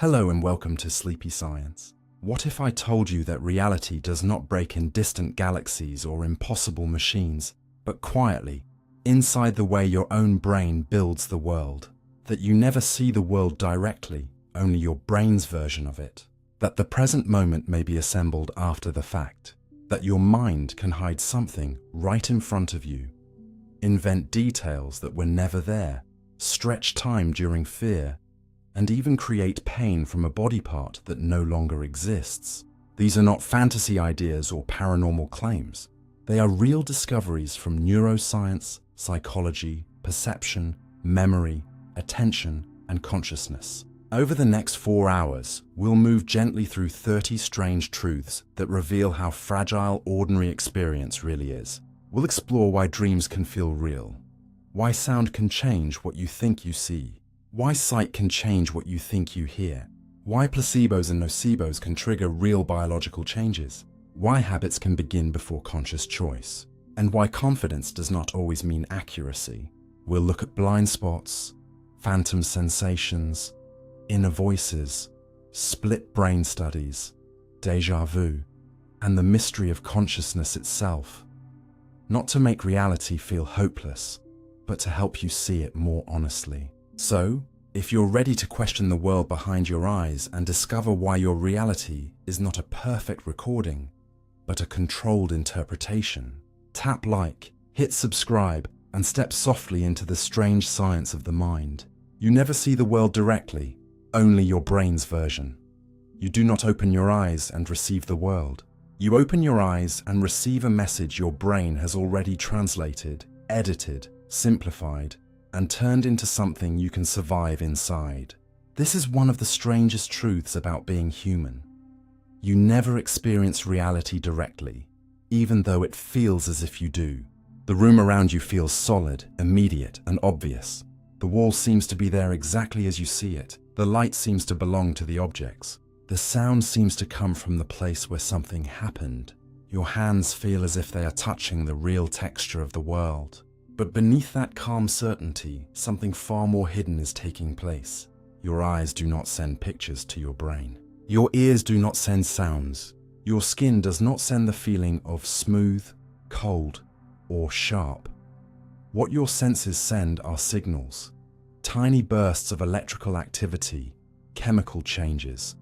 Hello and welcome to Sleepy Science. What if I told you that reality does not break in distant galaxies or impossible machines, but quietly, inside the way your own brain builds the world? That you never see the world directly, only your brain's version of it. That the present moment may be assembled after the fact. That your mind can hide something right in front of you. Invent details that were never there. Stretch time during fear, and even create pain from a body part that no longer exists. These are not fantasy ideas or paranormal claims. They are real discoveries from neuroscience, psychology, perception, memory, attention, and consciousness. Over the next 4 hours, we'll move gently through 30 strange truths that reveal how fragile ordinary experience really is. We'll explore why dreams can feel real, why sound can change what you think you see, why sight can change what you think you hear, why placebos and nocebos can trigger real biological changes, why habits can begin before conscious choice, and why confidence does not always mean accuracy. We'll look at blind spots, phantom sensations, inner voices, split brain studies, déjà vu, and the mystery of consciousness itself. Not to make reality feel hopeless, but to help you see it more honestly. So, if you're ready to question the world behind your eyes and discover why your reality is not a perfect recording, but a controlled interpretation, tap like, hit subscribe, and step softly into the strange science of the mind. You never see the world directly, only your brain's version. You do not open your eyes and receive the world. You open your eyes and receive a message your brain has already translated, edited, simplified, and turned into something you can survive inside. This is one of the strangest truths about being human. You never experience reality directly, even though it feels as if you do. The room around you feels solid, immediate, and obvious. The wall seems to be there exactly as you see it. The light seems to belong to the objects. The sound seems to come from the place where something happened. Your hands feel as if they are touching the real texture of the world. But beneath that calm certainty, something far more hidden is taking place. Your eyes do not send pictures to your brain. Your ears do not send sounds. Your skin does not send the feeling of smooth, cold, or sharp. What your senses send are signals. Tiny bursts of electrical activity, chemical changes,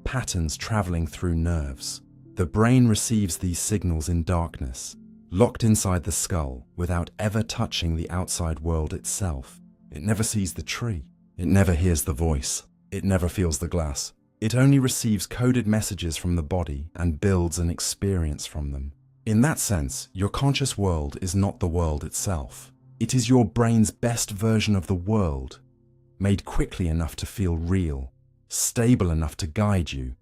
patterns traveling through nerves. The brain receives these signals in darkness, locked inside the skull without ever touching the outside world itself. It never sees the tree. It never hears the voice. It never feels the glass. It only receives coded messages from the body and builds an experience from them. In that sense, your conscious world is not the world itself. It is your brain's best version of the world, made quickly enough to feel real, stable enough to guide you,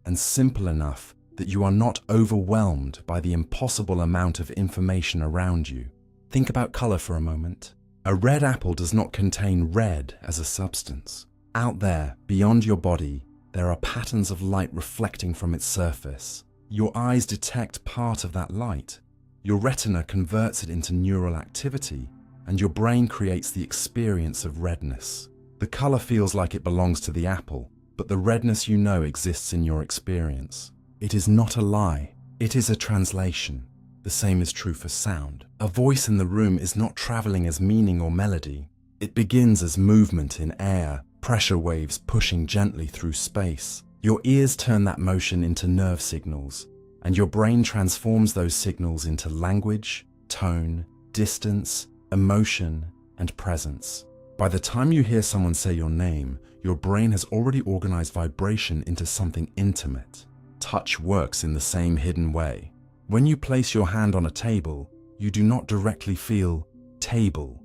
and simple enough that you are not overwhelmed by the impossible amount of information around you. Think about color for a moment. A red apple does not contain red as a substance. Out there, beyond your body, there are patterns of light reflecting from its surface. Your eyes detect part of that light. Your retina converts it into neural activity, and your brain creates the experience of redness. The color feels like it belongs to the apple, but the redness you know exists in your experience. It is not a lie, it is a translation. The same is true for sound. A voice in the room is not traveling as meaning or melody. It begins as movement in air, pressure waves pushing gently through space. Your ears turn that motion into nerve signals, and your brain transforms those signals into language, tone, distance, emotion, and presence. By the time you hear someone say your name, your brain has already organized vibration into something intimate. Touch works in the same hidden way. When you place your hand on a table, you do not directly feel table.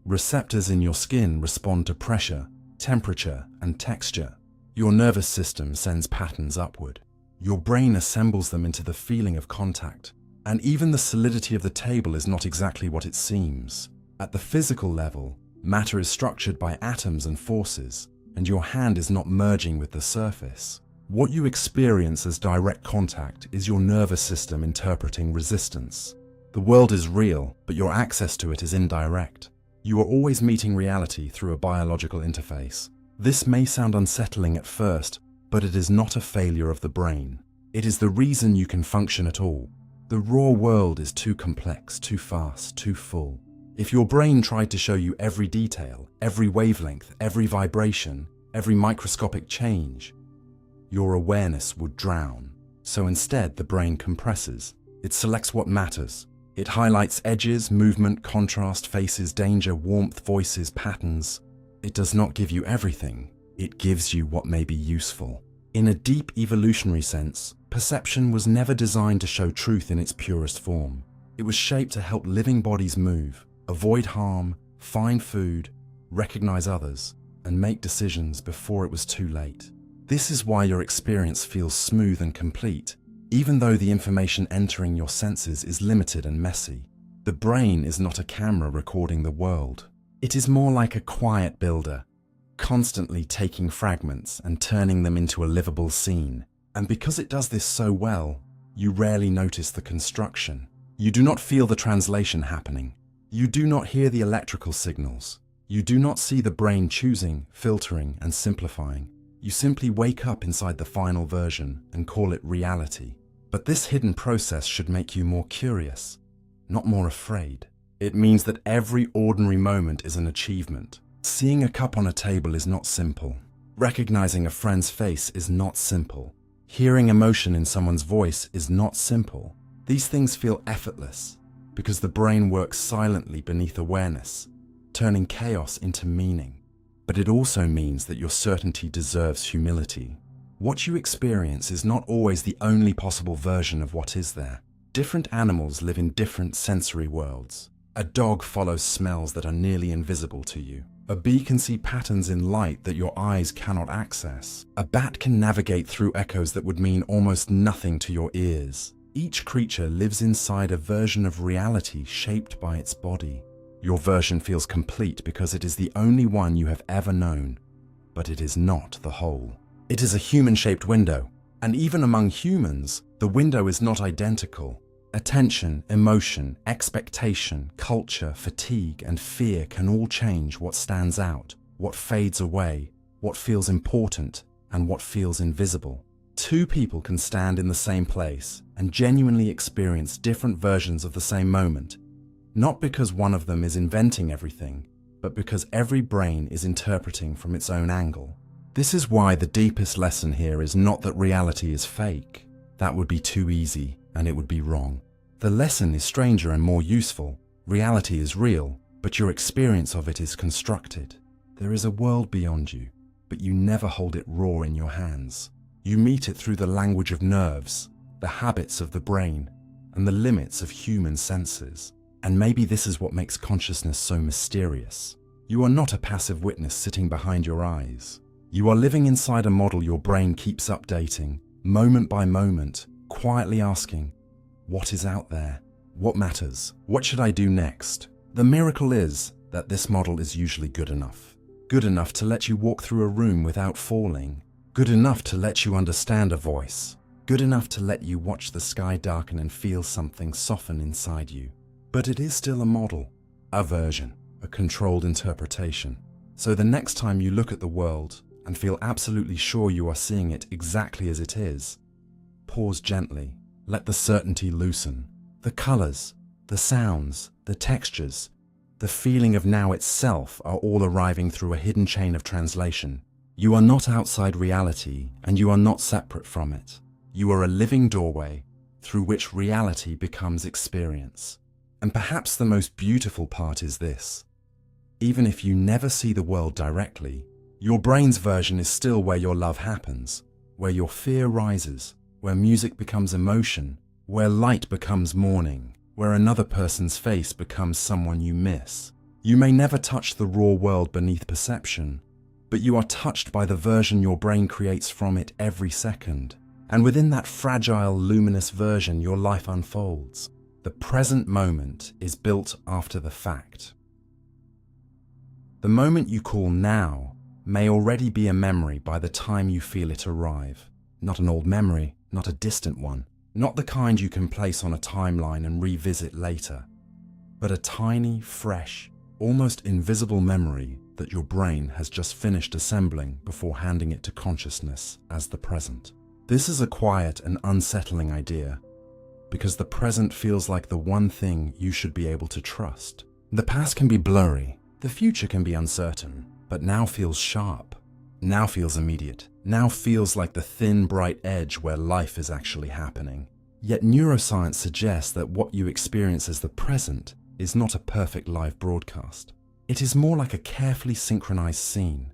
Receptors in your skin respond to pressure, temperature, and texture. Your nervous system sends patterns upward. Your brain assembles them into the feeling of contact. And even the solidity of the table is not exactly what it seems. At the physical level, matter is structured by atoms and forces, and your hand is not merging with the surface. What you experience as direct contact is your nervous system interpreting resistance. The world is real, but your access to it is indirect. You are always meeting reality through a biological interface. This may sound unsettling at first, but it is not a failure of the brain. It is the reason you can function at all. The raw world is too complex, too fast, too full. If your brain tried to show you every detail, every wavelength, every vibration, every microscopic change, your awareness would drown. So instead, the brain compresses. It selects what matters. It highlights edges, movement, contrast, faces, danger, warmth, voices, patterns. It does not give you everything. It gives you what may be useful. In a deep evolutionary sense, perception was never designed to show truth in its purest form. It was shaped to help living bodies move, avoid harm, find food, recognize others, and make decisions before it was too late. This is why your experience feels smooth and complete, even though the information entering your senses is limited and messy. The brain is not a camera recording the world. It is more like a quiet builder, constantly taking fragments and turning them into a livable scene. And because it does this so well, you rarely notice the construction. You do not feel the translation happening. You do not hear the electrical signals. You do not see the brain choosing, filtering, and simplifying. You simply wake up inside the final version and call it reality. But this hidden process should make you more curious, not more afraid. It means that every ordinary moment is an achievement. Seeing a cup on a table is not simple. Recognizing a friend's face is not simple. Hearing emotion in someone's voice is not simple. These things feel effortless because the brain works silently beneath awareness, turning chaos into meaning. But it also means that your certainty deserves humility. What you experience is not always the only possible version of what is there. Different animals live in different sensory worlds. A dog follows smells that are nearly invisible to you. A bee can see patterns in light that your eyes cannot access. A bat can navigate through echoes that would mean almost nothing to your ears. Each creature lives inside a version of reality shaped by its body. Your version feels complete because it is the only one you have ever known, but it is not the whole. It is a human-shaped window, and even among humans, the window is not identical. Attention, emotion, expectation, culture, fatigue, and fear can all change what stands out, what fades away, what feels important, and what feels invisible. Two people can stand in the same place and genuinely experience different versions of the same moment, not because one of them is inventing everything, but because every brain is interpreting from its own angle. This is why the deepest lesson here is not that reality is fake. That would be too easy, and it would be wrong. The lesson is stranger and more useful. Reality is real, but your experience of it is constructed. There is a world beyond you, but you never hold it raw in your hands. You meet it through the language of nerves, the habits of the brain, and the limits of human senses. And maybe this is what makes consciousness so mysterious. You are not a passive witness sitting behind your eyes. You are living inside a model your brain keeps updating, moment by moment, quietly asking, what is out there? What matters? What should I do next? The miracle is that this model is usually good enough. Good enough to let you walk through a room without falling. Good enough to let you understand a voice. Good enough to let you watch the sky darken and feel something soften inside you. But it is still a model, a version, a controlled interpretation. So the next time you look at the world and feel absolutely sure you are seeing it exactly as it is, pause gently. Let the certainty loosen. The colors, the sounds, the textures, the feeling of now itself are all arriving through a hidden chain of translation. You are not outside reality, and you are not separate from it. You are a living doorway through which reality becomes experience. And perhaps the most beautiful part is this. Even if you never see the world directly, your brain's version is still where your love happens, where your fear rises, where music becomes emotion, where light becomes morning, where another person's face becomes someone you miss. You may never touch the raw world beneath perception, but you are touched by the version your brain creates from it every second. And within that fragile, luminous version, your life unfolds. The present moment is built after the fact. The moment you call now may already be a memory by the time you feel it arrive. Not an old memory, not a distant one, not the kind you can place on a timeline and revisit later, but a tiny, fresh, almost invisible memory that your brain has just finished assembling before handing it to consciousness as the present. This is a quiet and unsettling idea, because the present feels like the one thing you should be able to trust. The past can be blurry, the future can be uncertain, but now feels sharp, now feels immediate, now feels like the thin, bright edge where life is actually happening. Yet neuroscience suggests that what you experience as the present is not a perfect live broadcast. It is more like a carefully synchronized scene,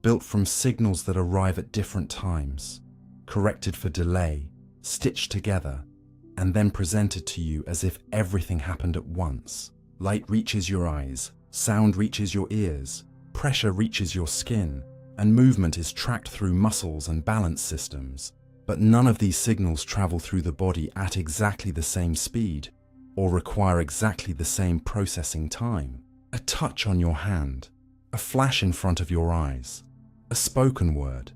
built from signals that arrive at different times, corrected for delay, stitched together, and then presented to you as if everything happened at once. Light reaches your eyes, sound reaches your ears, pressure reaches your skin, and movement is tracked through muscles and balance systems. But none of these signals travel through the body at exactly the same speed, or require exactly the same processing time. A touch on your hand, a flash in front of your eyes, a spoken word,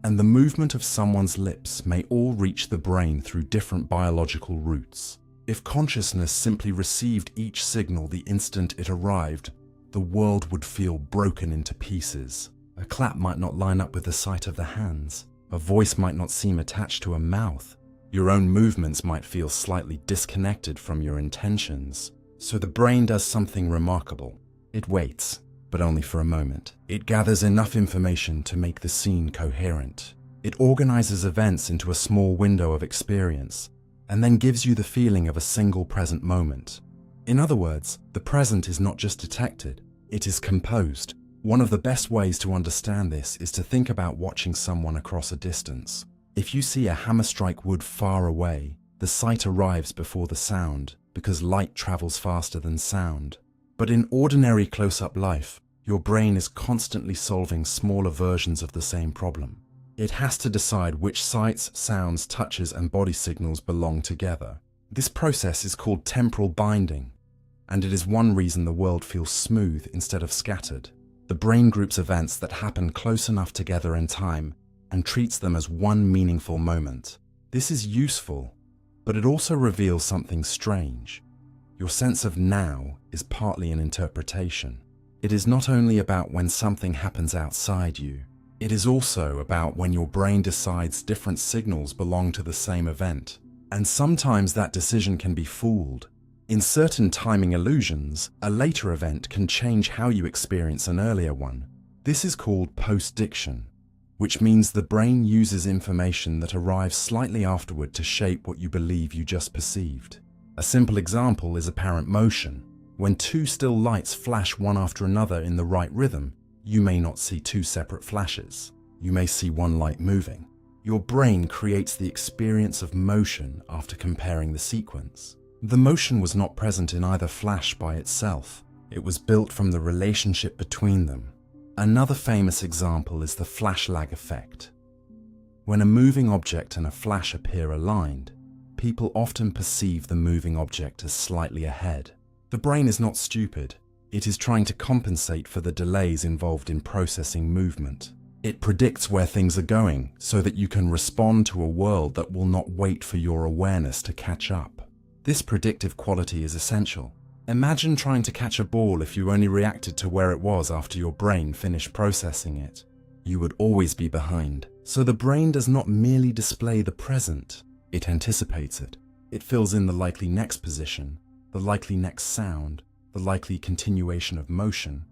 and the movement of someone's lips may all reach the brain through different biological routes. If consciousness simply received each signal the instant it arrived, the world would feel broken into pieces. A clap might not line up with the sight of the hands. A voice might not seem attached to a mouth. Your own movements might feel slightly disconnected from your intentions. So the brain does something remarkable. It waits, but only for a moment. It gathers enough information to make the scene coherent. It organizes events into a small window of experience, and then gives you the feeling of a single present moment. In other words, the present is not just detected, it is composed. One of the best ways to understand this is to think about watching someone across a distance. If you see a hammer strike wood far away, the sight arrives before the sound, because light travels faster than sound. But in ordinary close-up life, your brain is constantly solving smaller versions of the same problem. It has to decide which sights, sounds, touches, and body signals belong together. This process is called temporal binding, and it is one reason the world feels smooth instead of scattered. The brain groups events that happen close enough together in time and treats them as one meaningful moment. This is useful, but it also reveals something strange. Your sense of now is partly an interpretation. It is not only about when something happens outside you, it is also about when your brain decides different signals belong to the same event. And sometimes that decision can be fooled. In certain timing illusions, a later event can change how you experience an earlier one. This is called post-diction, which means the brain uses information that arrives slightly afterward to shape what you believe you just perceived. A simple example is apparent motion. When two still lights flash one after another in the right rhythm, you may not see two separate flashes. You may see one light moving. Your brain creates the experience of motion after comparing the sequence. The motion was not present in either flash by itself. It was built from the relationship between them. Another famous example is the flash lag effect. When a moving object and a flash appear aligned, people often perceive the moving object as slightly ahead. The brain is not stupid. It is trying to compensate for the delays involved in processing movement. It predicts where things are going so that you can respond to a world that will not wait for your awareness to catch up. This predictive quality is essential. Imagine trying to catch a ball if you only reacted to where it was after your brain finished processing it. You would always be behind. So the brain does not merely display the present, it anticipates it. It fills in the likely next position, the likely next sound, the likely continuation of motion,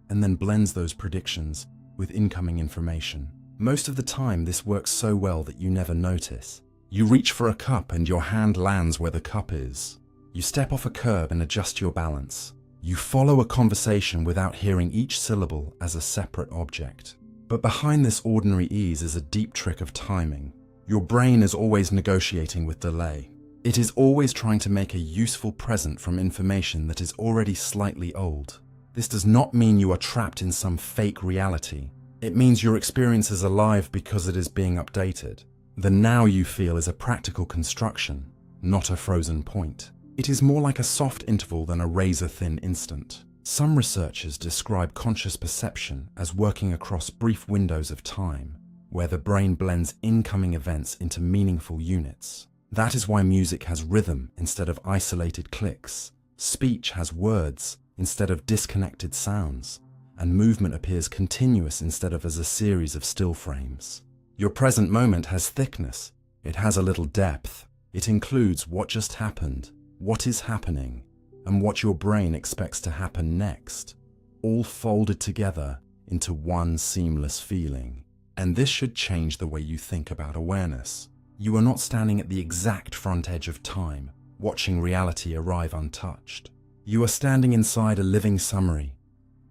and then blends those predictions with incoming information. Most of the time, this works so well that you never notice. You reach for a cup and your hand lands where the cup is. You step off a curb and adjust your balance. You follow a conversation without hearing each syllable as a separate object. But behind this ordinary ease is a deep trick of timing. Your brain is always negotiating with delay. It is always trying to make a useful present from information that is already slightly old. This does not mean you are trapped in some fake reality. It means your experience is alive because it is being updated. The now you feel is a practical construction, not a frozen point. It is more like a soft interval than a razor-thin instant. Some researchers describe conscious perception as working across brief windows of time, where the brain blends incoming events into meaningful units. That is why music has rhythm instead of isolated clicks. Speech has words instead of disconnected sounds. and movement appears continuous instead of as a series of still frames. Your present moment has thickness, it has a little depth. It includes what just happened, what is happening, and what your brain expects to happen next, all folded together into one seamless feeling. And this should change the way you think about awareness. You are not standing at the exact front edge of time, watching reality arrive untouched. You are standing inside a living summary,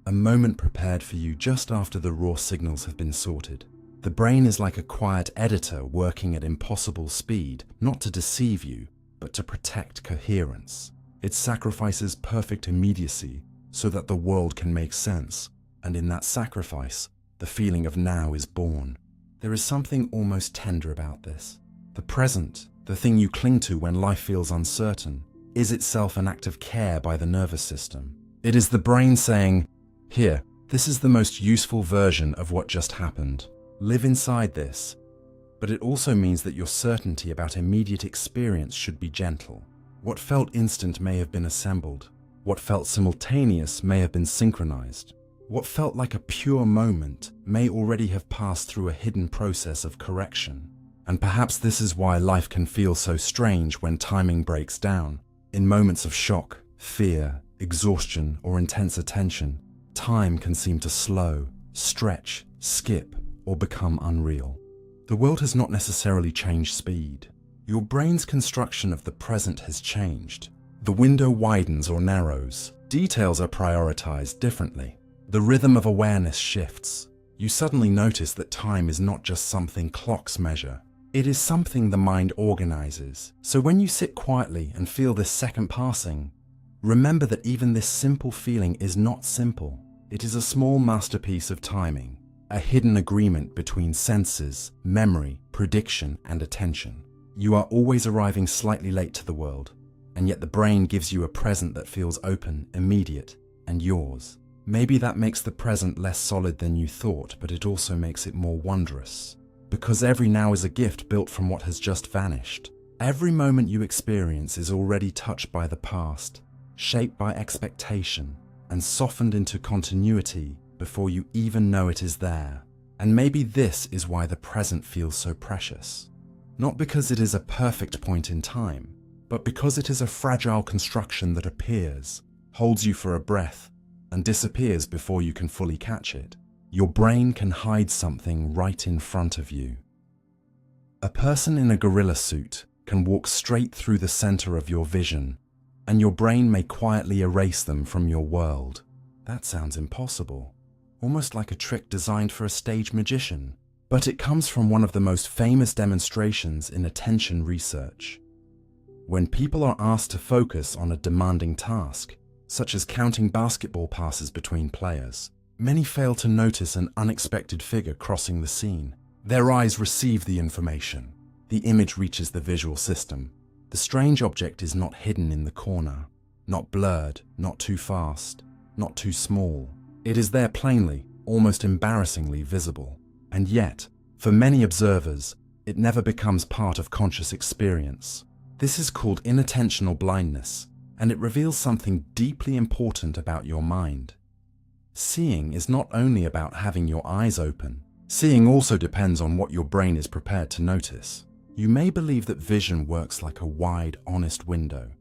a moment prepared for you just after the raw signals have been sorted. The brain is like a quiet editor working at impossible speed, not to deceive you, but to protect coherence. It sacrifices perfect immediacy so that the world can make sense, and in that sacrifice, the feeling of now is born. There is something almost tender about this. The present, the thing you cling to when life feels uncertain, is itself an act of care by the nervous system. It is the brain saying, "Here, this is the most useful version of what just happened. Live inside this." But it also means that your certainty about immediate experience should be gentle. What felt instant may have been assembled. What felt simultaneous may have been synchronized. What felt like a pure moment may already have passed through a hidden process of correction. And perhaps this is why life can feel so strange when timing breaks down. In moments of shock, fear, exhaustion, or intense attention, time can seem to slow, stretch, skip, or become unreal. The world has not necessarily changed speed. Your brain's construction of the present has changed. The window widens or narrows. Details are prioritized differently. The rhythm of awareness shifts. You suddenly notice that time is not just something clocks measure. It is something the mind organizes. So when you sit quietly and feel this second passing, remember that even this simple feeling is not simple. It is a small masterpiece of timing, a hidden agreement between senses, memory, prediction, and attention. You are always arriving slightly late to the world, and yet the brain gives you a present that feels open, immediate, and yours. Maybe that makes the present less solid than you thought, but it also makes it more wondrous. Because every now is a gift built from what has just vanished. Every moment you experience is already touched by the past, shaped by expectation, and softened into continuity before you even know it is there. And maybe this is why the present feels so precious. Not because it is a perfect point in time, but because it is a fragile construction that appears, holds you for a breath, and disappears before you can fully catch it. Your brain can hide something right in front of you. A person in a gorilla suit can walk straight through the center of your vision, and your brain may quietly erase them from your world. That sounds impossible, almost like a trick designed for a stage magician. But it comes from one of the most famous demonstrations in attention research. When people are asked to focus on a demanding task, such as counting basketball passes between players, many fail to notice an unexpected figure crossing the scene. Their eyes receive the information. The image reaches the visual system. The strange object is not hidden in the corner, not blurred, not too fast, not too small. It is there plainly, almost embarrassingly visible. And yet, for many observers, it never becomes part of conscious experience. This is called inattentional blindness, and it reveals something deeply important about your mind. Seeing is not only about having your eyes open. Seeing also depends on what your brain is prepared to notice. You may believe that vision works like a wide, honest window,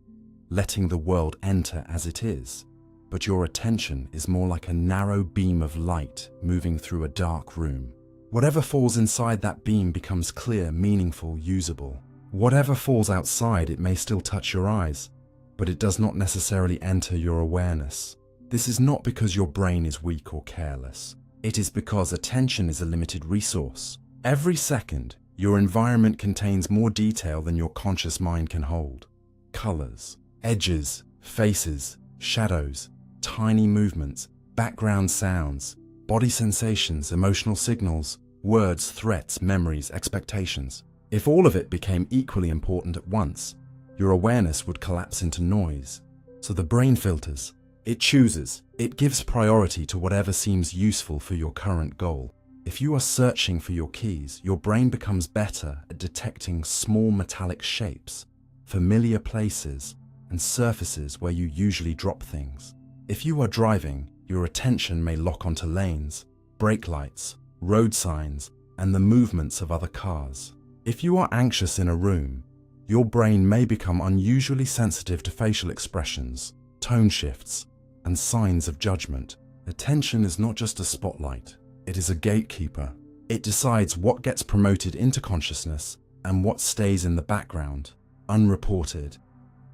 letting the world enter as it is, but your attention is more like a narrow beam of light moving through a dark room. Whatever falls inside that beam becomes clear, meaningful, usable. Whatever falls outside, it may still touch your eyes, but it does not necessarily enter your awareness. This is not because your brain is weak or careless. It is because attention is a limited resource. Every second, your environment contains more detail than your conscious mind can hold. Colors, edges, faces, shadows, tiny movements, background sounds, body sensations, emotional signals, words, threats, memories, expectations. If all of it became equally important at once, your awareness would collapse into noise. So the brain filters. It chooses. It gives priority to whatever seems useful for your current goal. If you are searching for your keys, your brain becomes better at detecting small metallic shapes, familiar places, and surfaces where you usually drop things. If you are driving, Your attention may lock onto lanes, brake lights, road signs, and the movements of other cars. If you are anxious in a room, your brain may become unusually sensitive to facial expressions, tone shifts, and signs of judgment. Attention is not just a spotlight, it is a gatekeeper. It decides what gets promoted into consciousness and what stays in the background, unreported,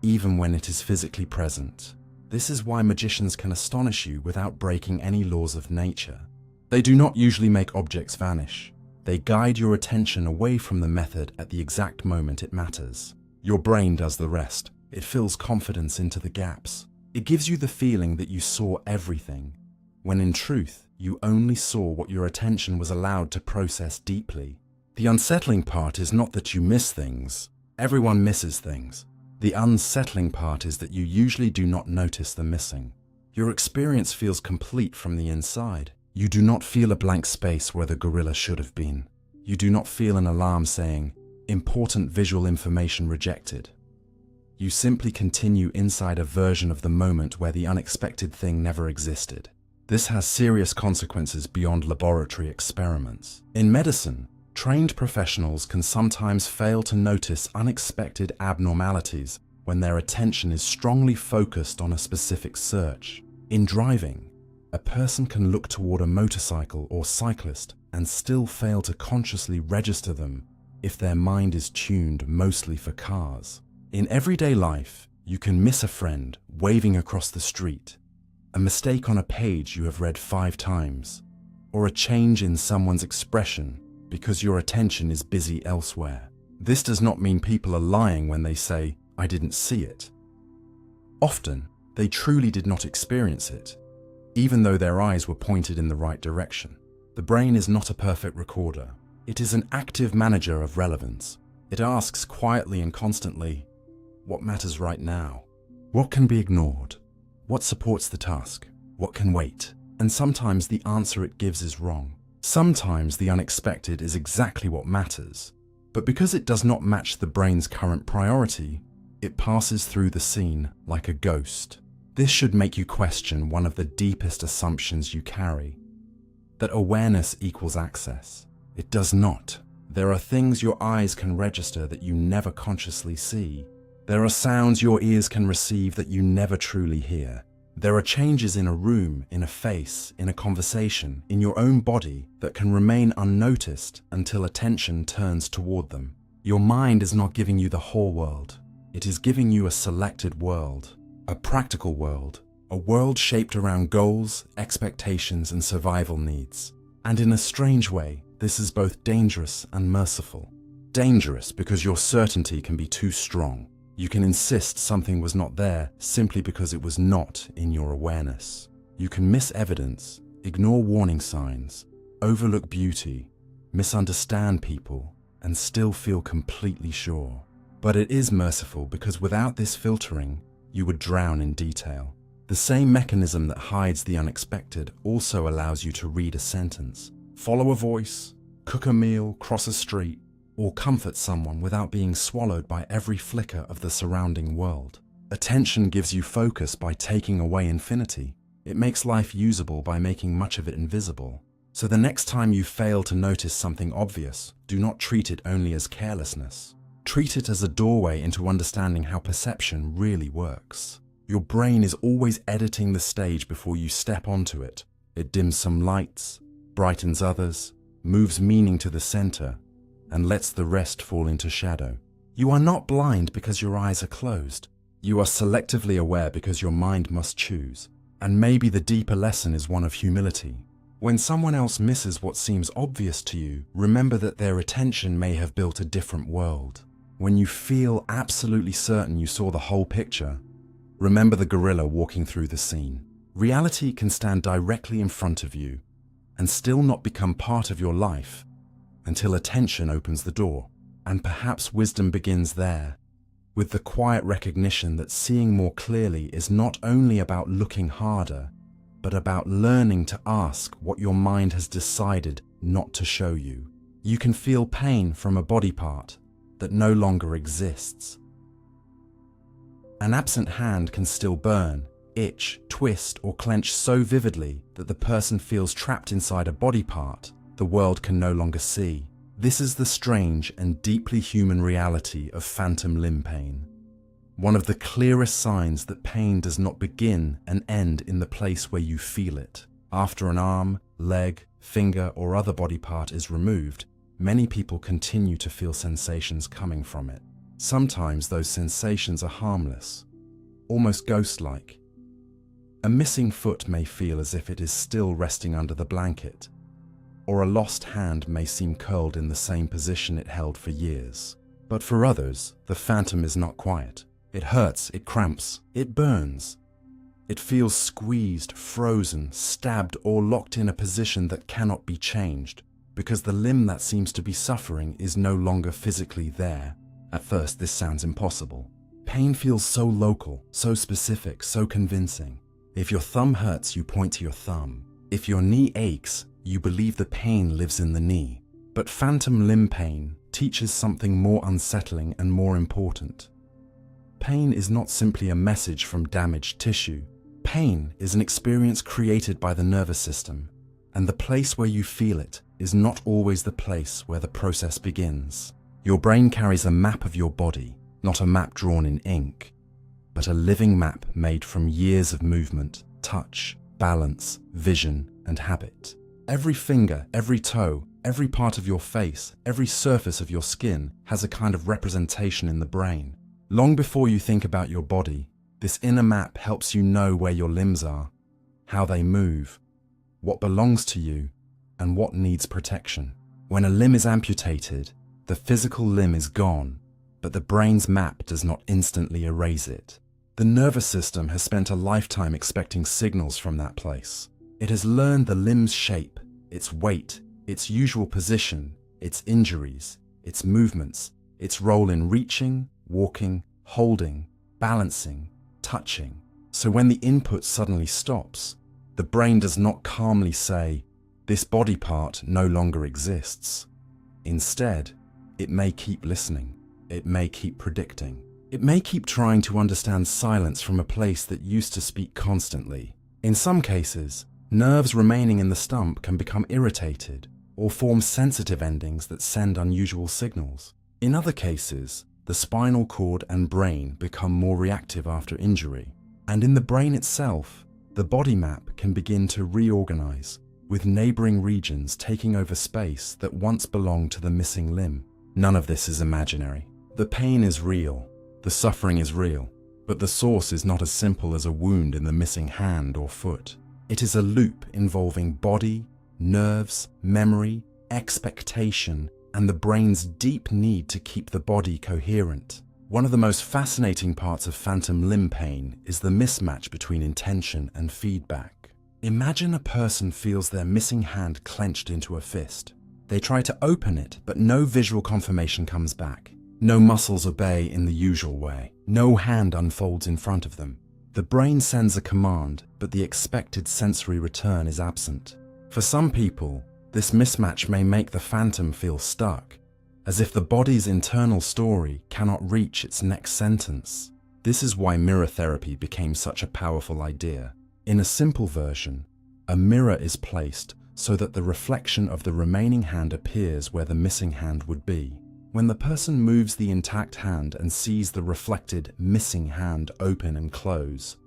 even when it is physically present. This is why magicians can astonish you without breaking any laws of nature. They do not usually make objects vanish. They guide your attention away from the method at the exact moment it matters. Your brain does the rest. It fills confidence into the gaps. It gives you the feeling that you saw everything, when in truth, you only saw what your attention was allowed to process deeply. The unsettling part is not that you miss things. Everyone misses things. The unsettling part is that you usually do not notice the missing. Your experience feels complete from the inside. You do not feel a blank space where the gorilla should have been. You do not feel an alarm saying, "Important visual information rejected." You simply continue inside a version of the moment where the unexpected thing never existed. This has serious consequences beyond laboratory experiments. In medicine, trained professionals can sometimes fail to notice unexpected abnormalities when their attention is strongly focused on a specific search. In driving, a person can look toward a motorcycle or cyclist and still fail to consciously register them if their mind is tuned mostly for cars. In everyday life, you can miss a friend waving across the street, a mistake on a page you have read 5 times, or a change in someone's expression because your attention is busy elsewhere. This does not mean people are lying when they say, "I didn't see it." Often, they truly did not experience it, even though their eyes were pointed in the right direction. The brain is not a perfect recorder. It is an active manager of relevance. It asks quietly and constantly, what matters right now? What can be ignored? What supports the task? What can wait? And sometimes the answer it gives is wrong. Sometimes the unexpected is exactly what matters. But because it does not match the brain's current priority, it passes through the scene like a ghost. This should make you question one of the deepest assumptions you carry, that awareness equals access. It does not. There are things your eyes can register that you never consciously see. There are sounds your ears can receive that you never truly hear. There are changes in a room, in a face, in a conversation, in your own body that can remain unnoticed until attention turns toward them. Your mind is not giving you the whole world. It is giving you a selected world, a practical world, a world shaped around goals, expectations, and survival needs. And in a strange way, this is both dangerous and merciful. Dangerous because your certainty can be too strong. You can insist something was not there simply because it was not in your awareness. You can miss evidence, ignore warning signs, overlook beauty, misunderstand people, and still feel completely sure. But it is merciful because without this filtering, you would drown in detail. The same mechanism that hides the unexpected also allows you to read a sentence, follow a voice, cook a meal, cross a street, or comfort someone without being swallowed by every flicker of the surrounding world. Attention gives you focus by taking away infinity. It makes life usable by making much of it invisible. So the next time you fail to notice something obvious, do not treat it only as carelessness. Treat it as a doorway into understanding how perception really works. Your brain is always editing the stage before you step onto it. It dims some lights, brightens others, moves meaning to the center, and lets the rest fall into shadow. You are not blind because your eyes are closed. You are selectively aware because your mind must choose. And maybe the deeper lesson is one of humility. When someone else misses what seems obvious to you, remember that their attention may have built a different world. When you feel absolutely certain you saw the whole picture, remember the gorilla walking through the scene. Reality can stand directly in front of you and still not become part of your life until attention opens the door. And perhaps wisdom begins there, with the quiet recognition that seeing more clearly is not only about looking harder, but about learning to ask what your mind has decided not to show you. You can feel pain from a body part that no longer exists. An absent hand can still burn, itch, twist, or clench so vividly that the person feels trapped inside a body part the world can no longer see. This is the strange and deeply human reality of phantom limb pain. One of the clearest signs that pain does not begin and end in the place where you feel it. After an arm, leg, finger, or other body part is removed, many people continue to feel sensations coming from it. Sometimes those sensations are harmless, almost ghost-like. A missing foot may feel as if it is still resting under the blanket, or a lost hand may seem curled in the same position it held for years. But for others, the phantom is not quiet. It hurts, it cramps, it burns. It feels squeezed, frozen, stabbed, or locked in a position that cannot be changed, because the limb that seems to be suffering is no longer physically there. At first, this sounds impossible. Pain feels so local, so specific, so convincing. If your thumb hurts, you point to your thumb. If your knee aches, you believe the pain lives in the knee. But phantom limb pain teaches something more unsettling and more important. Pain is not simply a message from damaged tissue. Pain is an experience created by the nervous system, and the place where you feel it is not always the place where the process begins. Your brain carries a map of your body, not a map drawn in ink, but a living map made from years of movement, touch, balance, vision, and habit. Every finger, every toe, every part of your face, every surface of your skin has a kind of representation in the brain. Long before you think about your body, this inner map helps you know where your limbs are, how they move, what belongs to you, and what needs protection. When a limb is amputated, the physical limb is gone, but the brain's map does not instantly erase it. The nervous system has spent a lifetime expecting signals from that place. It has learned the limb's shape, its weight, its usual position, its injuries, its movements, its role in reaching, walking, holding, balancing, touching. So when the input suddenly stops, the brain does not calmly say, "This body part no longer exists." Instead, it may keep listening. It may keep predicting. It may keep trying to understand silence from a place that used to speak constantly. In some cases, nerves remaining in the stump can become irritated or form sensitive endings that send unusual signals. In other cases, the spinal cord and brain become more reactive after injury. And in the brain itself, the body map can begin to reorganize, with neighboring regions taking over space that once belonged to the missing limb. None of this is imaginary. The pain is real, the suffering is real, but the source is not as simple as a wound in the missing hand or foot. It is a loop involving body, nerves, memory, expectation, and the brain's deep need to keep the body coherent. One of the most fascinating parts of phantom limb pain is the mismatch between intention and feedback. Imagine a person feels their missing hand clenched into a fist. They try to open it, but no visual confirmation comes back. No muscles obey in the usual way. No hand unfolds in front of them. The brain sends a command, but the expected sensory return is absent. For some people, this mismatch may make the phantom feel stuck, as if the body's internal story cannot reach its next sentence. This is why mirror therapy became such a powerful idea. In a simple version, a mirror is placed so that the reflection of the remaining hand appears where the missing hand would be. When the person moves the intact hand and sees the reflected missing hand open and close,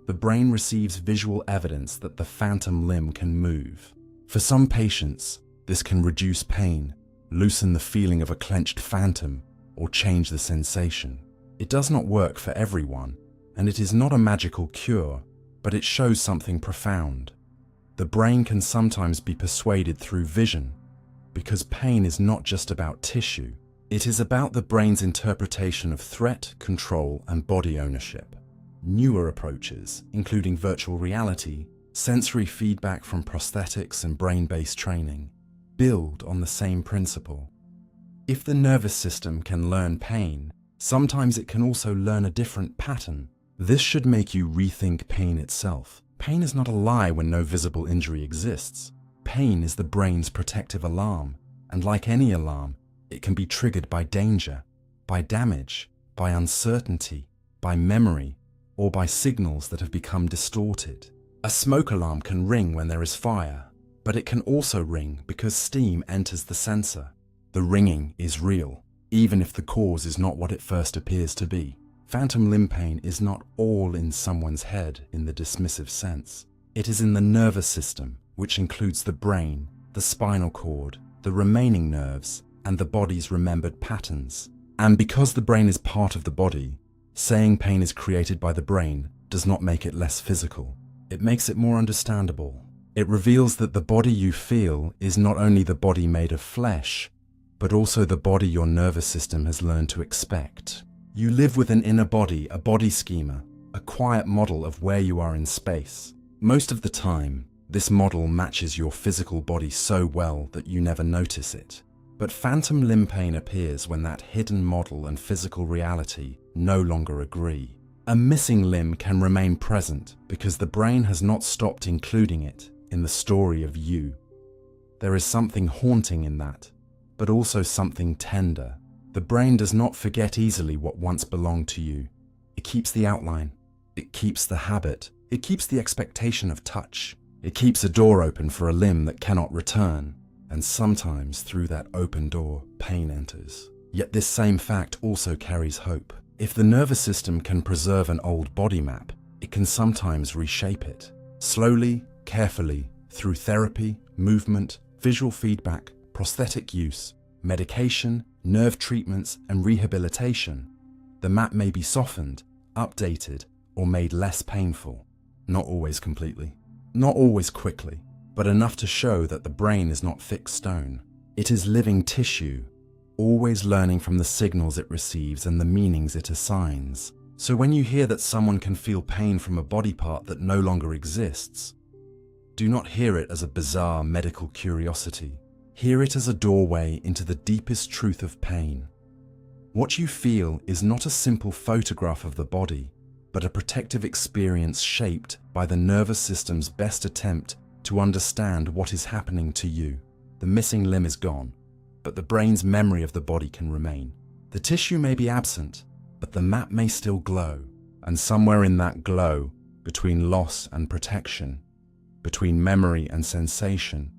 the brain receives visual evidence that the phantom limb can move. For some patients, this can reduce pain, loosen the feeling of a clenched phantom, or change the sensation. It does not work for everyone, and it is not a magical cure, but it shows something profound. The brain can sometimes be persuaded through vision, because pain is not just about tissue. It is about the brain's interpretation of threat, control, and body ownership. Newer approaches, including virtual reality, sensory feedback from prosthetics and brain-based training, build on the same principle. If the nervous system can learn pain, sometimes it can also learn a different pattern. This should make you rethink pain itself. Pain is not a lie when no visible injury exists. Pain is the brain's protective alarm, and like any alarm, it can be triggered by danger, by damage, by uncertainty, by memory, or by signals that have become distorted. A smoke alarm can ring when there is fire, but it can also ring because steam enters the sensor. The ringing is real, even if the cause is not what it first appears to be. Phantom limb pain is not all in someone's head in the dismissive sense. It is in the nervous system, which includes the brain, the spinal cord, the remaining nerves, and the body's remembered patterns. And because the brain is part of the body, saying pain is created by the brain does not make it less physical. It makes it more understandable. It reveals that the body you feel is not only the body made of flesh, but also the body your nervous system has learned to expect. You live with an inner body, a body schema, a quiet model of where you are in space. Most of the time, this model matches your physical body so well that you never notice it. But phantom limb pain appears when that hidden model and physical reality no longer agree. A missing limb can remain present because the brain has not stopped including it in the story of you. There is something haunting in that, but also something tender. The brain does not forget easily what once belonged to you. It keeps the outline. It keeps the habit. It keeps the expectation of touch. It keeps a door open for a limb that cannot return. And sometimes through that open door, pain enters. Yet this same fact also carries hope. If the nervous system can preserve an old body map, it can sometimes reshape it. Slowly, carefully, through therapy, movement, visual feedback, prosthetic use, medication, nerve treatments, and rehabilitation, the map may be softened, updated, or made less painful. Not always completely, not always quickly, but enough to show that the brain is not fixed stone. It is living tissue, always learning from the signals it receives and the meanings it assigns. So when you hear that someone can feel pain from a body part that no longer exists, do not hear it as a bizarre medical curiosity. Hear it as a doorway into the deepest truth of pain. What you feel is not a simple photograph of the body, but a protective experience shaped by the nervous system's best attempt to understand what is happening to you. The missing limb is gone, but the brain's memory of the body can remain. The tissue may be absent, but the map may still glow. And somewhere in that glow, between loss and protection, between memory and sensation,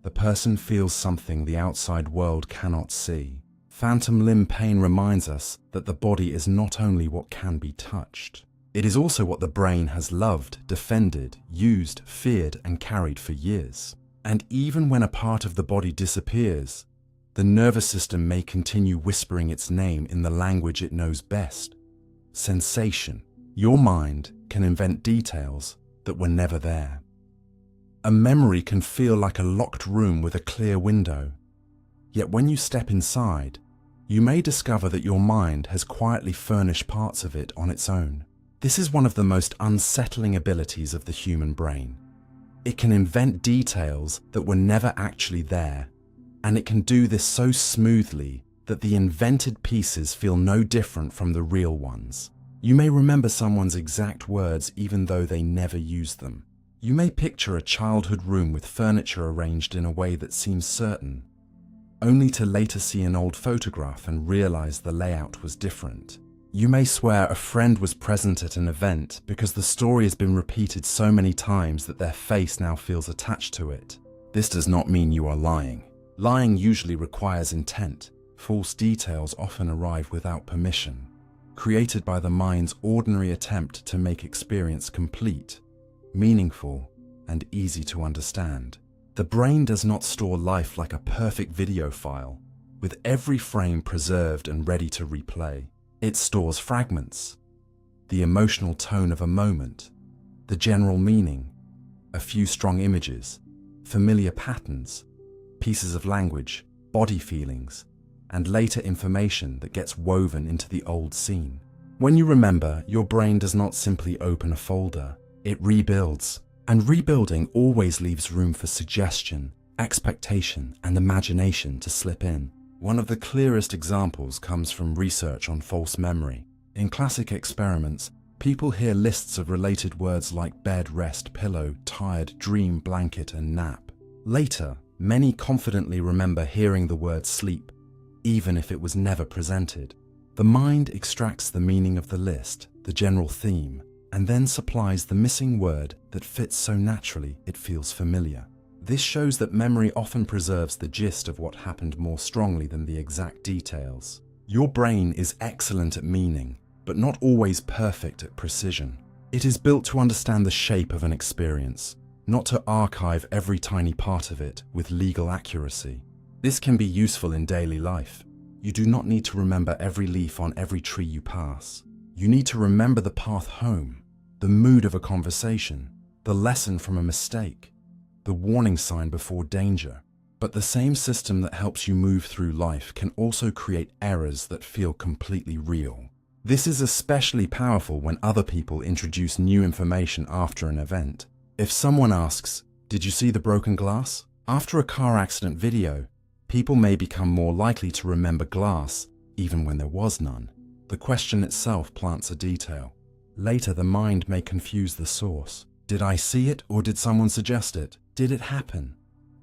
the person feels something the outside world cannot see. Phantom limb pain reminds us that the body is not only what can be touched. It is also what the brain has loved, defended, used, feared, and carried for years. And even when a part of the body disappears, the nervous system may continue whispering its name in the language it knows best. Sensation. Your mind can invent details that were never there. A memory can feel like a locked room with a clear window. Yet when you step inside, you may discover that your mind has quietly furnished parts of it on its own. This is one of the most unsettling abilities of the human brain. It can invent details that were never actually there, and it can do this so smoothly that the invented pieces feel no different from the real ones. You may remember someone's exact words even though they never used them. You may picture a childhood room with furniture arranged in a way that seems certain, only to later see an old photograph and realize the layout was different. You may swear a friend was present at an event because the story has been repeated so many times that their face now feels attached to it. This does not mean you are lying. Lying usually requires intent. False details often arrive without permission, created by the mind's ordinary attempt to make experience complete, meaningful, and easy to understand. The brain does not store life like a perfect video file, with every frame preserved and ready to replay. It stores fragments, the emotional tone of a moment, the general meaning, a few strong images, familiar patterns, pieces of language, body feelings, and later information that gets woven into the old scene. When you remember, your brain does not simply open a folder. It rebuilds, and rebuilding always leaves room for suggestion, expectation, and imagination to slip in. One of the clearest examples comes from research on false memory. In classic experiments, people hear lists of related words like bed, rest, pillow, tired, dream, blanket, and nap. Later, many confidently remember hearing the word sleep, even if it was never presented. The mind extracts the meaning of the list, the general theme, and then supplies the missing word that fits so naturally it feels familiar. This shows that memory often preserves the gist of what happened more strongly than the exact details. Your brain is excellent at meaning, but not always perfect at precision. It is built to understand the shape of an experience, not to archive every tiny part of it with legal accuracy. This can be useful in daily life. You do not need to remember every leaf on every tree you pass. You need to remember the path home, the mood of a conversation, the lesson from a mistake, the warning sign before danger. But the same system that helps you move through life can also create errors that feel completely real. This is especially powerful when other people introduce new information after an event. If someone asks, "Did you see the broken glass?" After a car accident video, people may become more likely to remember glass even when there was none. The question itself plants a detail. Later, the mind may confuse the source. Did I see it, or did someone suggest it? Did it happen?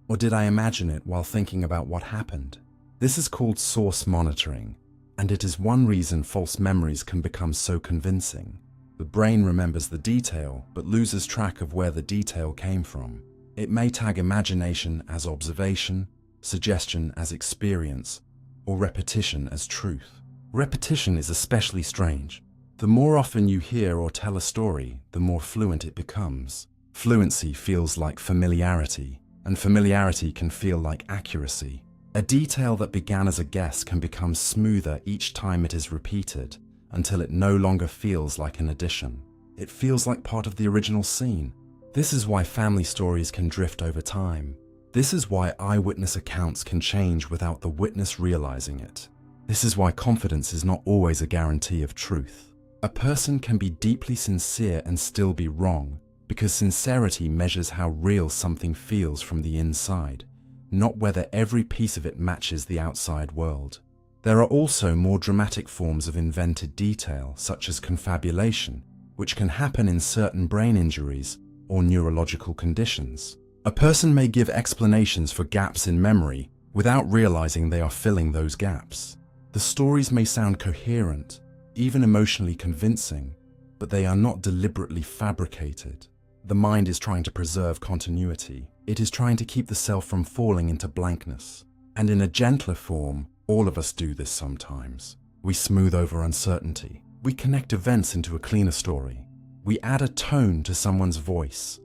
Or did I imagine it while thinking about what happened? This is called source monitoring, and it is one reason false memories can become so convincing. The brain remembers the detail, but loses track of where the detail came from. It may tag imagination as observation, suggestion as experience, or repetition as truth. Repetition is especially strange. The more often you hear or tell a story, the more fluent it becomes. Fluency feels like familiarity, and familiarity can feel like accuracy. A detail that began as a guess can become smoother each time it is repeated, until it no longer feels like an addition. It feels like part of the original scene. This is why family stories can drift over time. This is why eyewitness accounts can change without the witness realizing it. This is why confidence is not always a guarantee of truth. A person can be deeply sincere and still be wrong, because sincerity measures how real something feels from the inside, not whether every piece of it matches the outside world. There are also more dramatic forms of invented detail, such as confabulation, which can happen in certain brain injuries or neurological conditions. A person may give explanations for gaps in memory without realizing they are filling those gaps. The stories may sound coherent, even emotionally convincing, but they are not deliberately fabricated. The mind is trying to preserve continuity. It is trying to keep the self from falling into blankness. And in a gentler form, all of us do this sometimes. We smooth over uncertainty. We connect events into a cleaner story. We add a tone to someone's voice,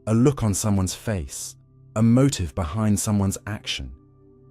a look on someone's face, a motive behind someone's action.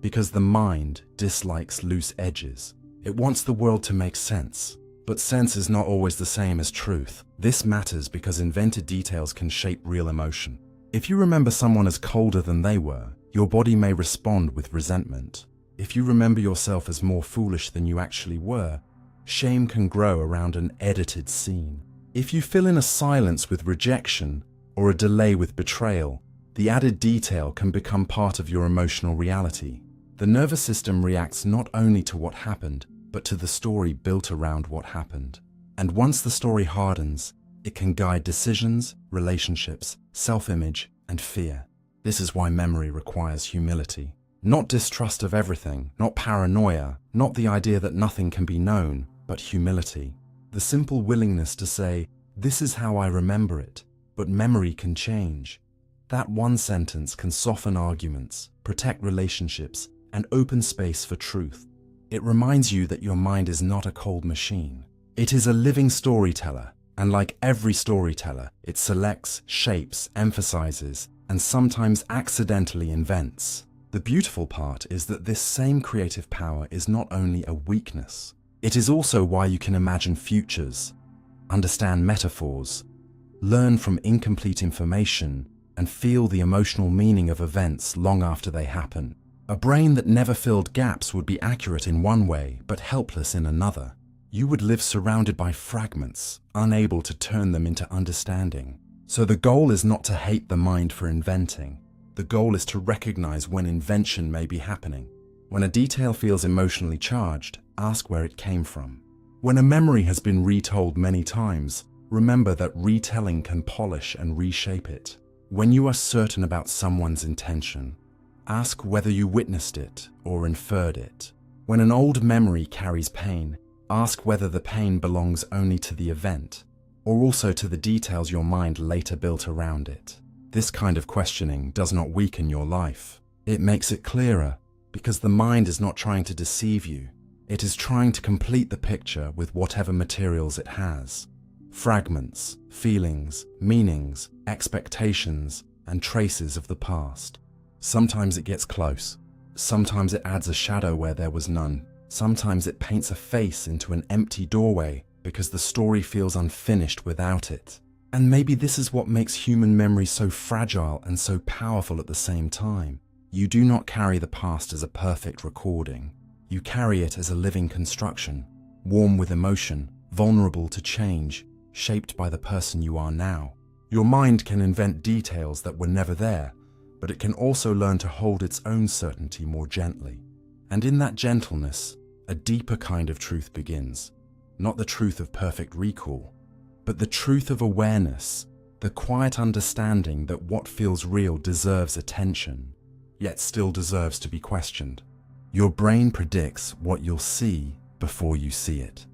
Because the mind dislikes loose edges. It wants the world to make sense. But sense is not always the same as truth. This matters because invented details can shape real emotion. If you remember someone as colder than they were, your body may respond with resentment. If you remember yourself as more foolish than you actually were, shame can grow around an edited scene. If you fill in a silence with rejection or a delay with betrayal, the added detail can become part of your emotional reality. The nervous system reacts not only to what happened, but to the story built around what happened. And once the story hardens, it can guide decisions, relationships, self-image, and fear. This is why memory requires humility. Not distrust of everything, not paranoia, not the idea that nothing can be known, but humility. The simple willingness to say, "This is how I remember it, but memory can change." That one sentence can soften arguments, protect relationships, and open space for truth. It reminds you that your mind is not a cold machine. It is a living storyteller, and like every storyteller, it selects, shapes, emphasizes, and sometimes accidentally invents. The beautiful part is that this same creative power is not only a weakness, it is also why you can imagine futures, understand metaphors, learn from incomplete information, and feel the emotional meaning of events long after they happen. A brain that never filled gaps would be accurate in one way, but helpless in another. You would live surrounded by fragments, unable to turn them into understanding. So the goal is not to hate the mind for inventing. The goal is to recognize when invention may be happening. When a detail feels emotionally charged, ask where it came from. When a memory has been retold many times, remember that retelling can polish and reshape it. When you are certain about someone's intention, ask whether you witnessed it or inferred it. When an old memory carries pain, ask whether the pain belongs only to the event or also to the details your mind later built around it. This kind of questioning does not weaken your life. It makes it clearer, because the mind is not trying to deceive you. It is trying to complete the picture with whatever materials it has. Fragments, feelings, meanings, expectations, and traces of the past. Sometimes it gets close. Sometimes it adds a shadow where there was none. Sometimes it paints a face into an empty doorway because the story feels unfinished without it. And maybe this is what makes human memory so fragile and so powerful at the same time. You do not carry the past as a perfect recording. You carry it as a living construction, warm with emotion, vulnerable to change, shaped by the person you are now. Your mind can invent details that were never there, but it can also learn to hold its own certainty more gently. And in that gentleness, a deeper kind of truth begins. Not the truth of perfect recall, but the truth of awareness, the quiet understanding that what feels real deserves attention, yet still deserves to be questioned. Your brain predicts what you'll see before you see it.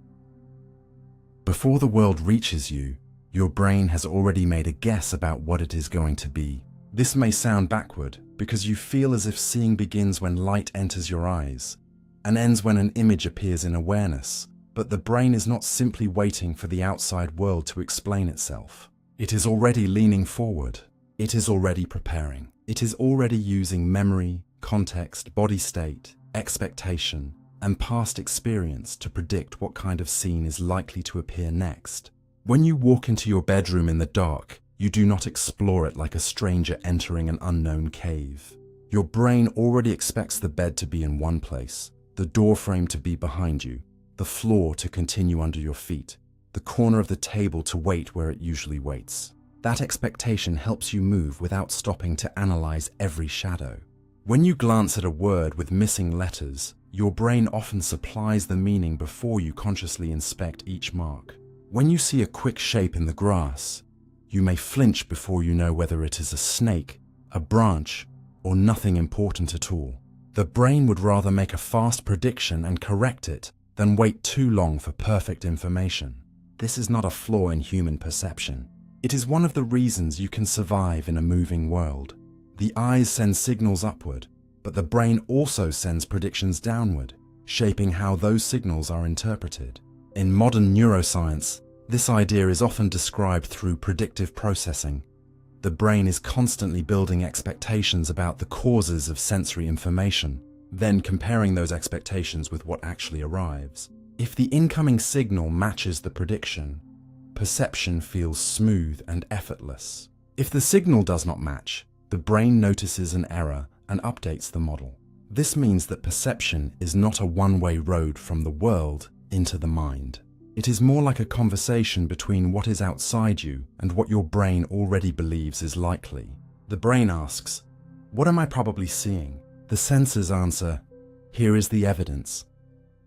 Before the world reaches you, your brain has already made a guess about what it is going to be. This may sound backward, because you feel as if seeing begins when light enters your eyes, and ends when an image appears in awareness. But the brain is not simply waiting for the outside world to explain itself. It is already leaning forward. It is already preparing. It is already using memory, context, body state, expectation, and past experience to predict what kind of scene is likely to appear next. When you walk into your bedroom in the dark, you do not explore it like a stranger entering an unknown cave. Your brain already expects the bed to be in one place, the doorframe to be behind you, the floor to continue under your feet, the corner of the table to wait where it usually waits. That expectation helps you move without stopping to analyze every shadow. When you glance at a word with missing letters, your brain often supplies the meaning before you consciously inspect each mark. When you see a quick shape in the grass, you may flinch before you know whether it is a snake, a branch, or nothing important at all. The brain would rather make a fast prediction and correct it than wait too long for perfect information. This is not a flaw in human perception. It is one of the reasons you can survive in a moving world. The eyes send signals upward, but the brain also sends predictions downward, shaping how those signals are interpreted. In modern neuroscience, this idea is often described through predictive processing. The brain is constantly building expectations about the causes of sensory information, then comparing those expectations with what actually arrives. If the incoming signal matches the prediction, perception feels smooth and effortless. If the signal does not match, the brain notices an error and updates the model. This means that perception is not a one-way road from the world into the mind. It is more like a conversation between what is outside you and what your brain already believes is likely. The brain asks, "What am I probably seeing?" The senses answer, "Here is the evidence."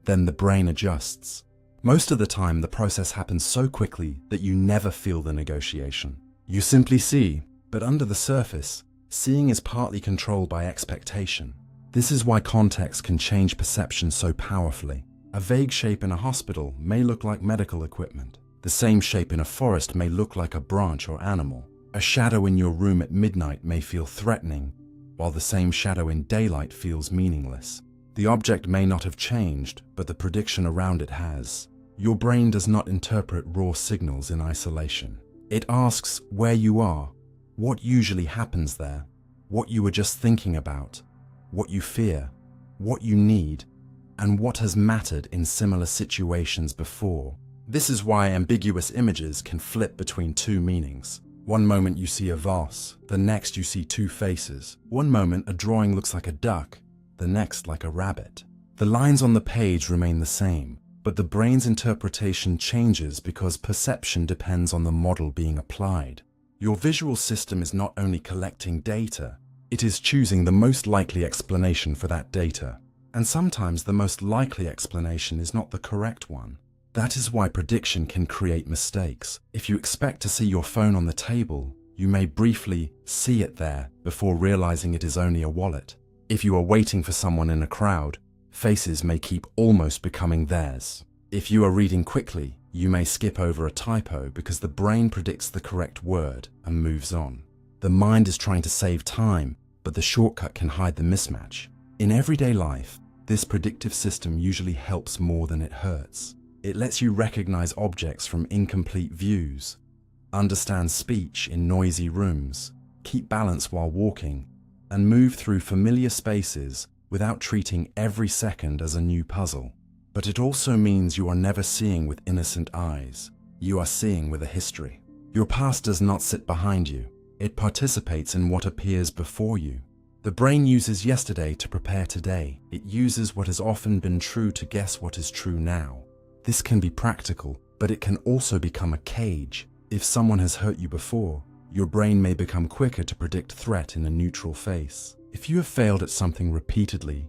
Then the brain adjusts. Most of the time, the process happens so quickly that you never feel the negotiation. You simply see, but under the surface, seeing is partly controlled by expectation. This is why context can change perception so powerfully. A vague shape in a hospital may look like medical equipment. The same shape in a forest may look like a branch or animal. A shadow in your room at midnight may feel threatening, while the same shadow in daylight feels meaningless. The object may not have changed, but the prediction around it has. Your brain does not interpret raw signals in isolation. It asks where you are, what usually happens there, what you were just thinking about, what you fear, what you need, and what has mattered in similar situations before. This is why ambiguous images can flip between two meanings. One moment you see a vase, the next you see two faces. One moment a drawing looks like a duck, the next like a rabbit. The lines on the page remain the same, but the brain's interpretation changes because perception depends on the model being applied. Your visual system is not only collecting data, it is choosing the most likely explanation for that data. And sometimes the most likely explanation is not the correct one. That is why prediction can create mistakes. If you expect to see your phone on the table, you may briefly see it there before realizing it is only a wallet. If you are waiting for someone in a crowd, faces may keep almost becoming theirs. If you are reading quickly, You may skip over a typo because the brain predicts the correct word and moves on. The mind is trying to save time, but the shortcut can hide the mismatch. In everyday life, this predictive system usually helps more than it hurts. It lets you recognize objects from incomplete views, understand speech in noisy rooms, keep balance while walking, and move through familiar spaces without treating every second as a new puzzle. But it also means you are never seeing with innocent eyes. You are seeing with a history. Your past does not sit behind you. It participates in what appears before you. The brain uses yesterday to prepare today. It uses what has often been true to guess what is true now. This can be practical, but it can also become a cage. If someone has hurt you before, your brain may become quicker to predict threat in a neutral face. If you have failed at something repeatedly,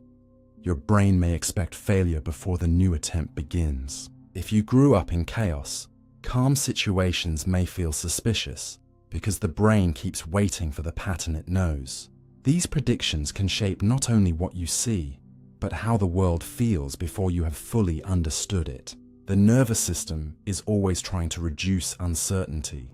your brain may expect failure before the new attempt begins. If you grew up in chaos, calm situations may feel suspicious because the brain keeps waiting for the pattern it knows. These predictions can shape not only what you see, but how the world feels before you have fully understood it. The nervous system is always trying to reduce uncertainty,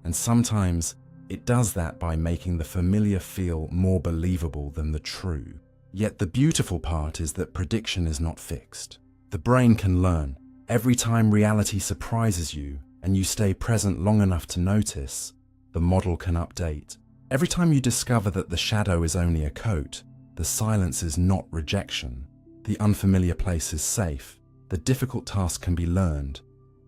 and sometimes it does that by making the familiar feel more believable than the true. Yet the beautiful part is that prediction is not fixed. The brain can learn. Every time reality surprises you and you stay present long enough to notice, the model can update. Every time you discover that the shadow is only a coat, the silence is not rejection. The unfamiliar place is safe. The difficult task can be learned.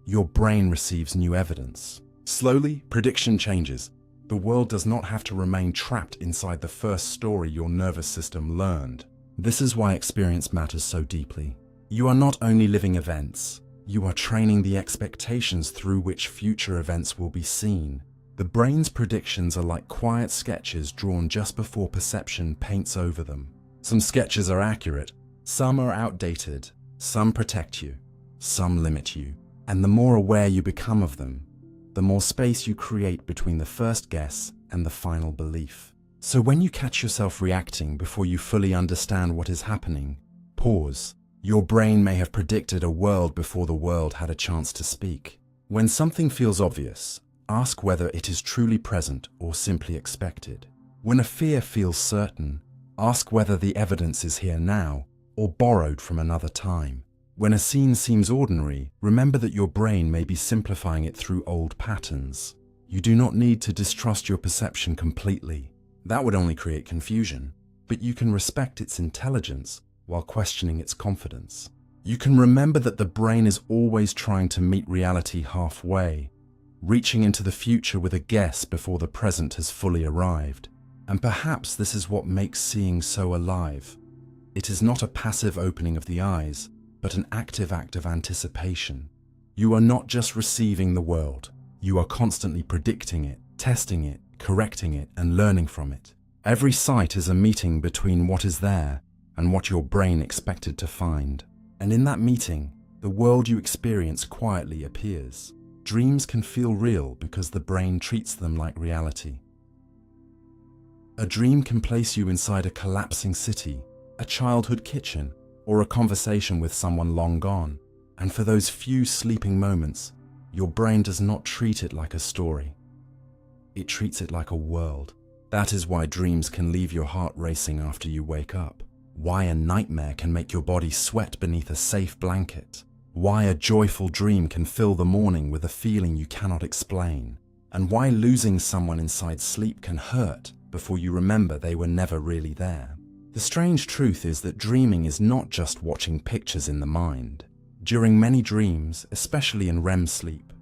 Your brain receives new evidence. Slowly, prediction changes. The world does not have to remain trapped inside the first story your nervous system learned. This is why experience matters so deeply. You are not only living events, you are training the expectations through which future events will be seen. The brain's predictions are like quiet sketches drawn just before perception paints over them. Some sketches are accurate, some are outdated, some protect you, some limit you. And the more aware you become of them, the more space you create between the first guess and the final belief. So when you catch yourself reacting before you fully understand what is happening, pause. Your brain may have predicted a world before the world had a chance to speak. When something feels obvious, ask whether it is truly present or simply expected. When a fear feels certain, ask whether the evidence is here now or borrowed from another time. When a scene seems ordinary, remember that your brain may be simplifying it through old patterns. You do not need to distrust your perception completely. That would only create confusion. But you can respect its intelligence while questioning its confidence. You can remember that the brain is always trying to meet reality halfway, reaching into the future with a guess before the present has fully arrived. And perhaps this is what makes seeing so alive. It is not a passive opening of the eyes, but an active act of anticipation. You are not just receiving the world, you are constantly predicting it, testing it, correcting it, and learning from it. Every sight is a meeting between what is there and what your brain expected to find. And in that meeting, the world you experience quietly appears. Dreams can feel real because the brain treats them like reality. A dream can place you inside a collapsing city, a childhood kitchen, or a conversation with someone long gone. And for those few sleeping moments, your brain does not treat it like a story. It treats it like a world. That is why dreams can leave your heart racing after you wake up. Why a nightmare can make your body sweat beneath a safe blanket. Why a joyful dream can fill the morning with a feeling you cannot explain. And why losing someone inside sleep can hurt before you remember they were never really there. The strange truth is that dreaming is not just watching pictures in the mind. During many dreams, especially in REM sleep,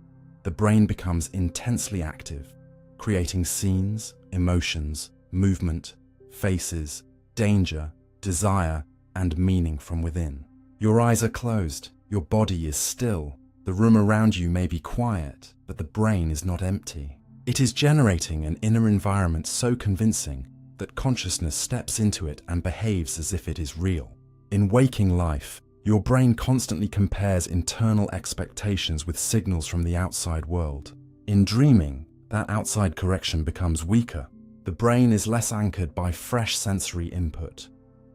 the brain becomes intensely active, creating scenes, emotions, movement, faces, danger, desire, and meaning from within. Your eyes are closed, your body is still, the room around you may be quiet, but the brain is not empty. It is generating an inner environment so convincing that consciousness steps into it and behaves as if it is real. In waking life, your brain constantly compares internal expectations with signals from the outside world. In dreaming, that outside correction becomes weaker. The brain is less anchored by fresh sensory input,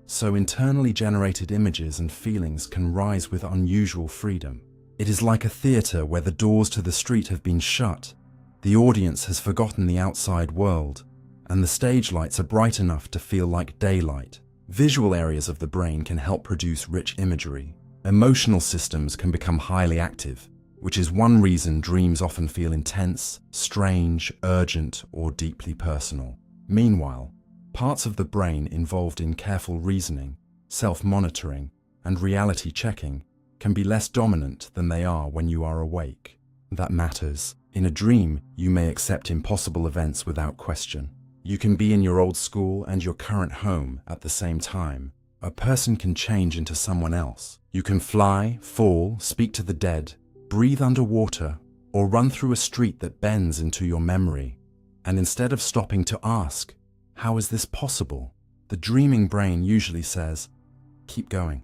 so internally generated images and feelings can rise with unusual freedom. It is like a theatre where the doors to the street have been shut, the audience has forgotten the outside world, and the stage lights are bright enough to feel like daylight. Visual areas of the brain can help produce rich imagery. Emotional systems can become highly active, which is one reason dreams often feel intense, strange, urgent, or deeply personal. Meanwhile, parts of the brain involved in careful reasoning, self-monitoring, and reality checking can be less dominant than they are when you are awake. That matters. In a dream, you may accept impossible events without question. You can be in your old school and your current home at the same time. A person can change into someone else. You can fly, fall, speak to the dead, breathe underwater, or run through a street that bends into your memory. And instead of stopping to ask, "How is this possible?" the dreaming brain usually says, "Keep going."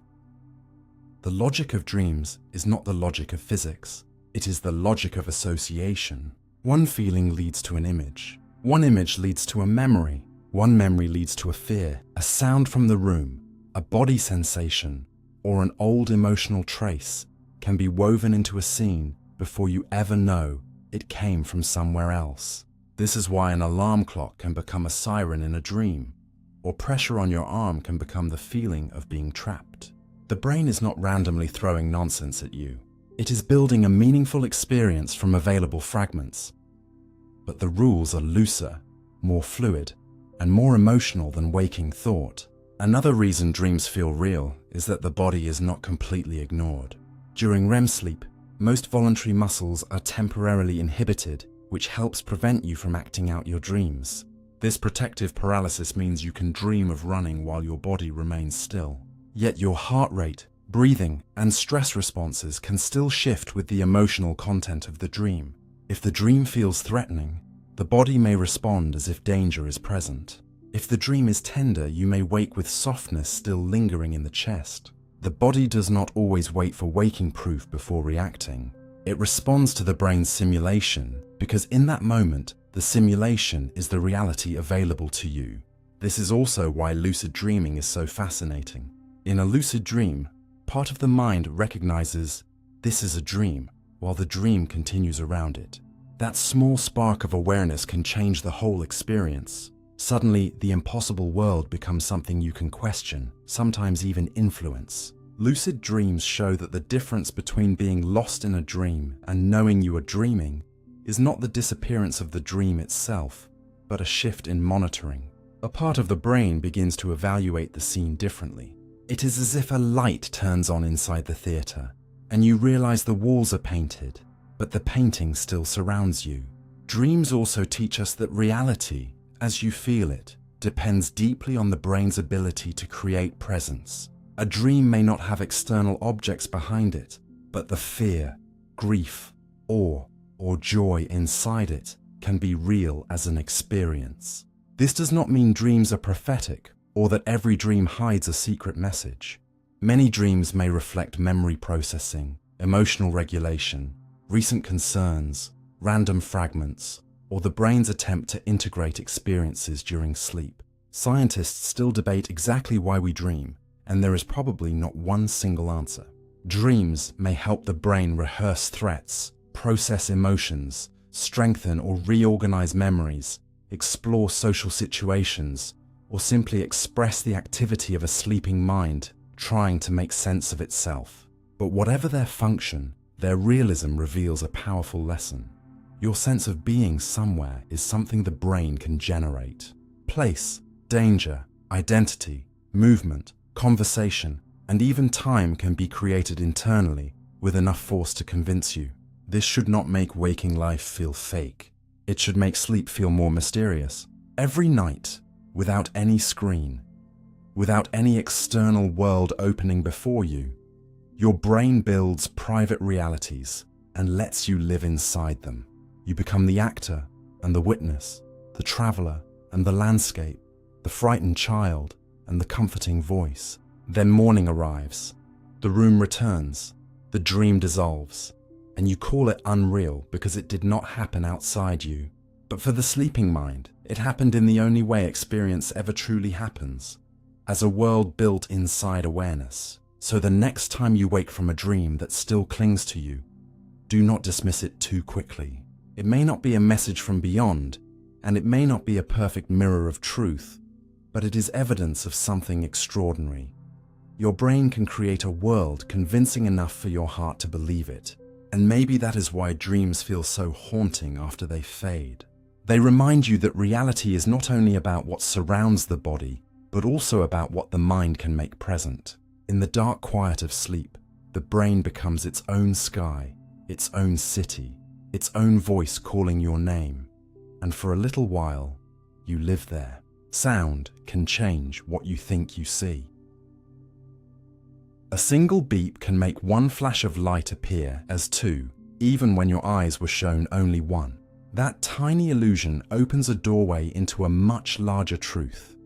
The logic of dreams is not the logic of physics. It is the logic of association. One feeling leads to an image. One image leads to a memory. One memory leads to a fear, a sound from the room, a body sensation, or an old emotional trace can be woven into a scene before you ever know it came from somewhere else. This is why an alarm clock can become a siren in a dream, or pressure on your arm can become the feeling of being trapped. The brain is not randomly throwing nonsense at you. It is building a meaningful experience from available fragments. But the rules are looser, more fluid, and more emotional than waking thought. Another reason dreams feel real is that the body is not completely ignored. During REM sleep, most voluntary muscles are temporarily inhibited, which helps prevent you from acting out your dreams. This protective paralysis means you can dream of running while your body remains still. Yet your heart rate, breathing, and stress responses can still shift with the emotional content of the dream. If the dream feels threatening, the body may respond as if danger is present. If the dream is tender, you may wake with softness still lingering in the chest. The body does not always wait for waking proof before reacting. It responds to the brain's simulation because in that moment, the simulation is the reality available to you. This is also why lucid dreaming is so fascinating. In a lucid dream, part of the mind recognizes this is a dream, while the dream continues around it. That small spark of awareness can change the whole experience. Suddenly, the impossible world becomes something you can question, sometimes even influence. Lucid dreams show that the difference between being lost in a dream and knowing you are dreaming is not the disappearance of the dream itself, but a shift in monitoring. A part of the brain begins to evaluate the scene differently. It is as if a light turns on inside the theatre, and you realize the walls are painted, but the painting still surrounds you. Dreams also teach us that reality, as you feel it, depends deeply on the brain's ability to create presence. A dream may not have external objects behind it, but the fear, grief, awe, or joy inside it can be real as an experience. This does not mean dreams are prophetic or that every dream hides a secret message. Many dreams may reflect memory processing, emotional regulation, recent concerns, random fragments, or the brain's attempt to integrate experiences during sleep. Scientists still debate exactly why we dream, and there is probably not one single answer. Dreams may help the brain rehearse threats, process emotions, strengthen or reorganize memories, explore social situations, or simply express the activity of a sleeping mind trying to make sense of itself. But whatever their function, their realism reveals a powerful lesson. Your sense of being somewhere is something the brain can generate. Place, danger, identity, movement, conversation, and even time can be created internally with enough force to convince you. This should not make waking life feel fake. It should make sleep feel more mysterious. Every night, without any screen, without any external world opening before you, your brain builds private realities and lets you live inside them. You become the actor and the witness, the traveler and the landscape, the frightened child and the comforting voice. Then morning arrives, the room returns, the dream dissolves, and you call it unreal because it did not happen outside you. But for the sleeping mind, it happened in the only way experience ever truly happens, as a world built inside awareness. So the next time you wake from a dream that still clings to you, do not dismiss it too quickly. It may not be a message from beyond, and it may not be a perfect mirror of truth, but it is evidence of something extraordinary. Your brain can create a world convincing enough for your heart to believe it, and maybe that is why dreams feel so haunting after they fade. They remind you that reality is not only about what surrounds the body, but also about what the mind can make present. In the dark quiet of sleep, the brain becomes its own sky, its own city, its own voice calling your name. And for a little while, you live there. Sound can change what you think you see. A single beep can make one flash of light appear as two, even when your eyes were shown only one. That tiny illusion opens a doorway into a much larger truth.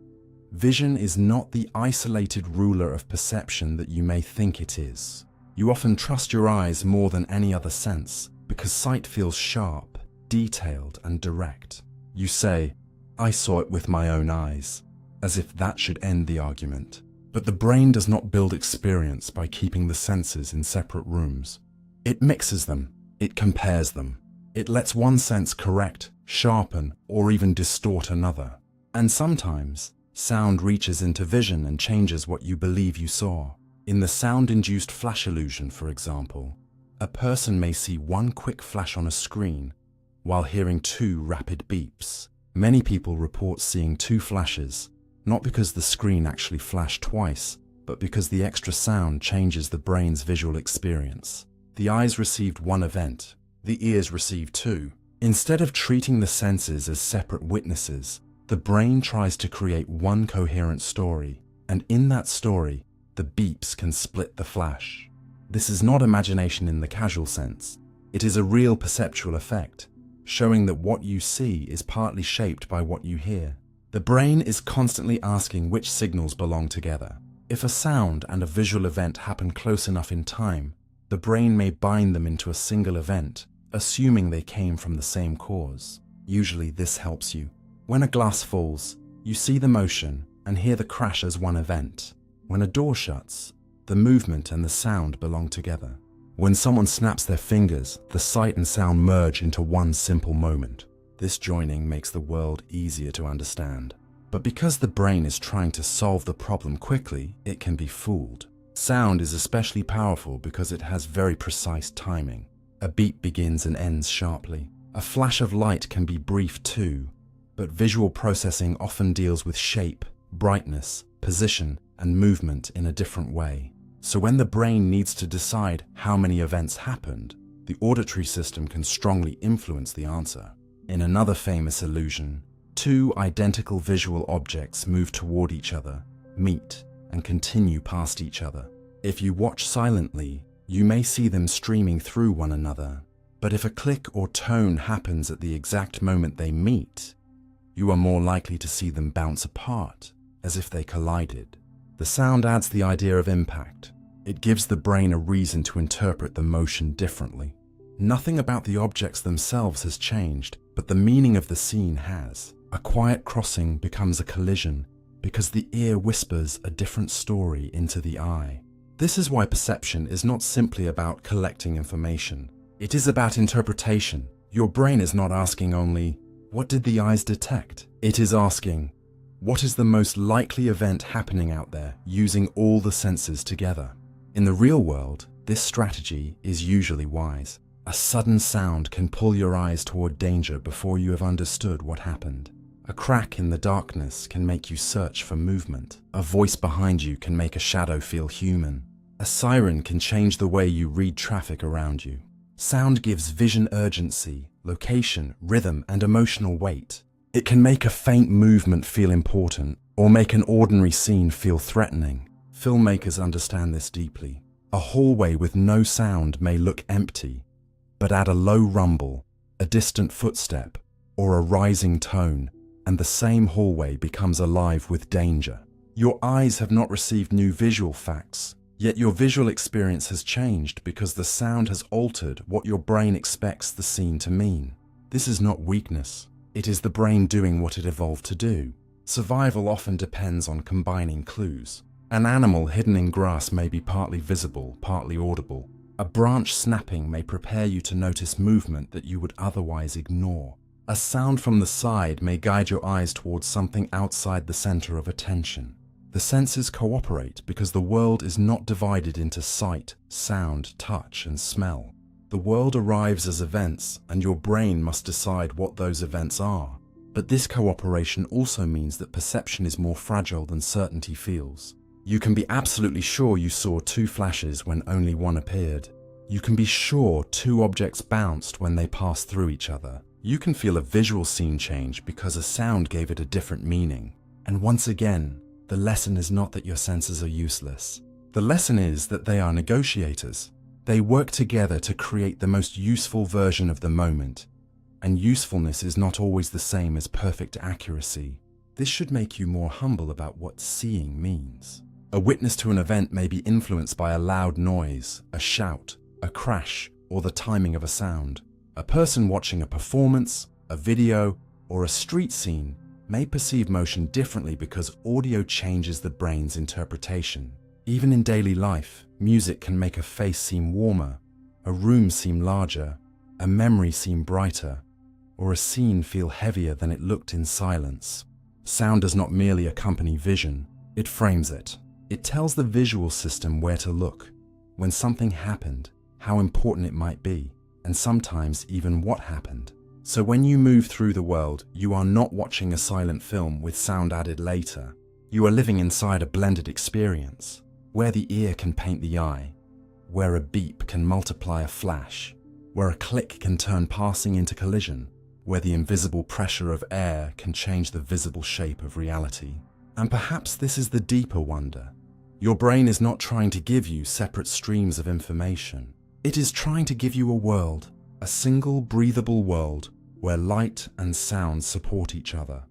Vision is not the isolated ruler of perception that you may think it is. You often trust your eyes more than any other sense because sight feels sharp, detailed, and direct. You say, "I saw it with my own eyes," as if that should end the argument. But the brain does not build experience by keeping the senses in separate rooms. It mixes them, it compares them. It lets one sense correct, sharpen, or even distort another. And sometimes, sound reaches into vision and changes what you believe you saw. In the sound-induced flash illusion, for example, a person may see one quick flash on a screen while hearing two rapid beeps. Many people report seeing two flashes, not because the screen actually flashed twice, but because the extra sound changes the brain's visual experience. The eyes received one event, the ears received two. Instead of treating the senses as separate witnesses, the brain tries to create one coherent story, and in that story, the beeps can split the flash. This is not imagination in the casual sense. It is a real perceptual effect, showing that what you see is partly shaped by what you hear. The brain is constantly asking which signals belong together. If a sound and a visual event happen close enough in time, the brain may bind them into a single event, assuming they came from the same cause. Usually this helps you. When a glass falls, you see the motion and hear the crash as one event. When a door shuts, the movement and the sound belong together. When someone snaps their fingers, the sight and sound merge into one simple moment. This joining makes the world easier to understand. But because the brain is trying to solve the problem quickly, it can be fooled. Sound is especially powerful because it has very precise timing. A beep begins and ends sharply. A flash of light can be brief too, but visual processing often deals with shape, brightness, position, and movement in a different way. So when the brain needs to decide how many events happened, the auditory system can strongly influence the answer. In another famous illusion, two identical visual objects move toward each other, meet, and continue past each other. If you watch silently, you may see them streaming through one another. But if a click or tone happens at the exact moment they meet, you are more likely to see them bounce apart, as if they collided. The sound adds the idea of impact. It gives the brain a reason to interpret the motion differently. Nothing about the objects themselves has changed, but the meaning of the scene has. A quiet crossing becomes a collision because the ear whispers a different story into the eye. This is why perception is not simply about collecting information. It is about interpretation. Your brain is not asking only, what did the eyes detect? It is asking, what is the most likely event happening out there using all the senses together? In the real world, this strategy is usually wise. A sudden sound can pull your eyes toward danger before you have understood what happened. A crack in the darkness can make you search for movement. A voice behind you can make a shadow feel human. A siren can change the way you read traffic around you. Sound gives vision urgency, location, rhythm, and emotional weight. It can make a faint movement feel important, or make an ordinary scene feel threatening. Filmmakers understand this deeply. A hallway with no sound may look empty, but add a low rumble, a distant footstep, or a rising tone, and the same hallway becomes alive with danger. Your eyes have not received new visual facts, yet your visual experience has changed because the sound has altered what your brain expects the scene to mean. This is not weakness. It is the brain doing what it evolved to do. Survival often depends on combining clues. An animal hidden in grass may be partly visible, partly audible. A branch snapping may prepare you to notice movement that you would otherwise ignore. A sound from the side may guide your eyes towards something outside the center of attention. The senses cooperate because the world is not divided into sight, sound, touch, and smell. The world arrives as events, and your brain must decide what those events are. But this cooperation also means that perception is more fragile than certainty feels. You can be absolutely sure you saw two flashes when only one appeared. You can be sure two objects bounced when they passed through each other. You can feel a visual scene change because a sound gave it a different meaning. And once again, the lesson is not that your senses are useless. The lesson is that they are negotiators. They work together to create the most useful version of the moment. And usefulness is not always the same as perfect accuracy. This should make you more humble about what seeing means. A witness to an event may be influenced by a loud noise, a shout, a crash, or the timing of a sound. A person watching a performance, a video, or a street scene may perceive motion differently because audio changes the brain's interpretation. Even in daily life, music can make a face seem warmer, a room seem larger, a memory seem brighter, or a scene feel heavier than it looked in silence. Sound does not merely accompany vision, it frames it. It tells the visual system where to look, when something happened, how important it might be, and sometimes even what happened. So when you move through the world, you are not watching a silent film with sound added later. You are living inside a blended experience, where the ear can paint the eye, where a beep can multiply a flash, where a click can turn passing into collision, where the invisible pressure of air can change the visible shape of reality. And perhaps this is the deeper wonder. Your brain is not trying to give you separate streams of information. It is trying to give you a world, a single breathable world where light and sound support each other,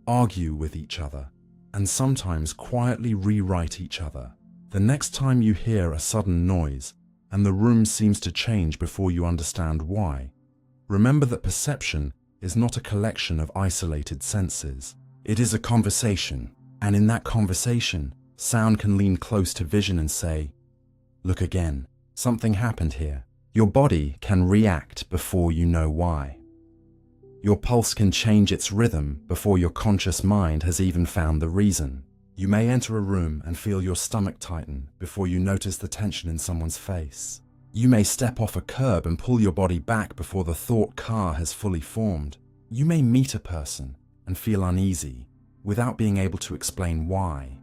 argue with each other, and sometimes quietly rewrite each other. The next time you hear a sudden noise and the room seems to change before you understand why, remember that perception is not a collection of isolated senses. It is a conversation, and in that conversation, sound can lean close to vision and say, "Look again, something happened here." Your body can react before you know why. Your pulse can change its rhythm before your conscious mind has even found the reason. You may enter a room and feel your stomach tighten before you notice the tension in someone's face. You may step off a curb and pull your body back before the thought car has fully formed. You may meet a person and feel uneasy without being able to explain why,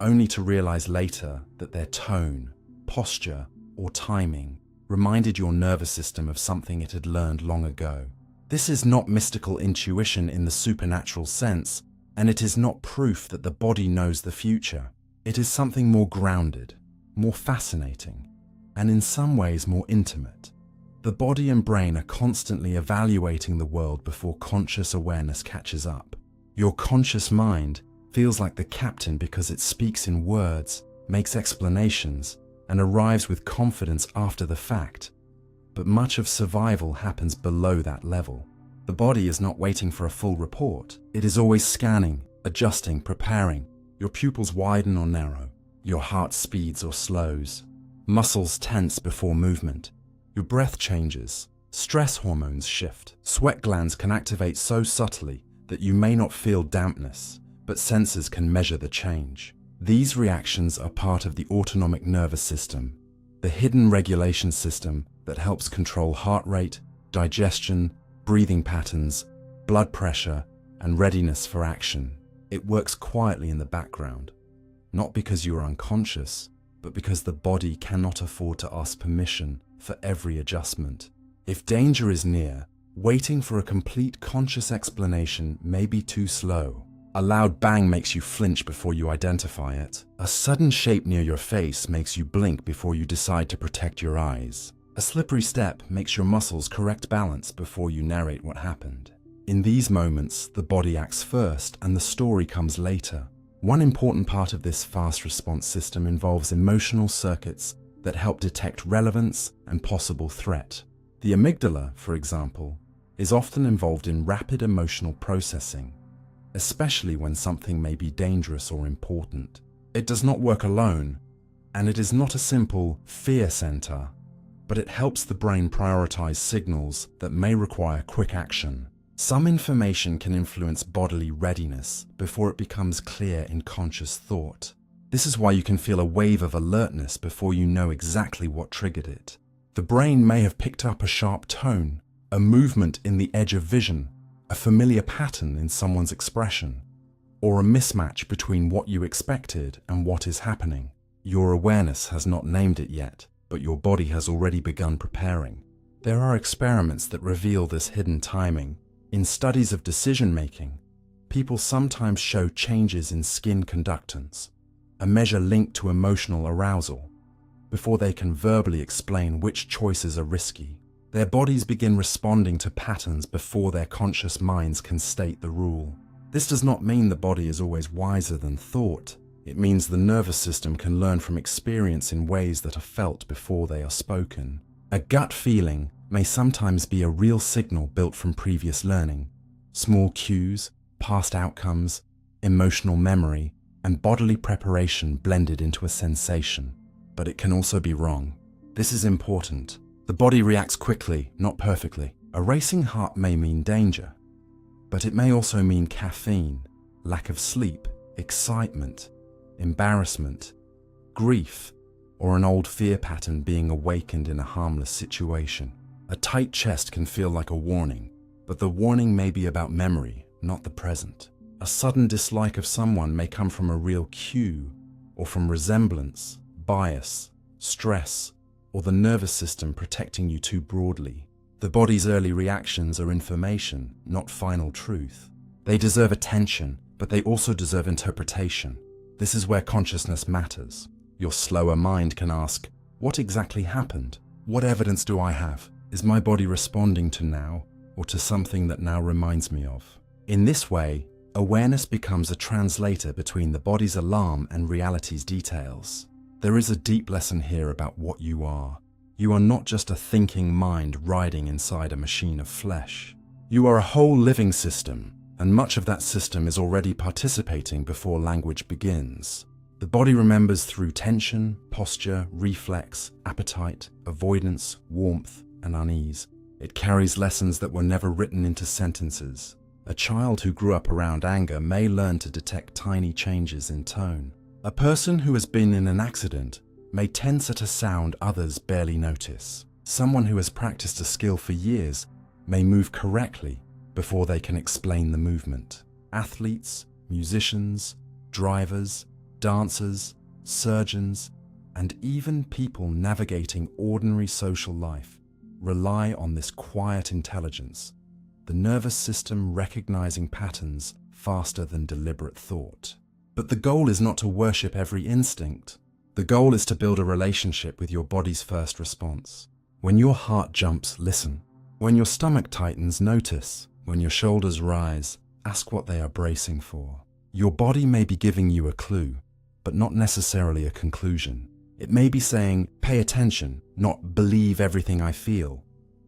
only to realize later that their tone, posture, or timing reminded your nervous system of something it had learned long ago. This is not mystical intuition in the supernatural sense, and it is not proof that the body knows the future. It is something more grounded, more fascinating, and in some ways more intimate. The body and brain are constantly evaluating the world before conscious awareness catches up. Your conscious mind feels like the captain because it speaks in words, makes explanations, and arrives with confidence after the fact. But much of survival happens below that level. The body is not waiting for a full report. It is always scanning, adjusting, preparing. Your pupils widen or narrow. Your heart speeds or slows. Muscles tense before movement. Your breath changes. Stress hormones shift. Sweat glands can activate so subtly that you may not feel dampness, but sensors can measure the change. These reactions are part of the autonomic nervous system, the hidden regulation system that helps control heart rate, digestion, breathing patterns, blood pressure, and readiness for action. It works quietly in the background, not because you are unconscious, but because the body cannot afford to ask permission for every adjustment. If danger is near, waiting for a complete conscious explanation may be too slow. A loud bang makes you flinch before you identify it. A sudden shape near your face makes you blink before you decide to protect your eyes. A slippery step makes your muscles correct balance before you narrate what happened. In these moments, the body acts first and the story comes later. One important part of this fast response system involves emotional circuits that help detect relevance and possible threat. The amygdala, for example, is often involved in rapid emotional processing, especially when something may be dangerous or important. It does not work alone, and it is not a simple fear center, but it helps the brain prioritize signals that may require quick action. Some information can influence bodily readiness before it becomes clear in conscious thought. This is why you can feel a wave of alertness before you know exactly what triggered it. The brain may have picked up a sharp tone, a movement in the edge of vision, a familiar pattern in someone's expression, or a mismatch between what you expected and what is happening. Your awareness has not named it yet, but your body has already begun preparing. There are experiments that reveal this hidden timing. In studies of decision-making, people sometimes show changes in skin conductance, a measure linked to emotional arousal, before they can verbally explain which choices are risky. Their bodies begin responding to patterns before their conscious minds can state the rule. This does not mean the body is always wiser than thought. It means the nervous system can learn from experience in ways that are felt before they are spoken. A gut feeling may sometimes be a real signal built from previous learning. Small cues, past outcomes, emotional memory, and bodily preparation blended into a sensation. But it can also be wrong. This is important. The body reacts quickly, not perfectly. A racing heart may mean danger, but it may also mean caffeine, lack of sleep, excitement, embarrassment, grief, or an old fear pattern being awakened in a harmless situation. A tight chest can feel like a warning, but the warning may be about memory, not the present. A sudden dislike of someone may come from a real cue, or from resemblance, bias, stress, or the nervous system protecting you too broadly. The body's early reactions are information, not final truth. They deserve attention, but they also deserve interpretation. This is where consciousness matters. Your slower mind can ask, what exactly happened? What evidence do I have? Is my body responding to now, or to something that now reminds me of? In this way, awareness becomes a translator between the body's alarm and reality's details. There is a deep lesson here about what you are. You are not just a thinking mind riding inside a machine of flesh. You are a whole living system, and much of that system is already participating before language begins. The body remembers through tension, posture, reflex, appetite, avoidance, warmth, and unease. It carries lessons that were never written into sentences. A child who grew up around anger may learn to detect tiny changes in tone. A person who has been in an accident may tense at a sound others barely notice. Someone who has practiced a skill for years may move correctly before they can explain the movement. Athletes, musicians, drivers, dancers, surgeons, and even people navigating ordinary social life rely on this quiet intelligence, the nervous system recognizing patterns faster than deliberate thought. But the goal is not to worship every instinct. The goal is to build a relationship with your body's first response. When your heart jumps, listen. When your stomach tightens, notice. When your shoulders rise, ask what they are bracing for. Your body may be giving you a clue, but not necessarily a conclusion. It may be saying, pay attention, not believe everything I feel.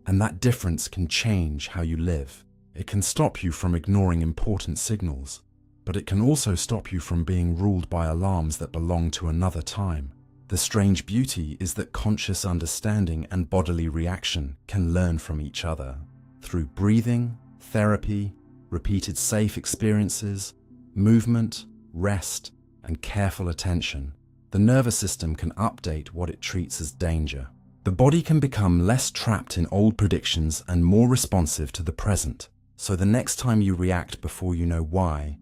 And that difference can change how you live. It can stop you from ignoring important signals, but it can also stop you from being ruled by alarms that belong to another time. The strange beauty is that conscious understanding and bodily reaction can learn from each other. Through breathing, therapy, repeated safe experiences, movement, rest, and careful attention, the nervous system can update what it treats as danger. The body can become less trapped in old predictions and more responsive to the present. So the next time you react before you know why,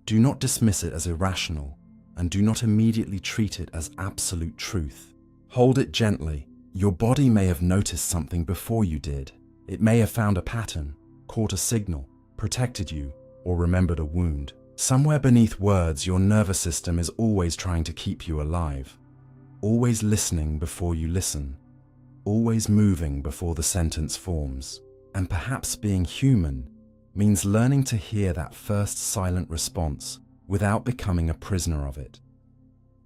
do not dismiss it as irrational, and do not immediately treat it as absolute truth. Hold it gently. Your body may have noticed something before you did. It may have found a pattern, caught a signal, protected you, or remembered a wound. Somewhere beneath words, your nervous system is always trying to keep you alive, always listening before you listen, always moving before the sentence forms. And perhaps being human means learning to hear that first silent response without becoming a prisoner of it.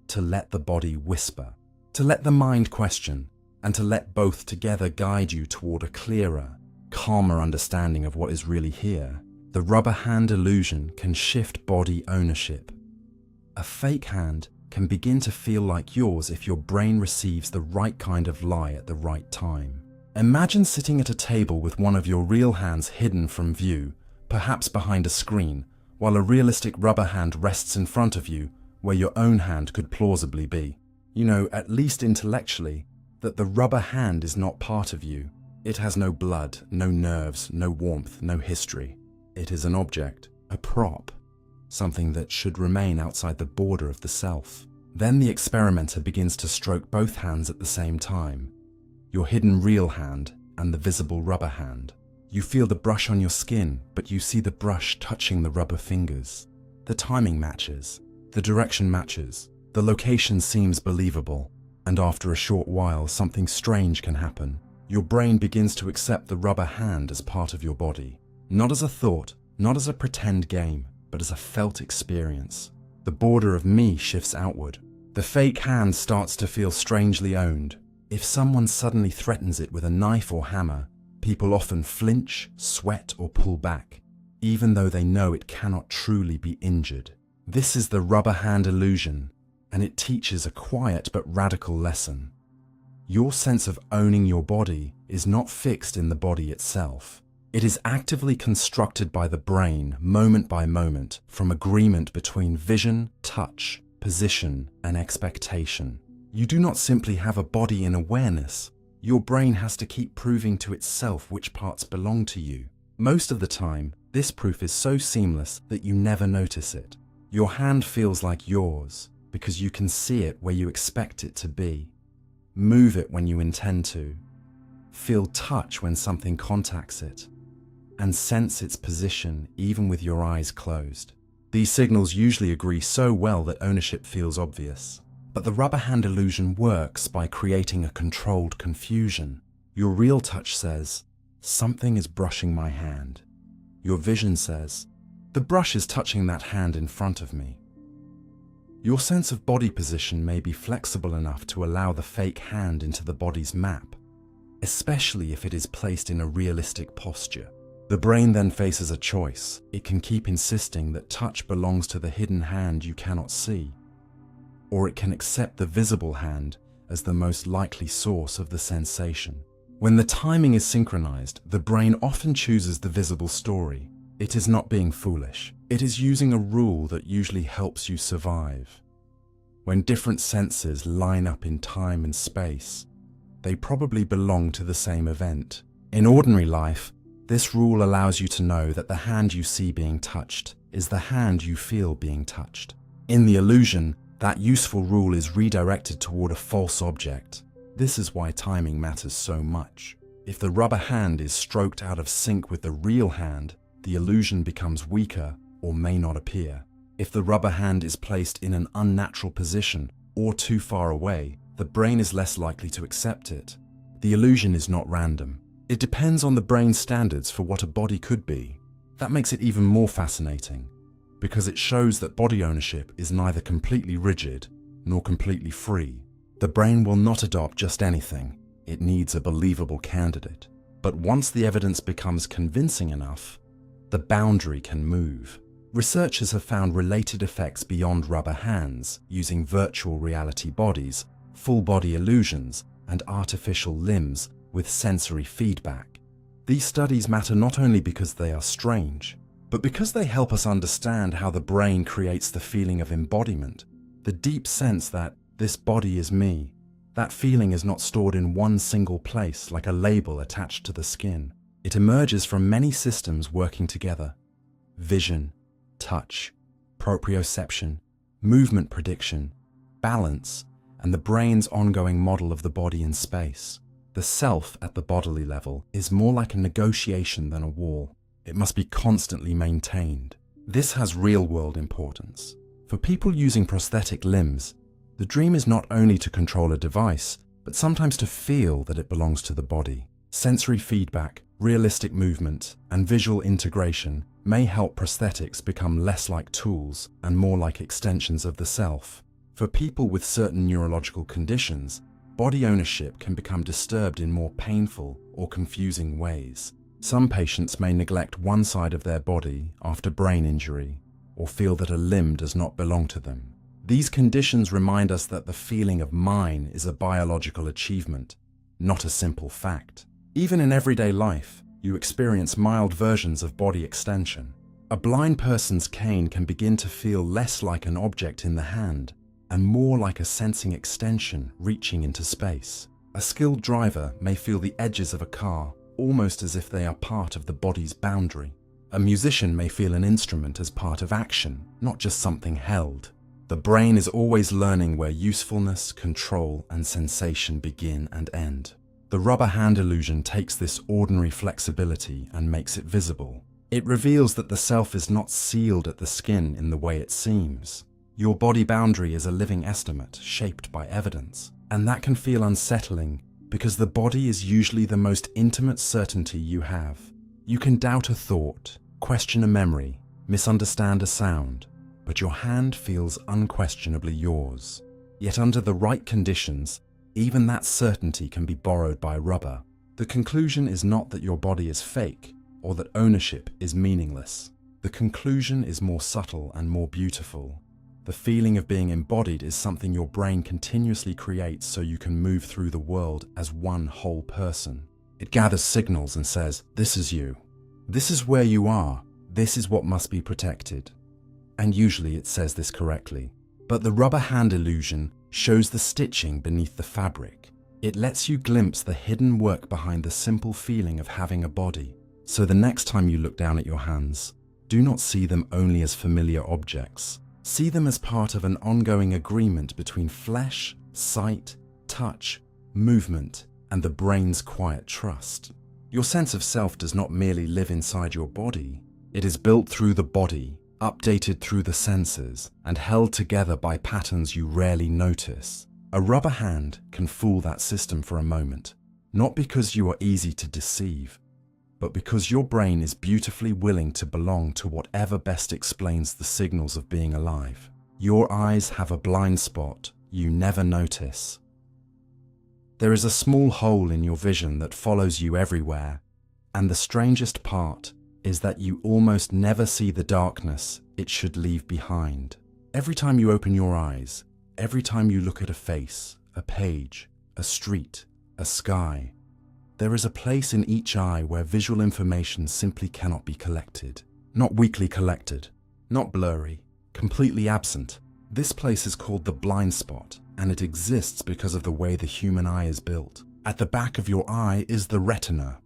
To let the body whisper, to let the mind question, and to let both together guide you toward a clearer, calmer understanding of what is really here. The rubber hand illusion can shift body ownership. A fake hand can begin to feel like yours if your brain receives the right kind of lie at the right time. Imagine sitting at a table with one of your real hands hidden from view, perhaps behind a screen, while a realistic rubber hand rests in front of you where your own hand could plausibly be. You know, at least intellectually, that the rubber hand is not part of you. It has no blood, no nerves, no warmth, no history. It is an object, a prop, something that should remain outside the border of the self. Then the experimenter begins to stroke both hands at the same time, your hidden real hand and the visible rubber hand. You feel the brush on your skin, but you see the brush touching the rubber fingers. The timing matches, the direction matches, the location seems believable, and after a short while something strange can happen. Your brain begins to accept the rubber hand as part of your body, not as a thought, not as a pretend game, but as a felt experience. The border of me shifts outward. The fake hand starts to feel strangely owned. If someone suddenly threatens it with a knife or hammer, people often flinch, sweat, or pull back, even though they know it cannot truly be injured. This is the rubber hand illusion, and it teaches a quiet but radical lesson. Your sense of owning your body is not fixed in the body itself. It is actively constructed by the brain, moment by moment, from agreement between vision, touch, position, and expectation. You do not simply have a body in awareness. Your brain has to keep proving to itself which parts belong to you. Most of the time, this proof is so seamless that you never notice it. Your hand feels like yours because you can see it where you expect it to be. Move it when you intend to. Feel touch when something contacts it. And sense its position even with your eyes closed. These signals usually agree so well that ownership feels obvious. But the rubber hand illusion works by creating a controlled confusion. Your real touch says, something is brushing my hand. Your vision says, the brush is touching that hand in front of me. Your sense of body position may be flexible enough to allow the fake hand into the body's map, especially if it is placed in a realistic posture. The brain then faces a choice. It can keep insisting that touch belongs to the hidden hand you cannot see, or it can accept the visible hand as the most likely source of the sensation. When the timing is synchronized, the brain often chooses the visible story. It is not being foolish. It is using a rule that usually helps you survive. When different senses line up in time and space, they probably belong to the same event. In ordinary life, this rule allows you to know that the hand you see being touched is the hand you feel being touched. In the illusion, that useful rule is redirected toward a false object. This is why timing matters so much. If the rubber hand is stroked out of sync with the real hand, the illusion becomes weaker or may not appear. If the rubber hand is placed in an unnatural position or too far away, the brain is less likely to accept it. The illusion is not random. It depends on the brain's standards for what a body could be. That makes it even more fascinating, because it shows that body ownership is neither completely rigid nor completely free. The brain will not adopt just anything. It needs a believable candidate. But once the evidence becomes convincing enough, the boundary can move. Researchers have found related effects beyond rubber hands using virtual reality bodies, full body illusions, and artificial limbs with sensory feedback. These studies matter not only because they are strange, but because they help us understand how the brain creates the feeling of embodiment, the deep sense that this body is me. That feeling is not stored in one single place like a label attached to the skin. It emerges from many systems working together. Vision, touch, proprioception, movement prediction, balance, and the brain's ongoing model of the body in space. The self at the bodily level is more like a negotiation than a wall. It must be constantly maintained. This has real-world importance. For people using prosthetic limbs, the dream is not only to control a device, but sometimes to feel that it belongs to the body. Sensory feedback, realistic movement, and visual integration may help prosthetics become less like tools and more like extensions of the self. For people with certain neurological conditions, body ownership can become disturbed in more painful or confusing ways. Some patients may neglect one side of their body after brain injury, or feel that a limb does not belong to them. These conditions remind us that the feeling of mine is a biological achievement, not a simple fact. Even in everyday life, you experience mild versions of body extension. A blind person's cane can begin to feel less like an object in the hand and more like a sensing extension reaching into space. A skilled driver may feel the edges of a car almost as if they are part of the body's boundary. A musician may feel an instrument as part of action, not just something held. The brain is always learning where usefulness, control, and sensation begin and end. The rubber hand illusion takes this ordinary flexibility and makes it visible. It reveals that the self is not sealed at the skin in the way it seems. Your body boundary is a living estimate shaped by evidence, and that can feel unsettling because the body is usually the most intimate certainty you have. You can doubt a thought, question a memory, misunderstand a sound, but your hand feels unquestionably yours. Yet under the right conditions, even that certainty can be borrowed by rubber. The conclusion is not that your body is fake or that ownership is meaningless. The conclusion is more subtle and more beautiful. The feeling of being embodied is something your brain continuously creates so you can move through the world as one whole person. It gathers signals and says, "This is you. This is where you are. This is what must be protected." And usually it says this correctly. But the rubber hand illusion shows the stitching beneath the fabric. It lets you glimpse the hidden work behind the simple feeling of having a body. So the next time you look down at your hands, do not see them only as familiar objects. See them as part of an ongoing agreement between flesh, sight, touch, movement, and the brain's quiet trust. Your sense of self does not merely live inside your body. It is built through the body, updated through the senses, and held together by patterns you rarely notice. A rubber hand can fool that system for a moment, not because you are easy to deceive, but because your brain is beautifully willing to belong to whatever best explains the signals of being alive. Your eyes have a blind spot you never notice. There is a small hole in your vision that follows you everywhere, and the strangest part is that you almost never see the darkness it should leave behind. Every time you open your eyes, every time you look at a face, a page, a street, a sky, there is a place in each eye where visual information simply cannot be collected. Not weakly collected, not blurry, completely absent. This place is called the blind spot, and it exists because of the way the human eye is built. At the back of your eye is the retina,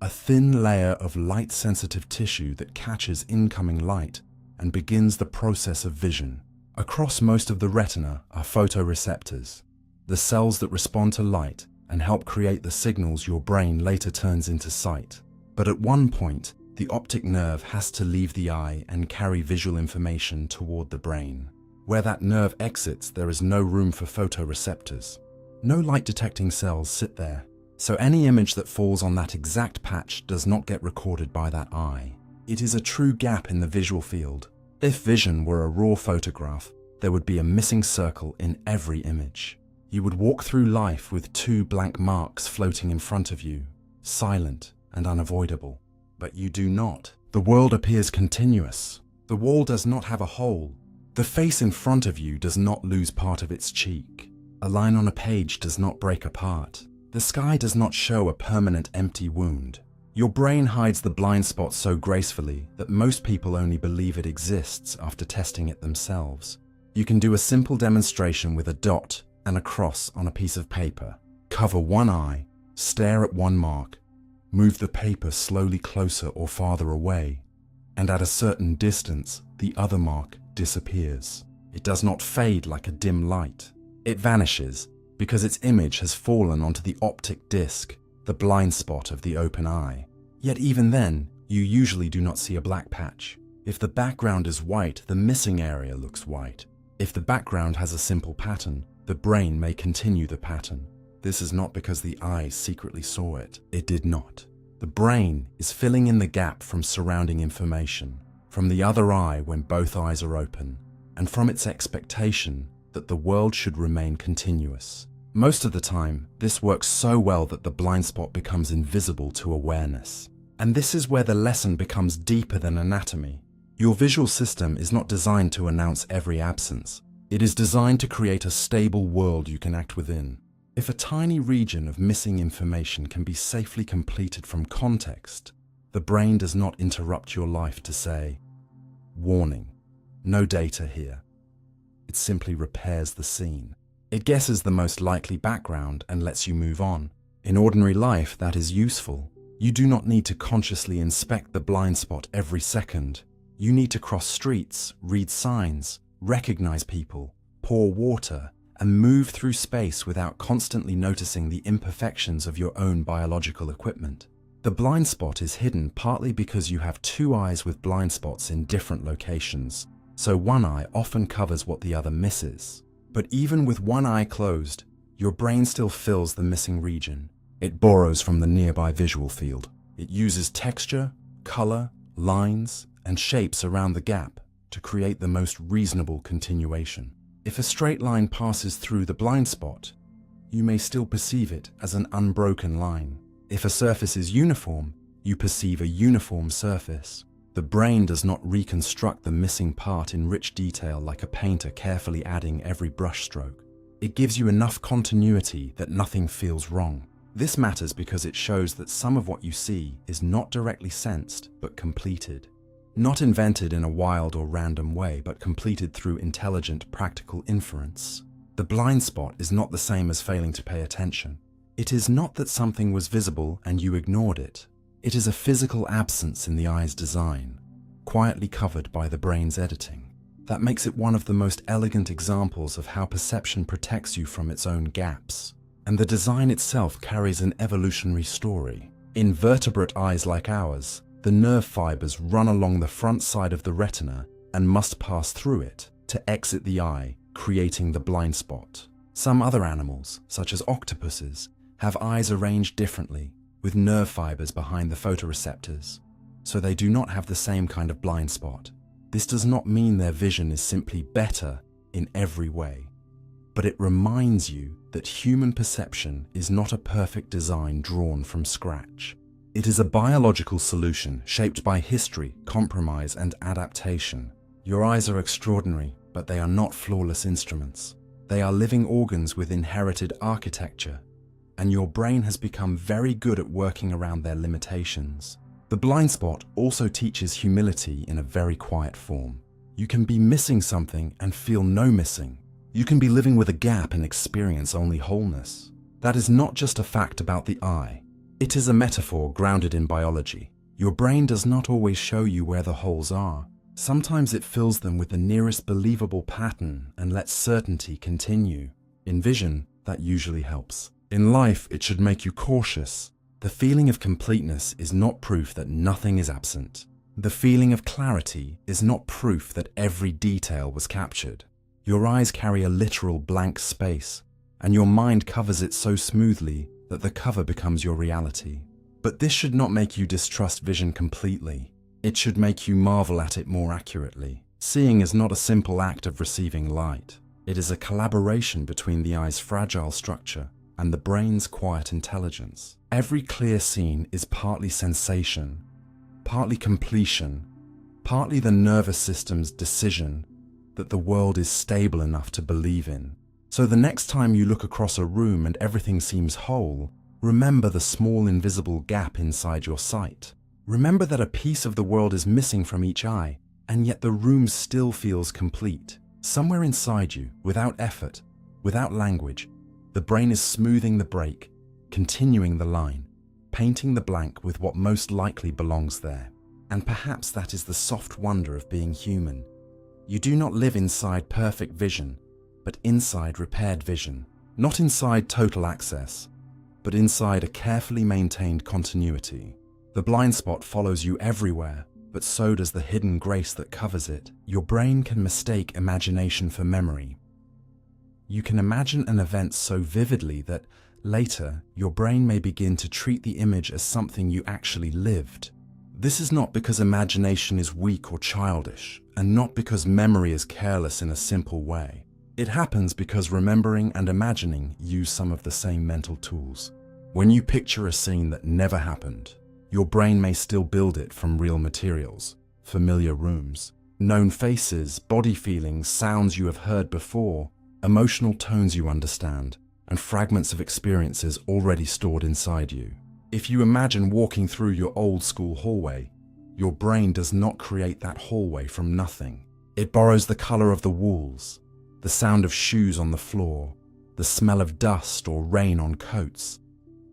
a thin layer of light-sensitive tissue that catches incoming light and begins the process of vision. Across most of the retina are photoreceptors, the cells that respond to light and help create the signals your brain later turns into sight. But at one point, the optic nerve has to leave the eye and carry visual information toward the brain. Where that nerve exits, there is no room for photoreceptors. No light-detecting cells sit there, so any image that falls on that exact patch does not get recorded by that eye. It is a true gap in the visual field. If vision were a raw photograph, there would be a missing circle in every image. You would walk through life with two blank marks floating in front of you, silent and unavoidable. But you do not. The world appears continuous. The wall does not have a hole. The face in front of you does not lose part of its cheek. A line on a page does not break apart. The sky does not show a permanent empty wound. Your brain hides the blind spot so gracefully that most people only believe it exists after testing it themselves. You can do a simple demonstration with a dot and a cross on a piece of paper. Cover one eye, stare at one mark, move the paper slowly closer or farther away, and at a certain distance, the other mark disappears. It does not fade like a dim light. It vanishes because its image has fallen onto the optic disc, the blind spot of the open eye. Yet even then, you usually do not see a black patch. If the background is white, the missing area looks white. If the background has a simple pattern, the brain may continue the pattern. This is not because the eye secretly saw it. It did not. The brain is filling in the gap from surrounding information, from the other eye when both eyes are open, and from its expectation that the world should remain continuous. Most of the time, this works so well that the blind spot becomes invisible to awareness. And this is where the lesson becomes deeper than anatomy. Your visual system is not designed to announce every absence. It is designed to create a stable world you can act within. If a tiny region of missing information can be safely completed from context, the brain does not interrupt your life to say, "Warning, no data here." It simply repairs the scene. It guesses the most likely background and lets you move on. In ordinary life, that is useful. You do not need to consciously inspect the blind spot every second. You need to cross streets, read signs, recognize people, pour water, and move through space without constantly noticing the imperfections of your own biological equipment. The blind spot is hidden partly because you have two eyes with blind spots in different locations, so one eye often covers what the other misses. But even with one eye closed, your brain still fills the missing region. It borrows from the nearby visual field. It uses texture, color, lines, and shapes around the gap to create the most reasonable continuation. If a straight line passes through the blind spot, you may still perceive it as an unbroken line. If a surface is uniform, you perceive a uniform surface. The brain does not reconstruct the missing part in rich detail like a painter carefully adding every brushstroke. It gives you enough continuity that nothing feels wrong. This matters because it shows that some of what you see is not directly sensed, but completed. Not invented in a wild or random way, but completed through intelligent, practical inference. The blind spot is not the same as failing to pay attention. It is not that something was visible and you ignored it. It is a physical absence in the eye's design, quietly covered by the brain's editing. That makes it one of the most elegant examples of how perception protects you from its own gaps. And the design itself carries an evolutionary story. In vertebrate eyes like ours, the nerve fibers run along the front side of the retina and must pass through it to exit the eye, creating the blind spot. Some other animals, such as octopuses, have eyes arranged differently, with nerve fibers behind the photoreceptors, so they do not have the same kind of blind spot. This does not mean their vision is simply better in every way, but it reminds you that human perception is not a perfect design drawn from scratch. It is a biological solution shaped by history, compromise, and adaptation. Your eyes are extraordinary, but they are not flawless instruments. They are living organs with inherited architecture, and your brain has become very good at working around their limitations. The blind spot also teaches humility in a very quiet form. You can be missing something and feel no missing. You can be living with a gap and experience only wholeness. That is not just a fact about the eye. It is a metaphor grounded in biology. Your brain does not always show you where the holes are. Sometimes it fills them with the nearest believable pattern and lets certainty continue. In vision, that usually helps. In life, it should make you cautious. The feeling of completeness is not proof that nothing is absent. The feeling of clarity is not proof that every detail was captured. Your eyes carry a literal blank space, and your mind covers it so smoothly that the cover becomes your reality. But this should not make you distrust vision completely. It should make you marvel at it more accurately. Seeing is not a simple act of receiving light. It is a collaboration between the eye's fragile structure and the brain's quiet intelligence. Every clear scene is partly sensation, partly completion, partly the nervous system's decision that the world is stable enough to believe in. So the next time you look across a room and everything seems whole, remember the small invisible gap inside your sight. Remember that a piece of the world is missing from each eye, and yet the room still feels complete. Somewhere inside you, without effort, without language, the brain is smoothing the break, continuing the line, painting the blank with what most likely belongs there. And perhaps that is the soft wonder of being human. You do not live inside perfect vision, but inside repaired vision. Not inside total access, but inside a carefully maintained continuity. The blind spot follows you everywhere, but so does the hidden grace that covers it. Your brain can mistake imagination for memory. You can imagine an event so vividly that later your brain may begin to treat the image as something you actually lived. This is not because imagination is weak or childish, and not because memory is careless in a simple way. It happens because remembering and imagining use some of the same mental tools. When you picture a scene that never happened, your brain may still build it from real materials, familiar rooms, Known faces, body feelings, sounds you have heard before, emotional tones you understand, and fragments of experiences already stored inside you. If you imagine walking through your old school hallway, your brain does not create that hallway from nothing. It borrows the color of the walls, the sound of shoes on the floor, the smell of dust or rain on coats,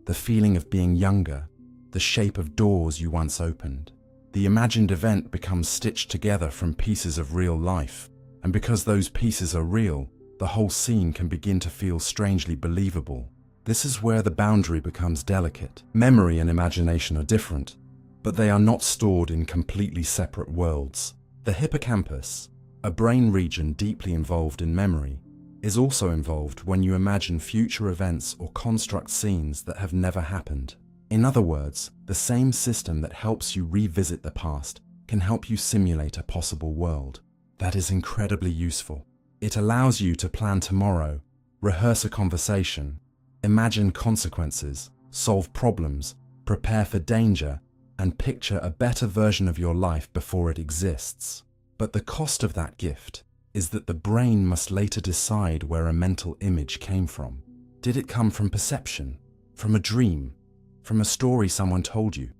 the feeling of being younger, the shape of doors you once opened. The imagined event becomes stitched together from pieces of real life, and because those pieces are real, the whole scene can begin to feel strangely believable. This is where the boundary becomes delicate. Memory and imagination are different, but they are not stored in completely separate worlds. The hippocampus, a brain region deeply involved in memory, is also involved when you imagine future events or construct scenes that have never happened. In other words, the same system that helps you revisit the past can help you simulate a possible world. That is incredibly useful. It allows you to plan tomorrow, rehearse a conversation, imagine consequences, solve problems, prepare for danger, and picture a better version of your life before it exists. But the cost of that gift is that the brain must later decide where a mental image came from. Did it come from perception, from a dream, from a story someone told you,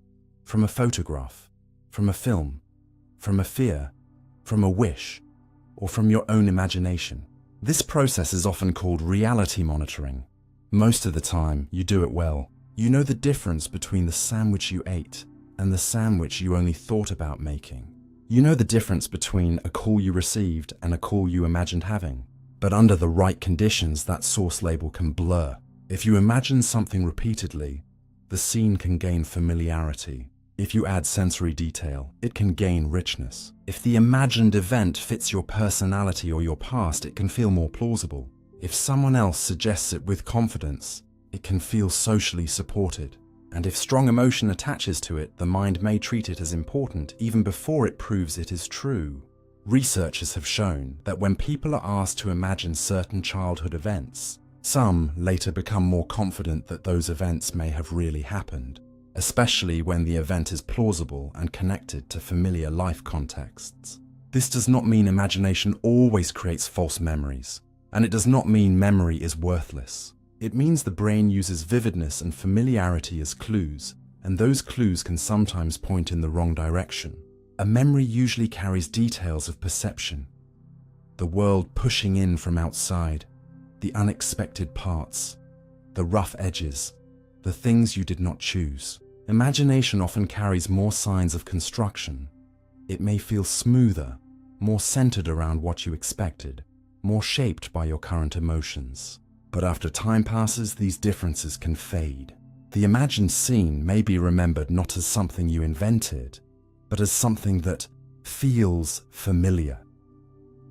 from a photograph, from a film, from a fear, from a wish, or from your own imagination? This process is often called reality monitoring. Most of the time, you do it well. You know the difference between the sandwich you ate and the sandwich you only thought about making. You know the difference between a call you received and a call you imagined having. But under the right conditions, that source label can blur. If you imagine something repeatedly, the scene can gain familiarity. If you add sensory detail, it can gain richness. If the imagined event fits your personality or your past, it can feel more plausible. If someone else suggests it with confidence, it can feel socially supported. And if strong emotion attaches to it, the mind may treat it as important even before it proves it is true. Researchers have shown that when people are asked to imagine certain childhood events, some later become more confident that those events may have really happened, especially when the event is plausible and connected to familiar life contexts. This does not mean imagination always creates false memories, and it does not mean memory is worthless. It means the brain uses vividness and familiarity as clues, and those clues can sometimes point in the wrong direction. A memory usually carries details of perception, the world pushing in from outside, the unexpected parts, the rough edges, the things you did not choose. Imagination often carries more signs of construction. It may feel smoother, more centered around what you expected, more shaped by your current emotions. But after time passes, these differences can fade. The imagined scene may be remembered not as something you invented, but as something that feels familiar.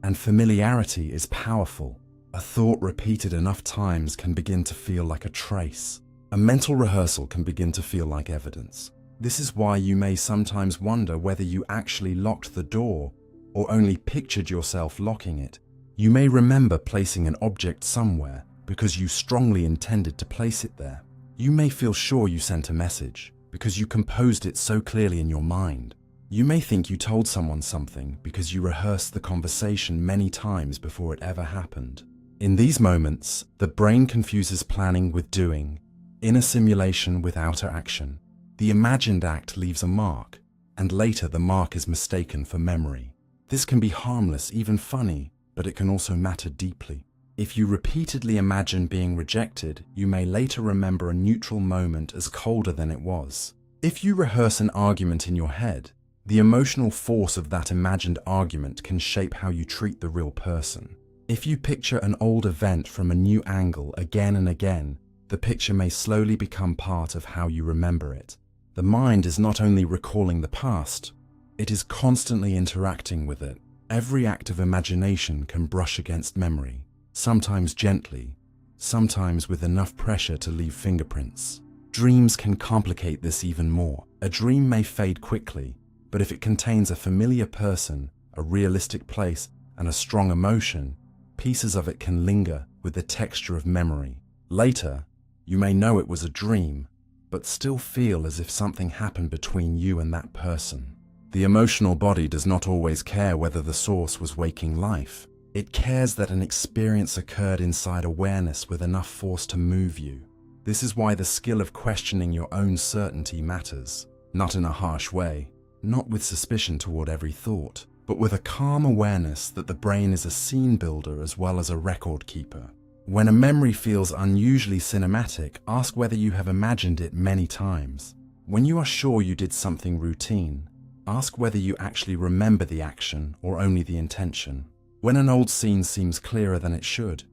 And familiarity is powerful. A thought repeated enough times can begin to feel like a trace. A mental rehearsal can begin to feel like evidence. This is why you may sometimes wonder whether you actually locked the door or only pictured yourself locking it. You may remember placing an object somewhere because you strongly intended to place it there. You may feel sure you sent a message because you composed it so clearly in your mind. You may think you told someone something because you rehearsed the conversation many times before it ever happened. In these moments, the brain confuses planning with doing, inner simulation with outer action. The imagined act leaves a mark, and later the mark is mistaken for memory. This can be harmless, even funny, but it can also matter deeply. If you repeatedly imagine being rejected, you may later remember a neutral moment as colder than it was. If you rehearse an argument in your head, the emotional force of that imagined argument can shape how you treat the real person. If you picture an old event from a new angle again and again, the picture may slowly become part of how you remember it. The mind is not only recalling the past, it is constantly interacting with it. Every act of imagination can brush against memory, sometimes gently, sometimes with enough pressure to leave fingerprints. Dreams can complicate this even more. A dream may fade quickly, but if it contains a familiar person, a realistic place, and a strong emotion, pieces of it can linger with the texture of memory. Later, you may know it was a dream, but still feel as if something happened between you and that person. The emotional body does not always care whether the source was waking life. It cares that an experience occurred inside awareness with enough force to move you. This is why the skill of questioning your own certainty matters. Not in a harsh way, not with suspicion toward every thought, but with a calm awareness that the brain is a scene builder as well as a record keeper. When a memory feels unusually cinematic, ask whether you have imagined it many times. When you are sure you did something routine, ask whether you actually remember the action or only the intention. When an old scene seems clearer than it should,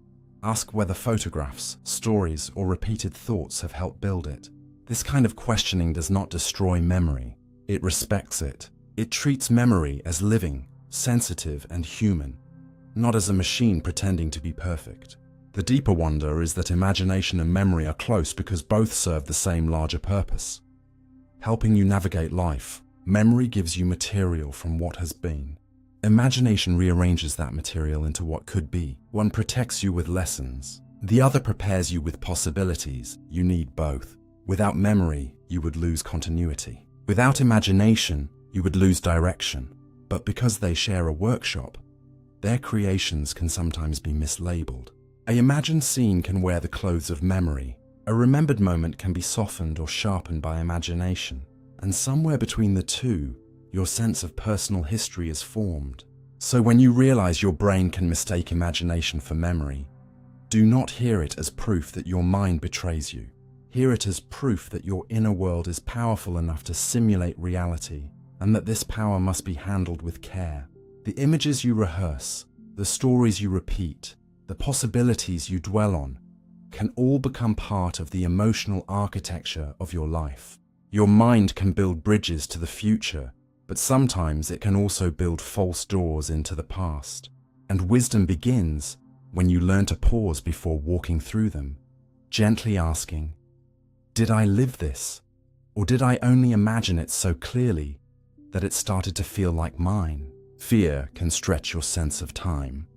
ask whether photographs, stories, or repeated thoughts have helped build it. This kind of questioning does not destroy memory. It respects it. It treats memory as living, sensitive, and human, not as a machine pretending to be perfect. The deeper wonder is that imagination and memory are close because both serve the same larger purpose. Helping you navigate life, memory gives you material from what has been. Imagination rearranges that material into what could be. One protects you with lessons. The other prepares you with possibilities. You need both. Without memory, you would lose continuity. Without imagination, you would lose direction. But because they share a workshop, their creations can sometimes be mislabeled. A imagined scene can wear the clothes of memory. A remembered moment can be softened or sharpened by imagination. And somewhere between the two, your sense of personal history is formed. So when you realize your brain can mistake imagination for memory, do not hear it as proof that your mind betrays you. Hear it as proof that your inner world is powerful enough to simulate reality, and that this power must be handled with care. The images you rehearse, the stories you repeat, the possibilities you dwell on, can all become part of the emotional architecture of your life. Your mind can build bridges to the future, but sometimes it can also build false doors into the past. And wisdom begins when you learn to pause before walking through them, gently asking, did I live this? Or did I only imagine it so clearly that it started to feel like mine? Fear can stretch your sense of time.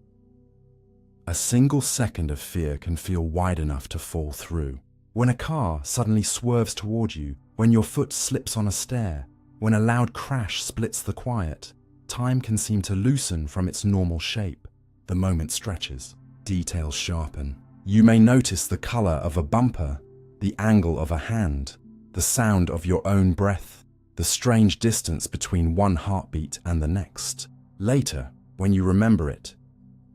A single second of fear can feel wide enough to fall through. When a car suddenly swerves toward you, when your foot slips on a stair, when a loud crash splits the quiet, time can seem to loosen from its normal shape. The moment stretches, details sharpen. You may notice the color of a bumper, the angle of a hand, the sound of your own breath, the strange distance between one heartbeat and the next. Later, when you remember it,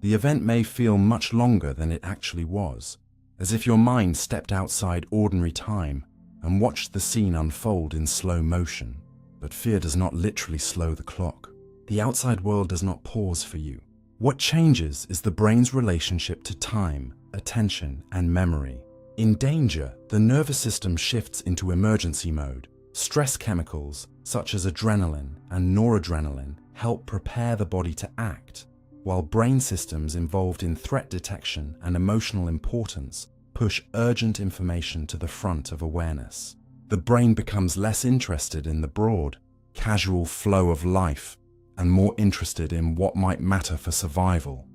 the event may feel much longer than it actually was, as if your mind stepped outside ordinary time and watched the scene unfold in slow motion. But fear does not literally slow the clock. The outside world does not pause for you. What changes is the brain's relationship to time, attention, and memory. In danger, the nervous system shifts into emergency mode. Stress chemicals, such as adrenaline and noradrenaline, help prepare the body to act, while brain systems involved in threat detection and emotional importance push urgent information to the front of awareness. The brain becomes less interested in the broad, casual flow of life and more interested in what might matter for survival.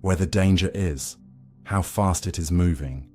Where the danger is, how fast it is moving,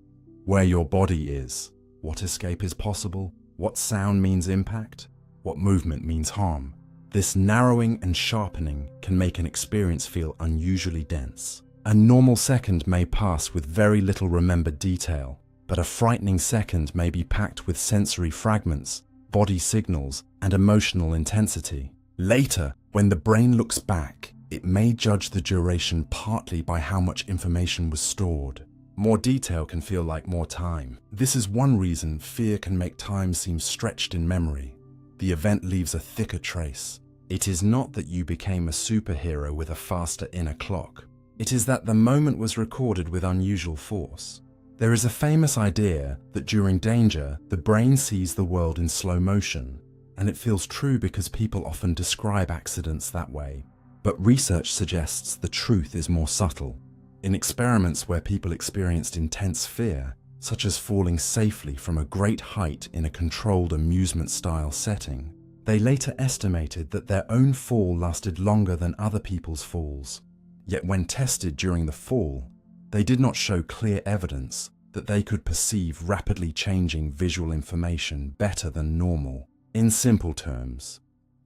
where your body is, what escape is possible, what sound means impact, what movement means harm. This narrowing and sharpening can make an experience feel unusually dense. A normal second may pass with very little remembered detail, but a frightening second may be packed with sensory fragments, body signals, and emotional intensity. Later, when the brain looks back, it may judge the duration partly by how much information was stored. More detail can feel like more time. This is one reason fear can make time seem stretched in memory. The event leaves a thicker trace. It is not that you became a superhero with a faster inner clock. It is that the moment was recorded with unusual force. There is a famous idea that during danger, the brain sees the world in slow motion, and it feels true because people often describe accidents that way. But research suggests the truth is more subtle. In experiments where people experienced intense fear, such as falling safely from a great height in a controlled amusement-style setting, they later estimated that their own fall lasted longer than other people's falls. Yet when tested during the fall, they did not show clear evidence that they could perceive rapidly changing visual information better than normal. In simple terms,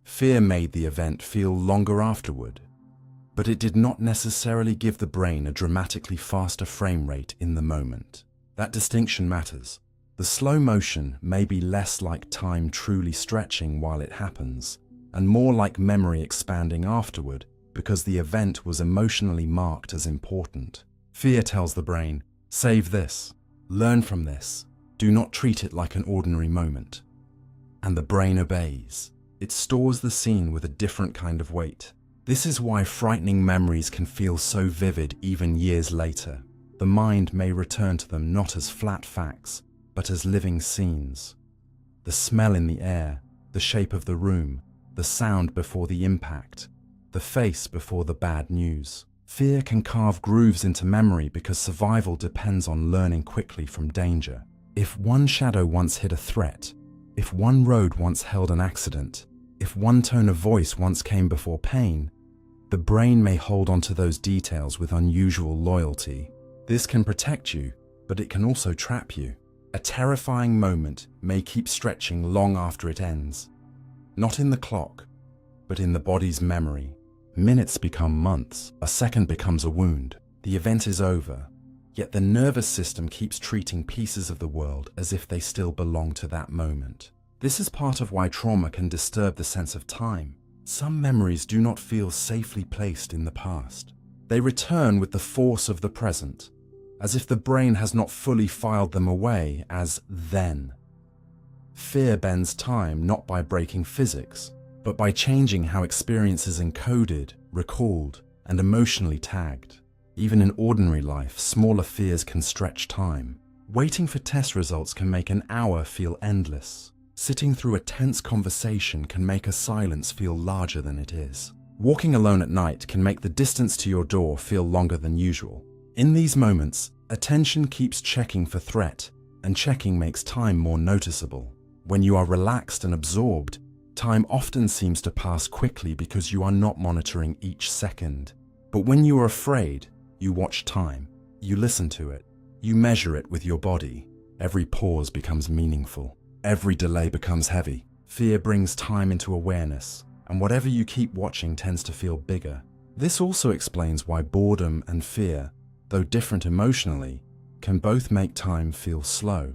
Fear made the event feel longer afterward, but it did not necessarily give the brain a dramatically faster frame rate in the moment. That distinction matters. The slow motion may be less like time truly stretching while it happens, and more like memory expanding afterward because the event was emotionally marked as important. Fear tells the brain, save this, learn from this, do not treat it like an ordinary moment. And the brain obeys. It stores the scene with a different kind of weight. This is why frightening memories can feel so vivid even years later. The mind may return to them not as flat facts, but as living scenes. The smell in the air, the shape of the room, the sound before the impact, the face before the bad news. Fear can carve grooves into memory because survival depends on learning quickly from danger. If one shadow once hid a threat, if one road once held an accident, if one tone of voice once came before pain, the brain may hold on to those details with unusual loyalty. This can protect you, but it can also trap you. A terrifying moment may keep stretching long after it ends. Not in the clock, but in the body's memory. Minutes become months, a second becomes a wound. The event is over, yet the nervous system keeps treating pieces of the world as if they still belong to that moment. This is part of why trauma can disturb the sense of time. Some memories do not feel safely placed in the past. They return with the force of the present, as if the brain has not fully filed them away as then. Fear bends time not by breaking physics, but by changing how experience is encoded, recalled, and emotionally tagged. Even in ordinary life, smaller fears can stretch time. Waiting for test results can make an hour feel endless. Sitting through a tense conversation can make a silence feel larger than it is. Walking alone at night can make the distance to your door feel longer than usual. In these moments, attention keeps checking for threat, and checking makes time more noticeable. When you are relaxed and absorbed, time often seems to pass quickly because you are not monitoring each second. But when you are afraid, you watch time. You listen to it. You measure it with your body. Every pause becomes meaningful. Every delay becomes heavy. Fear brings time into awareness, and whatever you keep watching tends to feel bigger. This also explains why boredom and fear, though different emotionally, can both make time feel slow.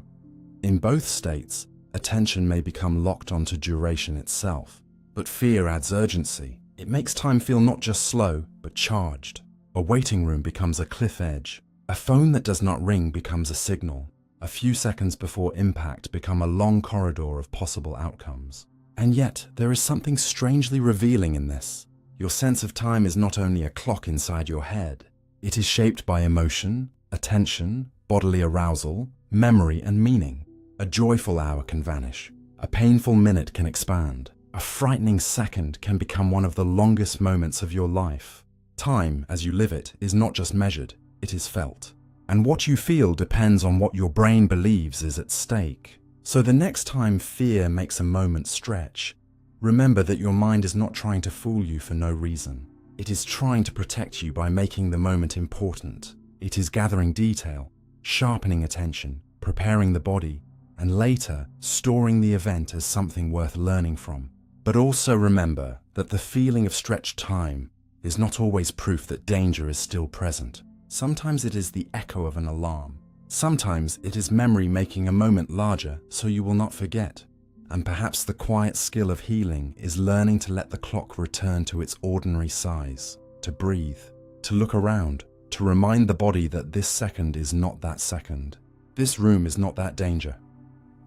In both states, attention may become locked onto duration itself, but fear adds urgency. It makes time feel not just slow, but charged. A waiting room becomes a cliff edge. A phone that does not ring becomes a signal. A few seconds before impact become a long corridor of possible outcomes. And yet, there is something strangely revealing in this. Your sense of time is not only a clock inside your head. It is shaped by emotion, attention, bodily arousal, memory, and meaning. A joyful hour can vanish. A painful minute can expand. A frightening second can become one of the longest moments of your life. Time, as you live it, is not just measured, it is felt. And what you feel depends on what your brain believes is at stake. So the next time fear makes a moment stretch, remember that your mind is not trying to fool you for no reason. It is trying to protect you by making the moment important. It is gathering detail, sharpening attention, preparing the body, and later storing the event as something worth learning from. But also remember that the feeling of stretched time is not always proof that danger is still present. Sometimes it is the echo of an alarm. Sometimes it is memory making a moment larger so you will not forget. And perhaps the quiet skill of healing is learning to let the clock return to its ordinary size, to breathe, to look around, to remind the body that this second is not that second. This room is not that danger.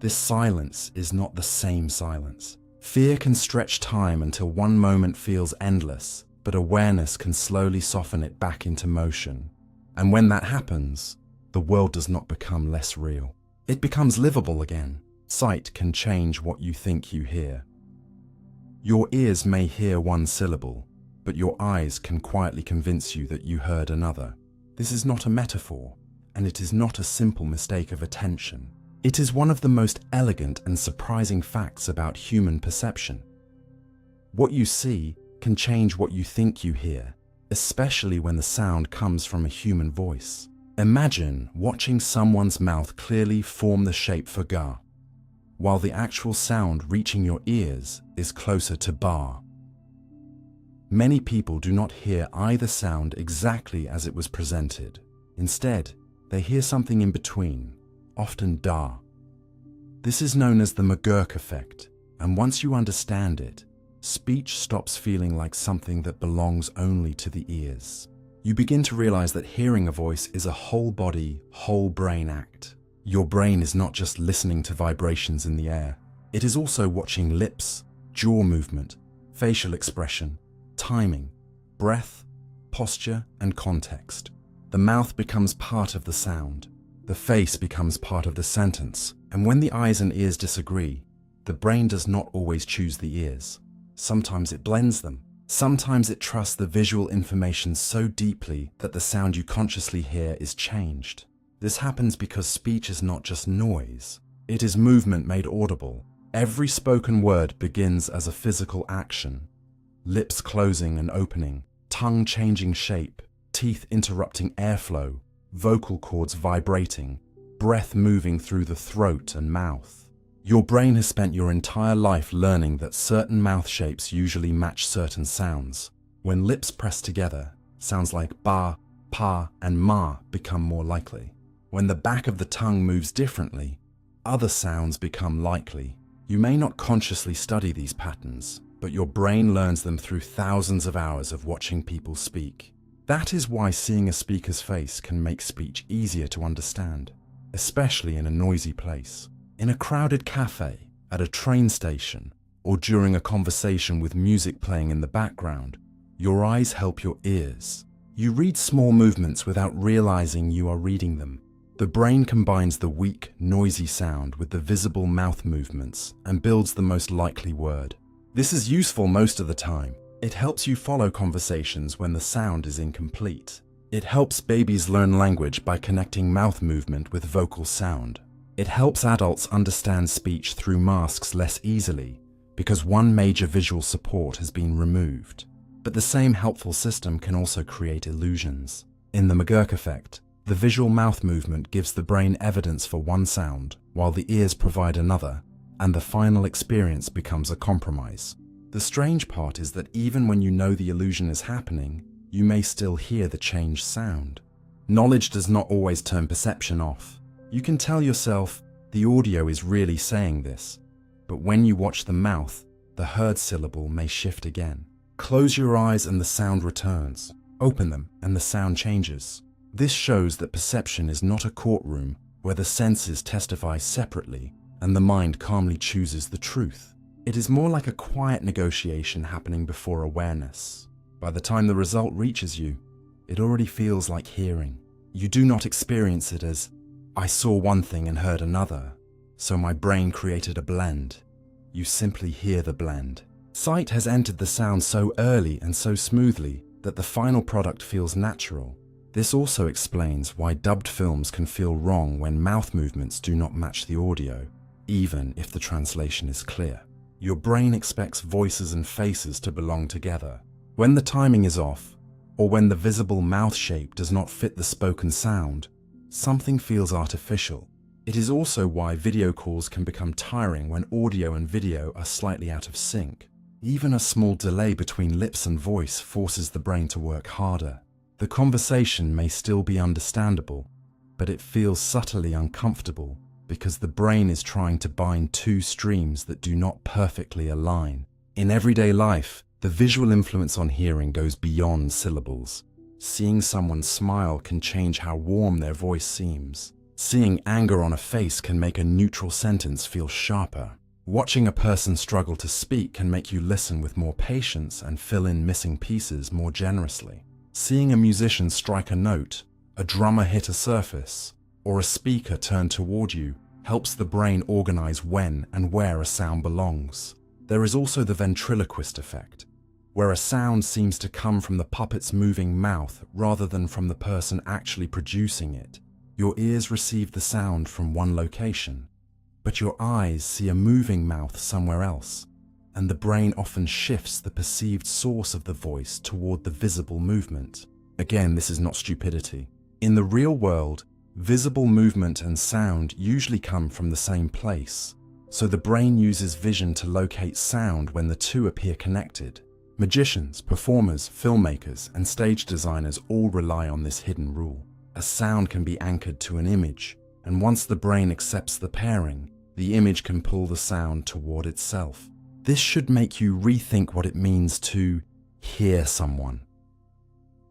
This silence is not the same silence. Fear can stretch time until one moment feels endless, but awareness can slowly soften it back into motion. And when that happens, the world does not become less real. It becomes livable again. Sight can change what you think you hear. Your ears may hear one syllable, but your eyes can quietly convince you that you heard another. This is not a metaphor, and it is not a simple mistake of attention. It is one of the most elegant and surprising facts about human perception. What you see can change what you think you hear, especially when the sound comes from a human voice. Imagine watching someone's mouth clearly form the shape for ga. while the actual sound reaching your ears is closer to ba. Many people do not hear either sound exactly as it was presented. Instead, they hear something in between, often da. This is known as the McGurk effect, and once you understand it, speech stops feeling like something that belongs only to the ears. You begin to realize that hearing a voice is a whole body, whole brain act. Your brain is not just listening to vibrations in the air. It is also watching lips, jaw movement, facial expression, timing, breath, posture, and context. The mouth becomes part of the sound. The face becomes part of the sentence. And when the eyes and ears disagree, the brain does not always choose the ears. Sometimes it blends them. Sometimes it trusts the visual information so deeply that the sound you consciously hear is changed. This happens because speech is not just noise. It is movement made audible. Every spoken word begins as a physical action. Lips closing and opening, tongue changing shape, teeth interrupting airflow, vocal cords vibrating, breath moving through the throat and mouth. Your brain has spent your entire life learning that certain mouth shapes usually match certain sounds. When lips press together, sounds like ba, pa, and ma become more likely. When the back of the tongue moves differently, other sounds become likely. You may not consciously study these patterns, but your brain learns them through thousands of hours of watching people speak. That is why seeing a speaker's face can make speech easier to understand, especially in a noisy place. In a crowded cafe, at a train station, or during a conversation with music playing in the background, your eyes help your ears. You read small movements without realizing you are reading them. The brain combines the weak, noisy sound with the visible mouth movements and builds the most likely word. This is useful most of the time. It helps you follow conversations when the sound is incomplete. It helps babies learn language by connecting mouth movement with vocal sound. It helps adults understand speech through masks less easily because one major visual support has been removed. But the same helpful system can also create illusions. In the McGurk effect, the visual mouth movement gives the brain evidence for one sound, while the ears provide another, and the final experience becomes a compromise. The strange part is that even when you know the illusion is happening, you may still hear the changed sound. Knowledge does not always turn perception off. You can tell yourself, the audio is really saying this, but when you watch the mouth, the heard syllable may shift again. Close your eyes and the sound returns. Open them and the sound changes. This shows that perception is not a courtroom where the senses testify separately and the mind calmly chooses the truth. It is more like a quiet negotiation happening before awareness. By the time the result reaches you, it already feels like hearing. You do not experience it as, I saw one thing and heard another, so my brain created a blend. You simply hear the blend. Sight has entered the sound so early and so smoothly that the final product feels natural. This also explains why dubbed films can feel wrong when mouth movements do not match the audio, even if the translation is clear. Your brain expects voices and faces to belong together. When the timing is off, or when the visible mouth shape does not fit the spoken sound, something feels artificial. It is also why video calls can become tiring when audio and video are slightly out of sync. Even a small delay between lips and voice forces the brain to work harder. The conversation may still be understandable, but it feels subtly uncomfortable because the brain is trying to bind two streams that do not perfectly align. In everyday life, the visual influence on hearing goes beyond syllables. Seeing someone smile can change how warm their voice seems. Seeing anger on a face can make a neutral sentence feel sharper. Watching a person struggle to speak can make you listen with more patience and fill in missing pieces more generously. Seeing a musician strike a note, a drummer hit a surface, or a speaker turn toward you helps the brain organize when and where a sound belongs. There is also the ventriloquist effect, where a sound seems to come from the puppet's moving mouth rather than from the person actually producing it. Your ears receive the sound from one location, but your eyes see a moving mouth somewhere else, and the brain often shifts the perceived source of the voice toward the visible movement. Again, this is not stupidity. In the real world, visible movement and sound usually come from the same place. so the brain uses vision to locate sound when the two appear connected. Magicians, performers, filmmakers, and stage designers all rely on this hidden rule. A sound can be anchored to an image, and once the brain accepts the pairing, the image can pull the sound toward itself. This should make you rethink what it means to hear someone.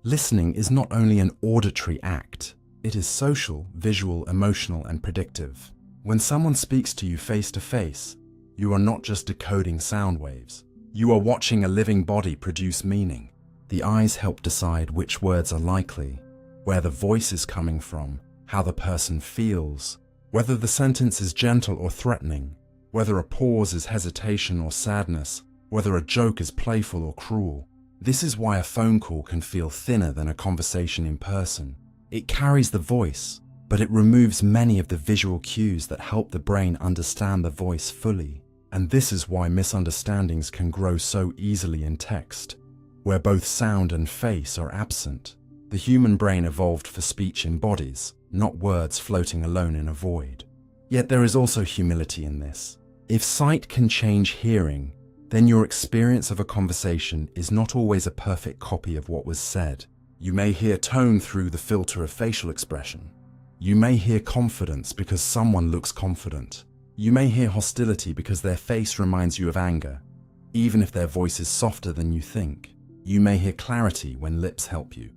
Listening is not only an auditory act, it is social, visual, emotional, and predictive. When someone speaks to you face to face, you are not just decoding sound waves. You are watching a living body produce meaning. The eyes help decide which words are likely, where the voice is coming from, how the person feels, whether the sentence is gentle or threatening, whether a pause is hesitation or sadness, whether a joke is playful or cruel. This is why a phone call can feel thinner than a conversation in person. It carries the voice, but it removes many of the visual cues that help the brain understand the voice fully. And this is why misunderstandings can grow so easily in text, where both sound and face are absent. The human brain evolved for speech in bodies, not words floating alone in a void. Yet there is also humility in this. If sight can change hearing, then your experience of a conversation is not always a perfect copy of what was said. You may hear tone through the filter of facial expression. You may hear confidence because someone looks confident. You may hear hostility because their face reminds you of anger, even if their voice is softer than you think. You may hear clarity when lips help you,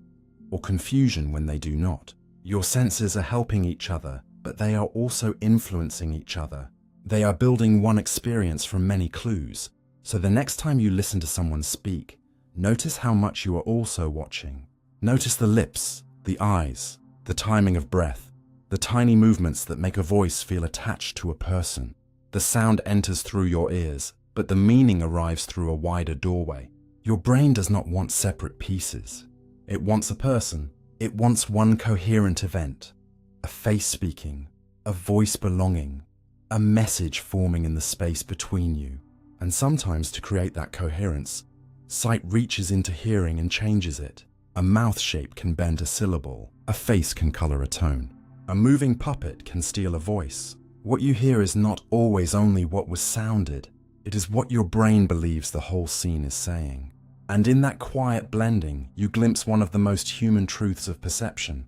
or confusion when they do not. Your senses are helping each other, but they are also influencing each other. They are building one experience from many clues. So the next time you listen to someone speak, notice how much you are also watching. Notice the lips, the eyes, the timing of breath, the tiny movements that make a voice feel attached to a person. The sound enters through your ears, but the meaning arrives through a wider doorway. Your brain does not want separate pieces. It wants a person. It wants one coherent event. A face speaking, a voice belonging, a message forming in the space between you. And sometimes to create that coherence, sight reaches into hearing and changes it. A mouth shape can bend a syllable. A face can color a tone. A moving puppet can steal a voice. What you hear is not always only what was sounded. It is what your brain believes the whole scene is saying. And in that quiet blending, you glimpse one of the most human truths of perception.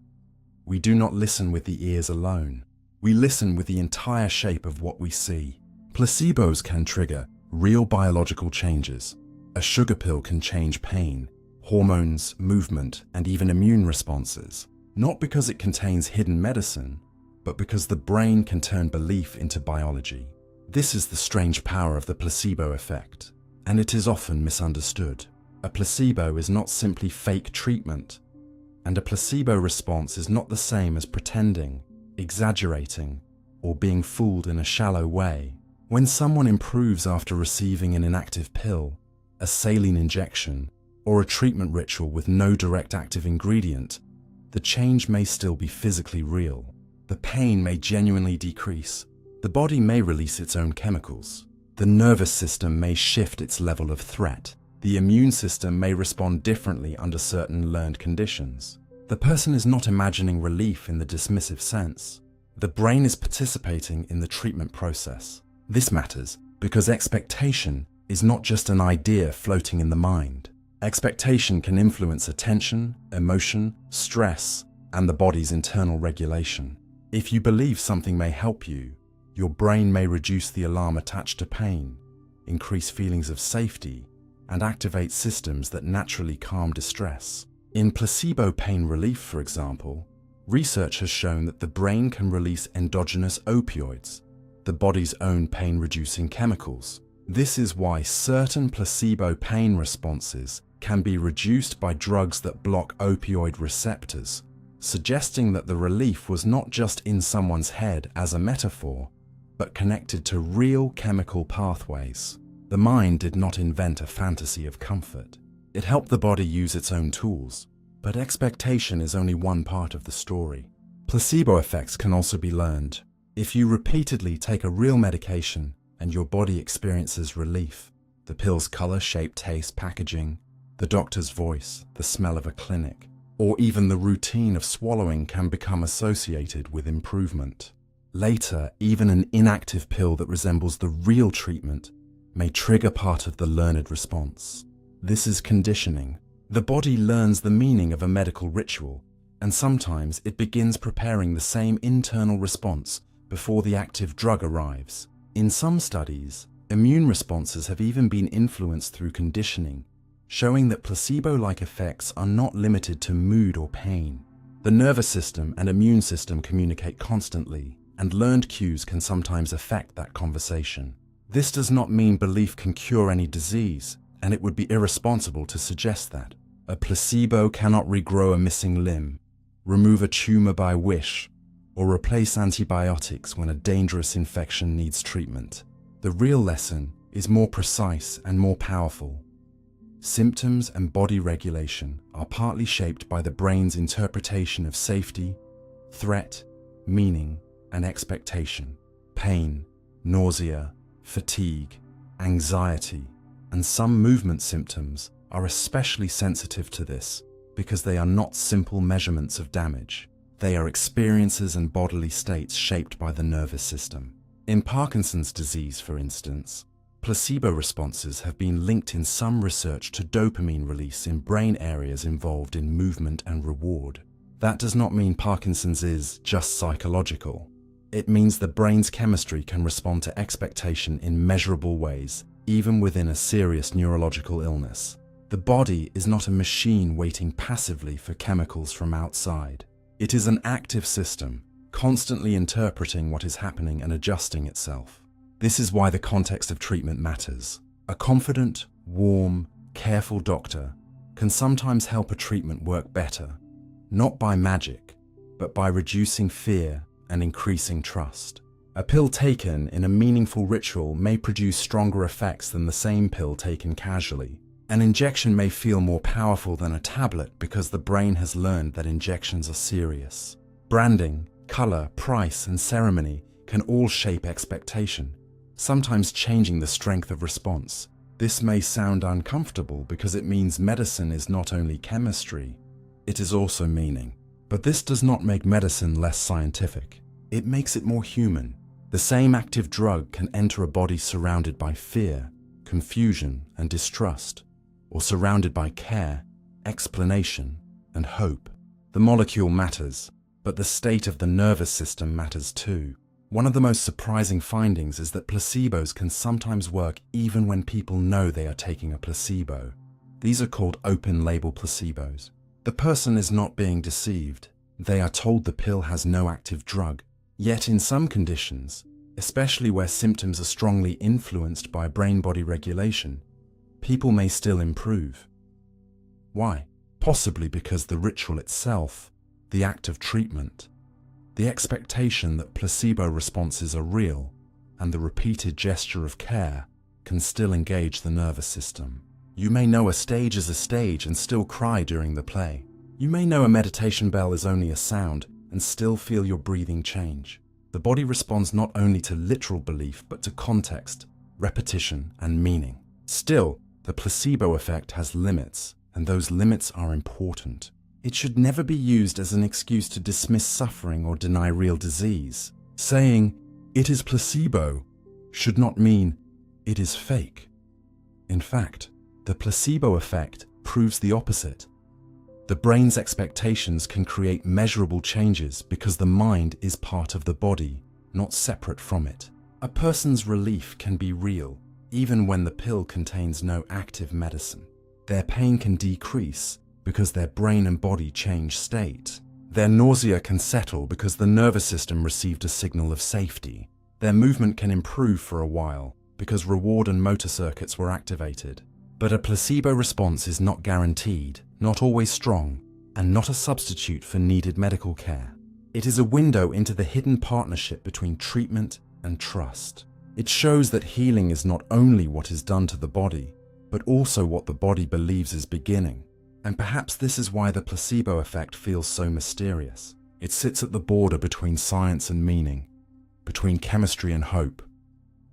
We do not listen with the ears alone. We listen with the entire shape of what we see. Placebos can trigger real biological changes. A sugar pill can change pain, hormones, movement, and even immune responses. Not because it contains hidden medicine, but because the brain can turn belief into biology. This is the strange power of the placebo effect, and it is often misunderstood. A placebo is not simply fake treatment, and a placebo response is not the same as pretending, exaggerating, or being fooled in a shallow way. When someone improves after receiving an inactive pill, a saline injection, or a treatment ritual with no direct active ingredient, the change may still be physically real. The pain may genuinely decrease. The body may release its own chemicals. The nervous system may shift its level of threat. The immune system may respond differently under certain learned conditions. The person is not imagining relief in the dismissive sense. The brain is participating in the treatment process. This matters because expectation is not just an idea floating in the mind. Expectation can influence attention, emotion, stress, and the body's internal regulation. If you believe something may help you, your brain may reduce the alarm attached to pain, increase feelings of safety, and activate systems that naturally calm distress. In placebo pain relief, for example, research has shown that the brain can release endogenous opioids, the body's own pain-reducing chemicals. This is why certain placebo pain responses can be reduced by drugs that block opioid receptors, suggesting that the relief was not just in someone's head as a metaphor, but connected to real chemical pathways. The mind did not invent a fantasy of comfort. It helped the body use its own tools, but expectation is only one part of the story. Placebo effects can also be learned. If you repeatedly take a real medication and your body experiences relief, the pill's color, shape, taste, packaging, the doctor's voice, the smell of a clinic, or even the routine of swallowing can become associated with improvement. Later, even an inactive pill that resembles the real treatment may trigger part of the learned response. This is conditioning. The body learns the meaning of a medical ritual, and sometimes it begins preparing the same internal response before the active drug arrives. In some studies, immune responses have even been influenced through conditioning, showing that placebo-like effects are not limited to mood or pain. The nervous system and immune system communicate constantly, and learned cues can sometimes affect that conversation. This does not mean belief can cure any disease, and it would be irresponsible to suggest that. A placebo cannot regrow a missing limb, remove a tumor by wish, or replace antibiotics when a dangerous infection needs treatment. The real lesson is more precise and more powerful. Symptoms and body regulation are partly shaped by the brain's interpretation of safety, threat, meaning, and expectation. Pain, nausea, fatigue, anxiety, and some movement symptoms are especially sensitive to this because they are not simple measurements of damage. They are experiences and bodily states shaped by the nervous system. In Parkinson's disease, for instance, placebo responses have been linked in some research to dopamine release in brain areas involved in movement and reward. That does not mean Parkinson's is just psychological. It means the brain's chemistry can respond to expectation in measurable ways, even within a serious neurological illness. The body is not a machine waiting passively for chemicals from outside. It is an active system, constantly interpreting what is happening and adjusting itself. This is why the context of treatment matters. A confident, warm, careful doctor can sometimes help a treatment work better, not by magic, but by reducing fear and increasing trust. A pill taken in a meaningful ritual may produce stronger effects than the same pill taken casually. An injection may feel more powerful than a tablet because the brain has learned that injections are serious. Branding, color, price, and ceremony can all shape expectation, sometimes changing the strength of response. This may sound uncomfortable because it means medicine is not only chemistry, it is also meaning. But this does not make medicine less scientific. It makes it more human. The same active drug can enter a body surrounded by fear, confusion, and distrust, or surrounded by care, explanation, and hope. The molecule matters, but the state of the nervous system matters too. One of the most surprising findings is that placebos can sometimes work even when people know they are taking a placebo. These are called open-label placebos. The person is not being deceived. They are told the pill has no active drug. Yet in some conditions, especially where symptoms are strongly influenced by brain-body regulation, people may still improve. Why? Possibly because the ritual itself, the act of treatment, the expectation that placebo responses are real, and the repeated gesture of care can still engage the nervous system. You may know a stage is a stage and still cry during the play. You may know a meditation bell is only a sound and still feel your breathing change. The body responds not only to literal belief but to context, repetition, and meaning. Still, the placebo effect has limits, and those limits are important. It should never be used as an excuse to dismiss suffering or deny real disease. Saying, "It is placebo," should not mean, "It is fake." In fact, the placebo effect proves the opposite. The brain's expectations can create measurable changes because the mind is part of the body, not separate from it. A person's relief can be real, even when the pill contains no active medicine. Their pain can decrease because their brain and body change state. Their nausea can settle because the nervous system received a signal of safety. Their movement can improve for a while because reward and motor circuits were activated. But a placebo response is not guaranteed, not always strong, and not a substitute for needed medical care. It is a window into the hidden partnership between treatment and trust. It shows that healing is not only what is done to the body, but also what the body believes is beginning. And perhaps this is why the placebo effect feels so mysterious. It sits at the border between science and meaning, between chemistry and hope,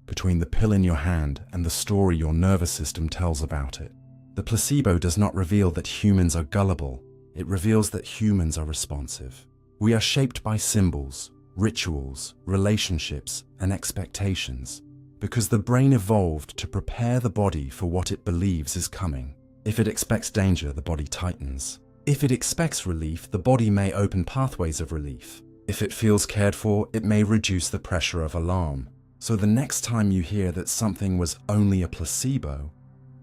between the pill in your hand and the story your nervous system tells about it. The placebo does not reveal that humans are gullible. It reveals that humans are responsive. We are shaped by symbols, rituals, relationships, and expectations, because the brain evolved to prepare the body for what it believes is coming. If it expects danger, the body tightens. If it expects relief, the body may open pathways of relief. If it feels cared for, it may reduce the pressure of alarm. So the next time you hear that something was only a placebo,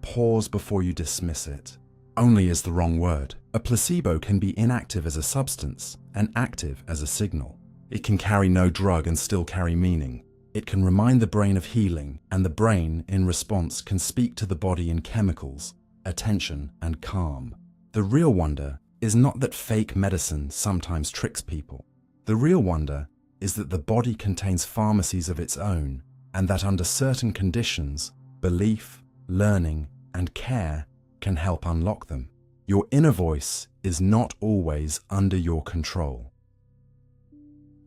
pause before you dismiss it. Only is the wrong word. A placebo can be inactive as a substance and active as a signal. It can carry no drug and still carry meaning. It can remind the brain of healing, and the brain, in response, can speak to the body in chemicals, attention, and calm. The real wonder is not that fake medicine sometimes tricks people. The real wonder is that the body contains pharmacies of its own, and that under certain conditions, belief, learning, and care can help unlock them. Your inner voice is not always under your control.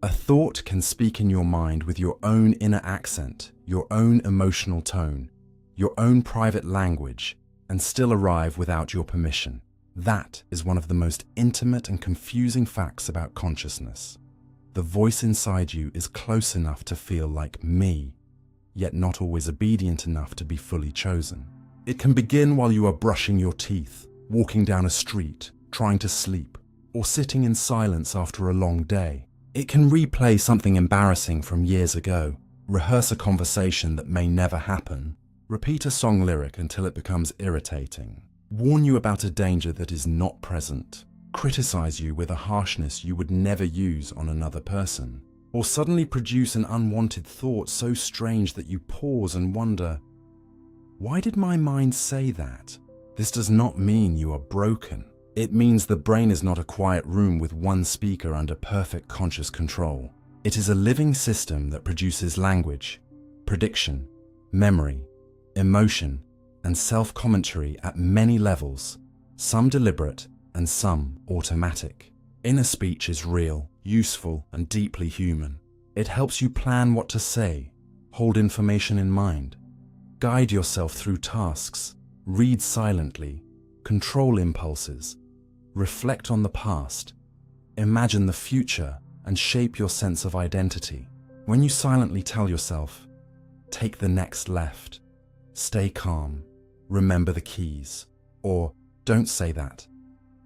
A thought can speak in your mind with your own inner accent, your own emotional tone, your own private language, and still arrive without your permission. That is one of the most intimate and confusing facts about consciousness. The voice inside you is close enough to feel like me, yet not always obedient enough to be fully chosen. It can begin while you are brushing your teeth, walking down a street, trying to sleep, or sitting in silence after a long day. It can replay something embarrassing from years ago, rehearse a conversation that may never happen, repeat a song lyric until it becomes irritating, warn you about a danger that is not present, criticize you with a harshness you would never use on another person, or suddenly produce an unwanted thought so strange that you pause and wonder, why did my mind say that? This does not mean you are broken. It means the brain is not a quiet room with one speaker under perfect conscious control. It is a living system that produces language, prediction, memory, emotion, and self-commentary at many levels, some deliberate and some automatic. Inner speech is real, useful, and deeply human. It helps you plan what to say, hold information in mind, guide yourself through tasks, read silently, control impulses, reflect on the past, imagine the future, and shape your sense of identity. When you silently tell yourself, take the next left, stay calm, remember the keys, or don't say that,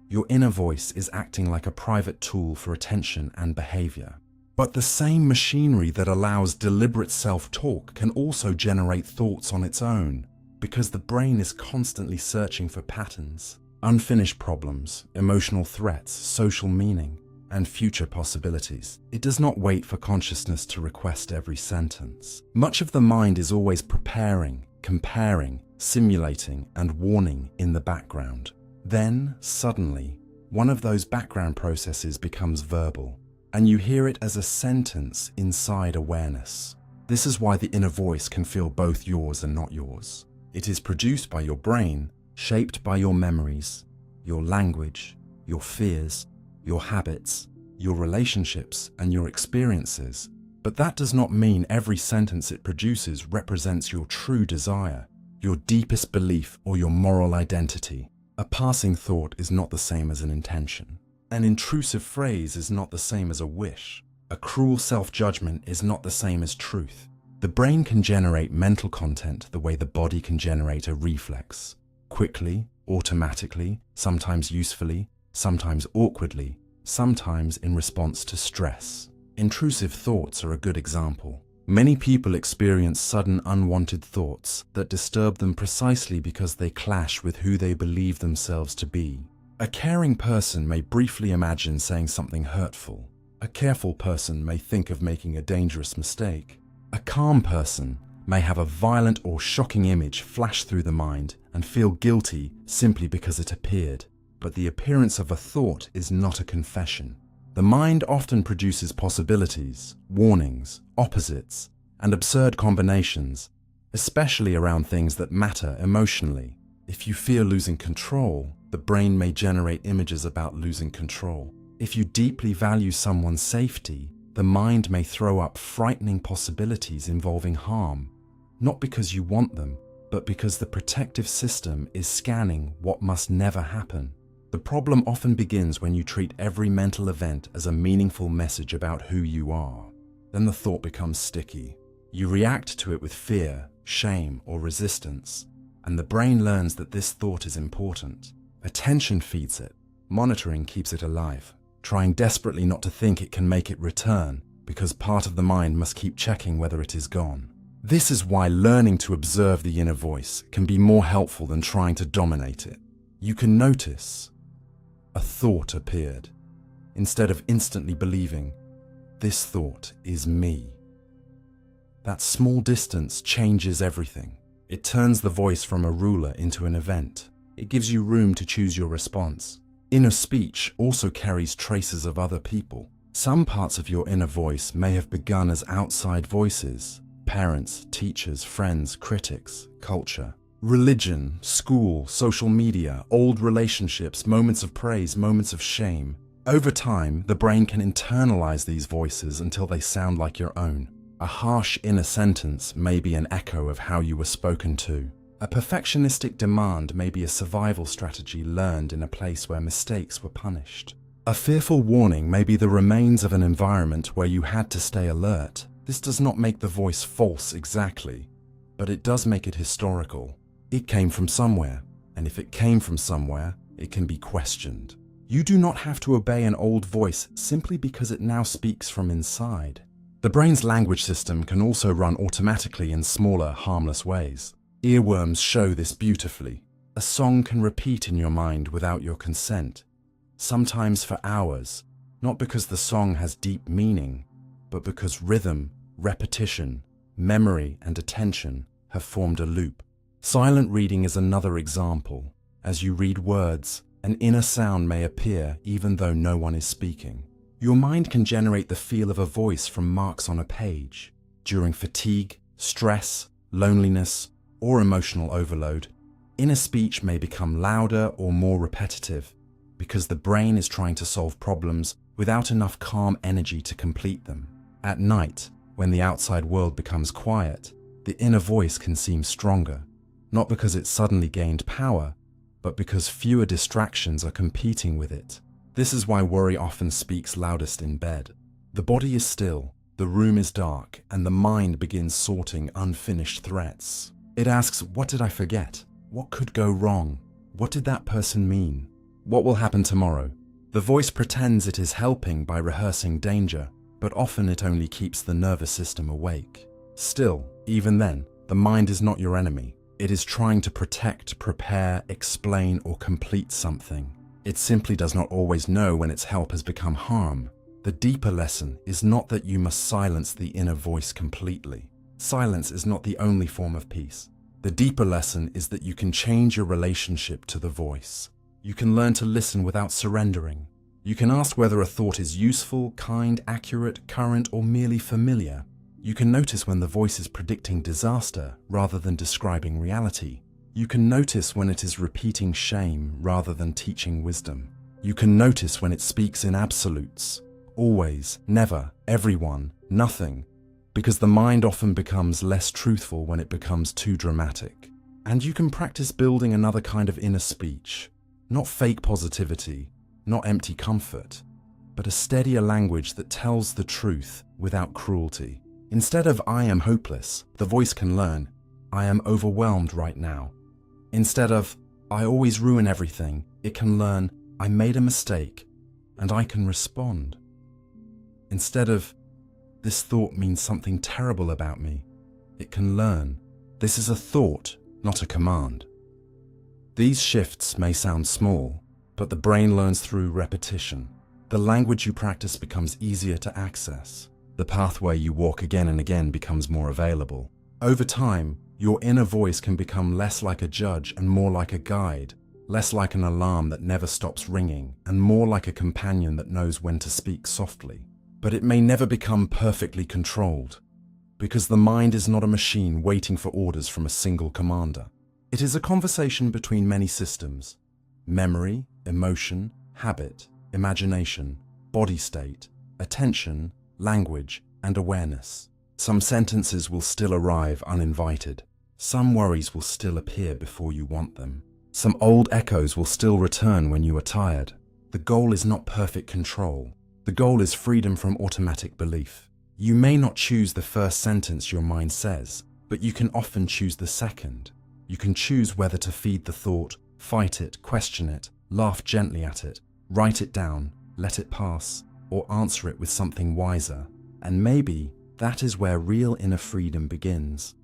your inner voice is acting like a private tool for attention and behavior. But the same machinery that allows deliberate self-talk can also generate thoughts on its own, because the brain is constantly searching for patterns, unfinished problems, emotional threats, social meaning, and future possibilities. It does not wait for consciousness to request every sentence. Much of the mind is always preparing, comparing, simulating, and warning in the background. Then, suddenly, one of those background processes becomes verbal, and you hear it as a sentence inside awareness. This is why the inner voice can feel both yours and not yours. It is produced by your brain, shaped by your memories, your language, your fears, your habits, your relationships, and your experiences. But that does not mean every sentence it produces represents your true desire, your deepest belief, or your moral identity. A passing thought is not the same as an intention. An intrusive phrase is not the same as a wish. A cruel self-judgment is not the same as truth. The brain can generate mental content the way the body can generate a reflex. Quickly, automatically, sometimes usefully, sometimes awkwardly, sometimes in response to stress. Intrusive thoughts are a good example. Many people experience sudden unwanted thoughts that disturb them precisely because they clash with who they believe themselves to be. A caring person may briefly imagine saying something hurtful. A careful person may think of making a dangerous mistake. A calm person may have a violent or shocking image flash through the mind and feel guilty simply because it appeared. But the appearance of a thought is not a confession. The mind often produces possibilities, warnings, opposites, and absurd combinations, especially around things that matter emotionally. If you fear losing control, the brain may generate images about losing control. If you deeply value someone's safety, the mind may throw up frightening possibilities involving harm, not because you want them, but because the protective system is scanning what must never happen. The problem often begins when you treat every mental event as a meaningful message about who you are. then the thought becomes sticky. You react to it with fear, shame, or resistance, and the brain learns that this thought is important. Attention feeds it. Monitoring keeps it alive, trying desperately not to think it can make it return, because part of the mind must keep checking whether it is gone. This is why learning to observe the inner voice can be more helpful than trying to dominate it. You can notice a thought appeared, instead of instantly believing, this thought is me. That small distance changes everything. It turns the voice from a ruler into an event. It gives you room to choose your response. Inner speech also carries traces of other people. Some parts of your inner voice may have begun as outside voices: parents, teachers, friends, critics, culture, religion, school, social media, old relationships, moments of praise, moments of shame. Over time, the brain can internalize these voices until they sound like your own. A harsh inner sentence may be an echo of how you were spoken to. A perfectionistic demand may be a survival strategy learned in a place where mistakes were punished. A fearful warning may be the remains of an environment where you had to stay alert. This does not make the voice false exactly, but it does make it historical. It came from somewhere, and if it came from somewhere, it can be questioned. You do not have to obey an old voice simply because it now speaks from inside. The brain's language system can also run automatically in smaller, harmless ways. Earworms show this beautifully. A song can repeat in your mind without your consent, sometimes for hours, not because the song has deep meaning, but because rhythm, repetition, memory, and attention have formed a loop. Silent reading is another example. As you read words, an inner sound may appear even though no one is speaking. Your mind can generate the feel of a voice from marks on a page. During fatigue, stress, loneliness, or emotional overload, inner speech may become louder or more repetitive because the brain is trying to solve problems without enough calm energy to complete them. At night, when the outside world becomes quiet, the inner voice can seem stronger, not because it suddenly gained power, but because fewer distractions are competing with it. This is why worry often speaks loudest in bed. The body is still, the room is dark, and the mind begins sorting unfinished threats. It asks, what did I forget? What could go wrong? What did that person mean? What will happen tomorrow? The voice pretends it is helping by rehearsing danger, but often it only keeps the nervous system awake. Still, even then, the mind is not your enemy. It is trying to protect, prepare, explain, or complete something. It simply does not always know when its help has become harm. The deeper lesson is not that you must silence the inner voice completely. Silence is not the only form of peace. The deeper lesson is that you can change your relationship to the voice. You can learn to listen without surrendering. You can ask whether a thought is useful, kind, accurate, current, or merely familiar. You can notice when the voice is predicting disaster rather than describing reality. You can notice when it is repeating shame rather than teaching wisdom. You can notice when it speaks in absolutes. Always, never, everyone, nothing. Because the mind often becomes less truthful when it becomes too dramatic. And you can practice building another kind of inner speech. Not fake positivity, not empty comfort, but a steadier language that tells the truth without cruelty. Instead of I am hopeless, the voice can learn, I am overwhelmed right now. Instead of I always ruin everything, it can learn, I made a mistake and I can respond. Instead of this thought means something terrible about me, it can learn, this is a thought, not a command. These shifts may sound small, but the brain learns through repetition. The language you practice becomes easier to access. The pathway you walk again and again becomes more available. Over time, your inner voice can become less like a judge and more like a guide, less like an alarm that never stops ringing, and more like a companion that knows when to speak softly. But it may never become perfectly controlled, because the mind is not a machine waiting for orders from a single commander. It is a conversation between many systems: memory, emotion, habit, imagination, body state, attention, language, and awareness. Some sentences will still arrive uninvited. Some worries will still appear before you want them. Some old echoes will still return when you are tired. The goal is not perfect control. The goal is freedom from automatic belief. You may not choose the first sentence your mind says, but you can often choose the second. You can choose whether to feed the thought, fight it, question it, laugh gently at it, write it down, let it pass, or answer it with something wiser. And maybe that is where real inner freedom begins.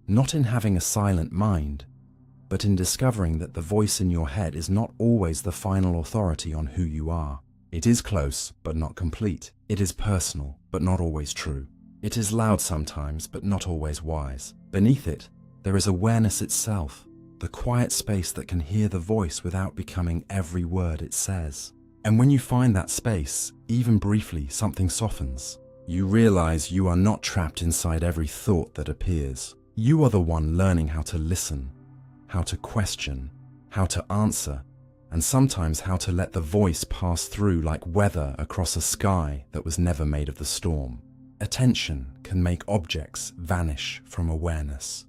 Not in having a silent mind, but in discovering that the voice in your head is not always the final authority on who you are. It is close, but not complete. It is personal, but not always true. It is loud sometimes, but not always wise. Beneath it, there is awareness itself, the quiet space that can hear the voice without becoming every word it says. And when you find that space, even briefly, something softens. You realize you are not trapped inside every thought that appears. You are the one learning how to listen, how to question, how to answer, and sometimes how to let the voice pass through like weather across a sky that was never made of the storm. Attention can make objects vanish from awareness.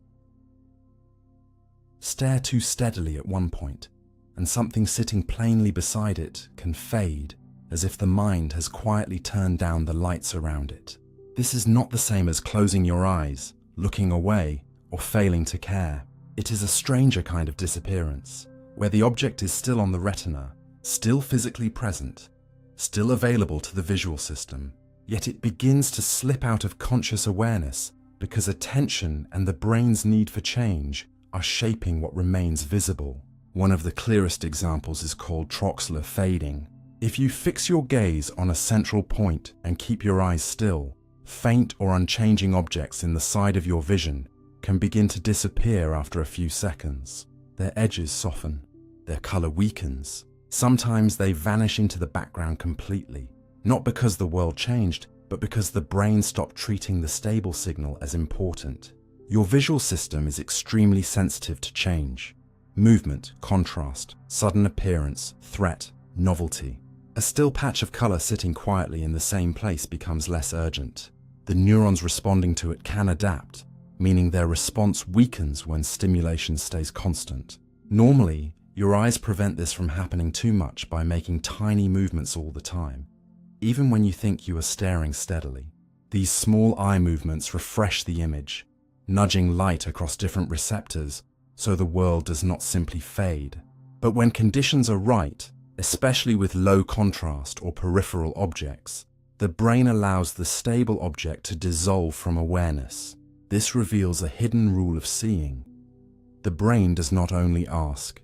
Stare too steadily at one point, and something sitting plainly beside it can fade, as if the mind has quietly turned down the lights around it. This is not the same as closing your eyes, looking away, or failing to care. It is a stranger kind of disappearance, where the object is still on the retina, still physically present, still available to the visual system, yet it begins to slip out of conscious awareness because attention and the brain's need for change are shaping what remains visible. One of the clearest examples is called troxler fading. If you fix your gaze on a central point and keep your eyes still, faint or unchanging objects in the side of your vision can begin to disappear after a few seconds. Their edges soften, their color weakens. Sometimes they vanish into the background completely, not because the world changed, but because the brain stopped treating the stable signal as important. Your visual system is extremely sensitive to change. Movement, contrast, sudden appearance, threat, novelty. A still patch of color sitting quietly in the same place becomes less urgent. The neurons responding to it can adapt, meaning their response weakens when stimulation stays constant. Normally, your eyes prevent this from happening too much by making tiny movements all the time, even when you think you are staring steadily. These small eye movements refresh the image, nudging light across different receptors so the world does not simply fade. But when conditions are right, especially with low contrast or peripheral objects, the brain allows the stable object to dissolve from awareness. This reveals a hidden rule of seeing. The brain does not only ask,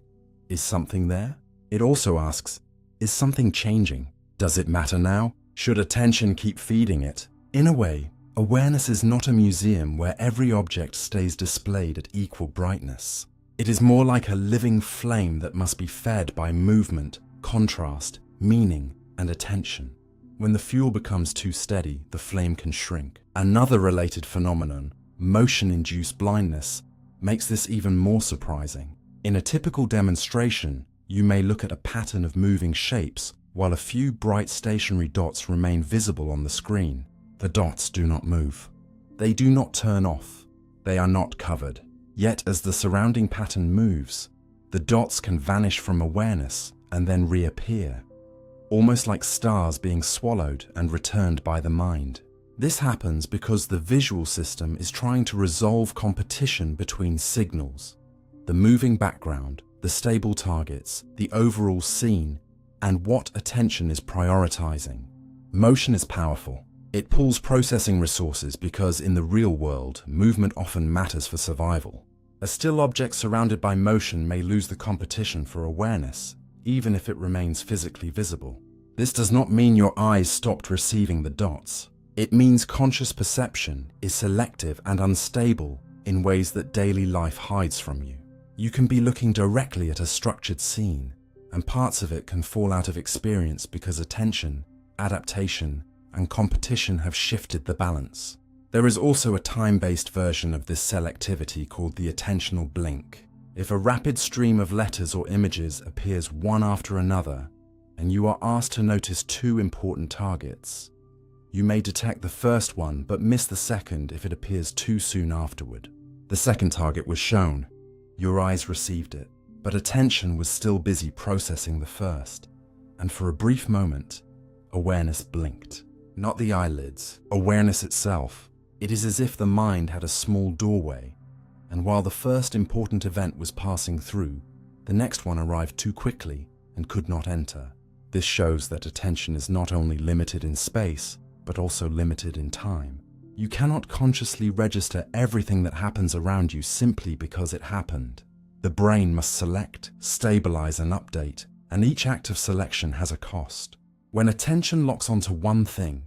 "Is something there?" It also asks, "Is something changing? Does it matter now? Should attention keep feeding it?" In a way, awareness is not a museum where every object stays displayed at equal brightness. It is more like a living flame that must be fed by movement, contrast, meaning, and attention. When the fuel becomes too steady, the flame can shrink. Another related phenomenon, motion-induced blindness, makes this even more surprising. In a typical demonstration, you may look at a pattern of moving shapes while a few bright stationary dots remain visible on the screen. The dots do not move. They do not turn off. They are not covered. Yet as the surrounding pattern moves, the dots can vanish from awareness and then reappear, almost like stars being swallowed and returned by the mind. This happens because the visual system is trying to resolve competition between signals, the moving background, the stable targets, the overall scene, and what attention is prioritizing. Motion is powerful. It pulls processing resources because in the real world, movement often matters for survival. A still object surrounded by motion may lose the competition for awareness, even if it remains physically visible. This does not mean your eyes stopped receiving the dots. It means conscious perception is selective and unstable in ways that daily life hides from you. You can be looking directly at a structured scene, and parts of it can fall out of experience because attention, adaptation, and competition have shifted the balance. There is also a time-based version of this selectivity called the attentional blink. If a rapid stream of letters or images appears one after another, and you are asked to notice two important targets, you may detect the first one but miss the second if it appears too soon afterward. The second target was shown. Your eyes received it, but attention was still busy processing the first, and for a brief moment, awareness blinked. not the eyelids, awareness itself. It is as if the mind had a small doorway, and while the first important event was passing through, the next one arrived too quickly and could not enter. This shows that attention is not only limited in space, but also limited in time. You cannot consciously register everything that happens around you simply because it happened. The brain must select, stabilize, and update, and each act of selection has a cost. When attention locks onto one thing,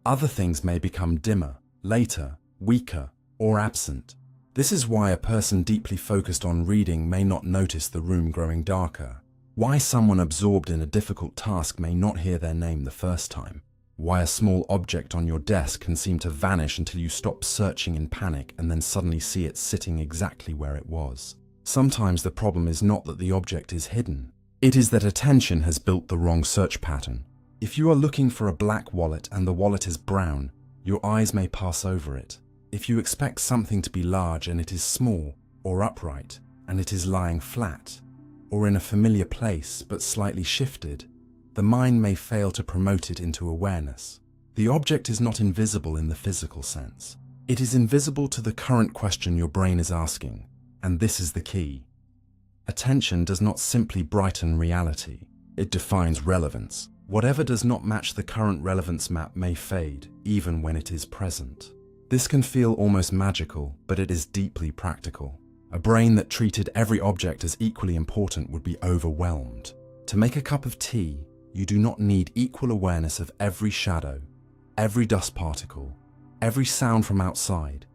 other things may become dimmer, later, weaker, or absent. This is why a person deeply focused on reading may not notice the room growing darker. Why someone absorbed in a difficult task may not hear their name the first time. Why a small object on your desk can seem to vanish until you stop searching in panic and then suddenly see it sitting exactly where it was. Sometimes the problem is not that the object is hidden. It is that attention has built the wrong search pattern. If you are looking for a black wallet and the wallet is brown, your eyes may pass over it. If you expect something to be large and it is small, or upright, and it is lying flat, or in a familiar place but slightly shifted, the mind may fail to promote it into awareness. The object is not invisible in the physical sense. It is invisible to the current question your brain is asking, and this is the key. Attention does not simply brighten reality, it defines relevance. Whatever does not match the current relevance map may fade, even when it is present. This can feel almost magical, but it is deeply practical. A brain that treated every object as equally important would be overwhelmed. To make a cup of tea, you do not need equal awareness of every shadow, every dust particle, every sound from outside,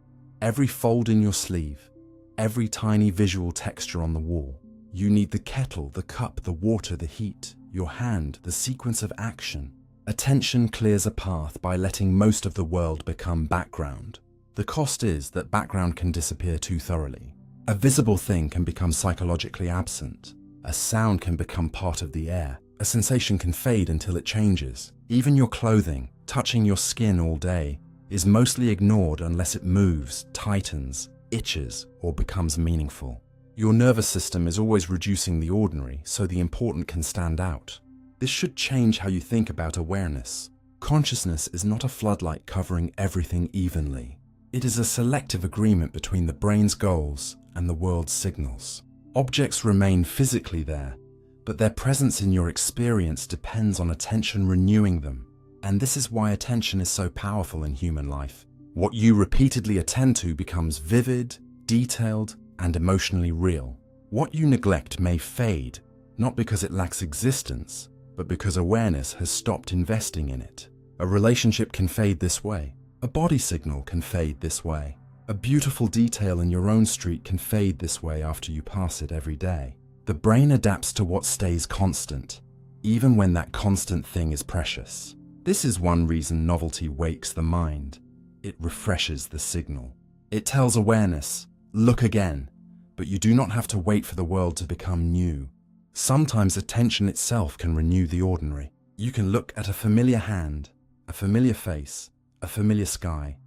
every fold in your sleeve, every tiny visual texture on the wall. You need the kettle, the cup, the water, the heat, your hand, the sequence of action. Attention clears a path by letting most of the world become background. The cost is that background can disappear too thoroughly. A visible thing can become psychologically absent. A sound can become part of the air. A sensation can fade until it changes. Even your clothing, touching your skin all day, is mostly ignored unless it moves, tightens, itches, or becomes meaningful. Your nervous system is always reducing the ordinary so the important can stand out. This should change how you think about awareness. Consciousness is not a floodlight covering everything evenly. It is a selective agreement between the brain's goals and the world's signals. Objects remain physically there, but their presence in your experience depends on attention renewing them. And this is why attention is so powerful in human life. What you repeatedly attend to becomes vivid, detailed, and emotionally real. What you neglect may fade, not because it lacks existence, but because awareness has stopped investing in it. A relationship can fade this way. A body signal can fade this way. A beautiful detail in your own street can fade this way after you pass it every day. The brain adapts to what stays constant, even when that constant thing is precious. This is one reason novelty wakes the mind. It refreshes the signal. It tells awareness, look again, but you do not have to wait for the world to become new. Sometimes attention itself can renew the ordinary. You can look at a familiar hand, a familiar face, a familiar sky,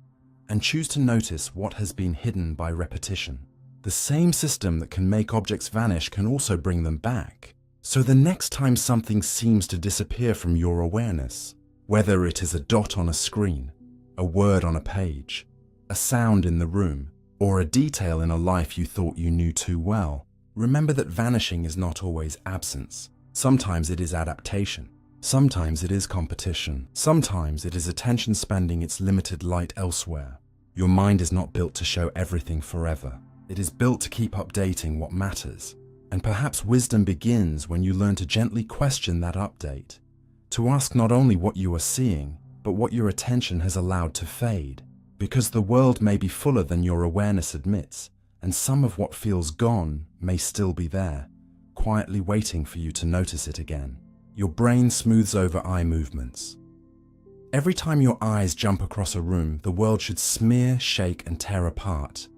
and choose to notice what has been hidden by repetition. The same system that can make objects vanish can also bring them back. So the next time something seems to disappear from your awareness, whether it is a dot on a screen, a word on a page, a sound in the room, or a detail in a life you thought you knew too well, remember that vanishing is not always absence. Sometimes it is adaptation. Sometimes it is competition. Sometimes it is attention spending its limited light elsewhere. Your mind is not built to show everything forever. It is built to keep updating what matters. And perhaps wisdom begins when you learn to gently question that update, to ask not only what you are seeing, but what your attention has allowed to fade. Because the world may be fuller than your awareness admits, and some of what feels gone may still be there, quietly waiting for you to notice it again. Your brain smooths over eye movements. Every time your eyes jump across a room, the world should smear, shake, and tear apart.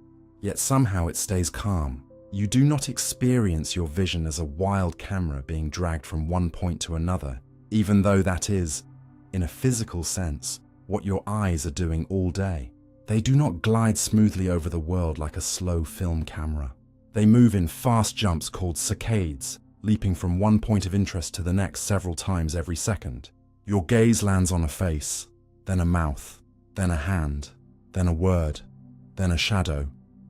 Yet somehow it stays calm. You do not experience your vision as a wild camera being dragged from one point to another, even though that is, in a physical sense, what your eyes are doing all day. They do not glide smoothly over the world like a slow film camera. They move in fast jumps called saccades, leaping from one point of interest to the next several times every second. Your gaze lands on a face, then a mouth, then a hand, then a word, then a shadow,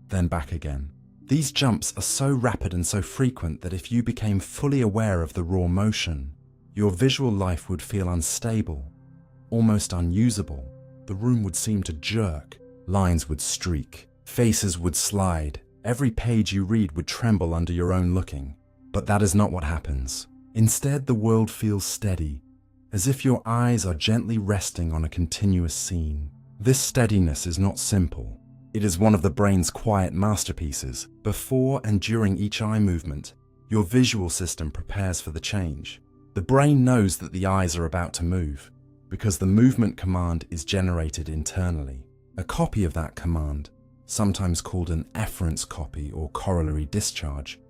then back again. These jumps are so rapid and so frequent that if you became fully aware of the raw motion, your visual life would feel unstable, almost unusable. The room would seem to jerk, lines would streak, faces would slide, every page you read would tremble under your own looking. But that is not what happens. Instead, the world feels steady, as if your eyes are gently resting on a continuous scene. This steadiness is not simple. It is one of the brain's quiet masterpieces. Before and during each eye movement, your visual system prepares for the change. The brain knows that the eyes are about to move, because the movement command is generated internally. A copy of that command, sometimes called an efference copy or corollary discharge,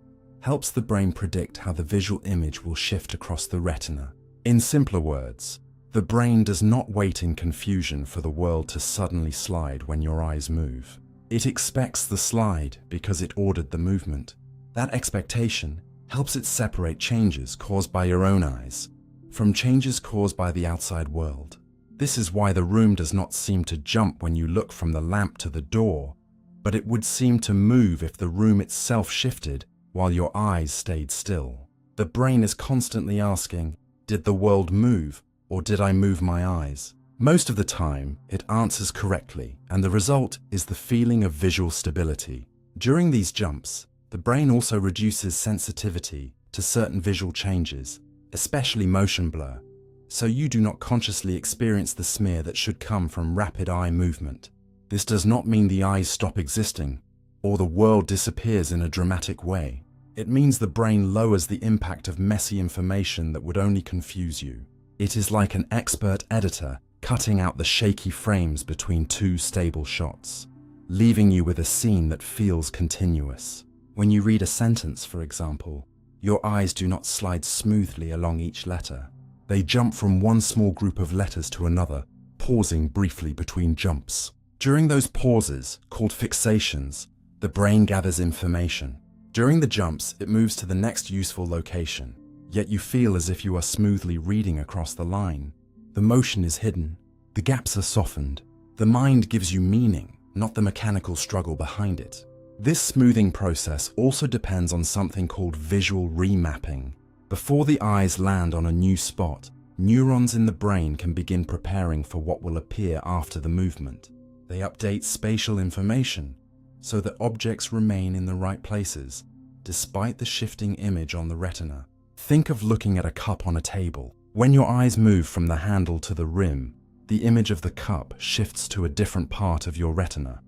helps the brain predict how the visual image will shift across the retina. In simpler words, the brain does not wait in confusion for the world to suddenly slide when your eyes move. It expects the slide because it ordered the movement. That expectation helps it separate changes caused by your own eyes from changes caused by the outside world. This is why the room does not seem to jump when you look from the lamp to the door, but it would seem to move if the room itself shifted while your eyes stayed still. The brain is constantly asking, did the world move, or did I move my eyes? Most of the time, it answers correctly, and the result is the feeling of visual stability. During these jumps, the brain also reduces sensitivity to certain visual changes, especially motion blur, so you do not consciously experience the smear that should come from rapid eye movement. This does not mean the eyes stop existing, or the world disappears in a dramatic way. It means the brain lowers the impact of messy information that would only confuse you. It is like an expert editor cutting out the shaky frames between two stable shots, leaving you with a scene that feels continuous. When you read a sentence, for example, your eyes do not slide smoothly along each letter. They jump from one small group of letters to another, pausing briefly between jumps. During those pauses, called fixations, the brain gathers information. During the jumps, it moves to the next useful location, yet you feel as if you are smoothly reading across the line. The motion is hidden. The gaps are softened. The mind gives you meaning, not the mechanical struggle behind it. This smoothing process also depends on something called visual remapping. Before the eyes land on a new spot, neurons in the brain can begin preparing for what will appear after the movement. They update spatial information so that objects remain in the right places, despite the shifting image on the retina. Think of looking at a cup on a table. When your eyes move from the handle to the rim, the image of the cup shifts to a different part of your retina.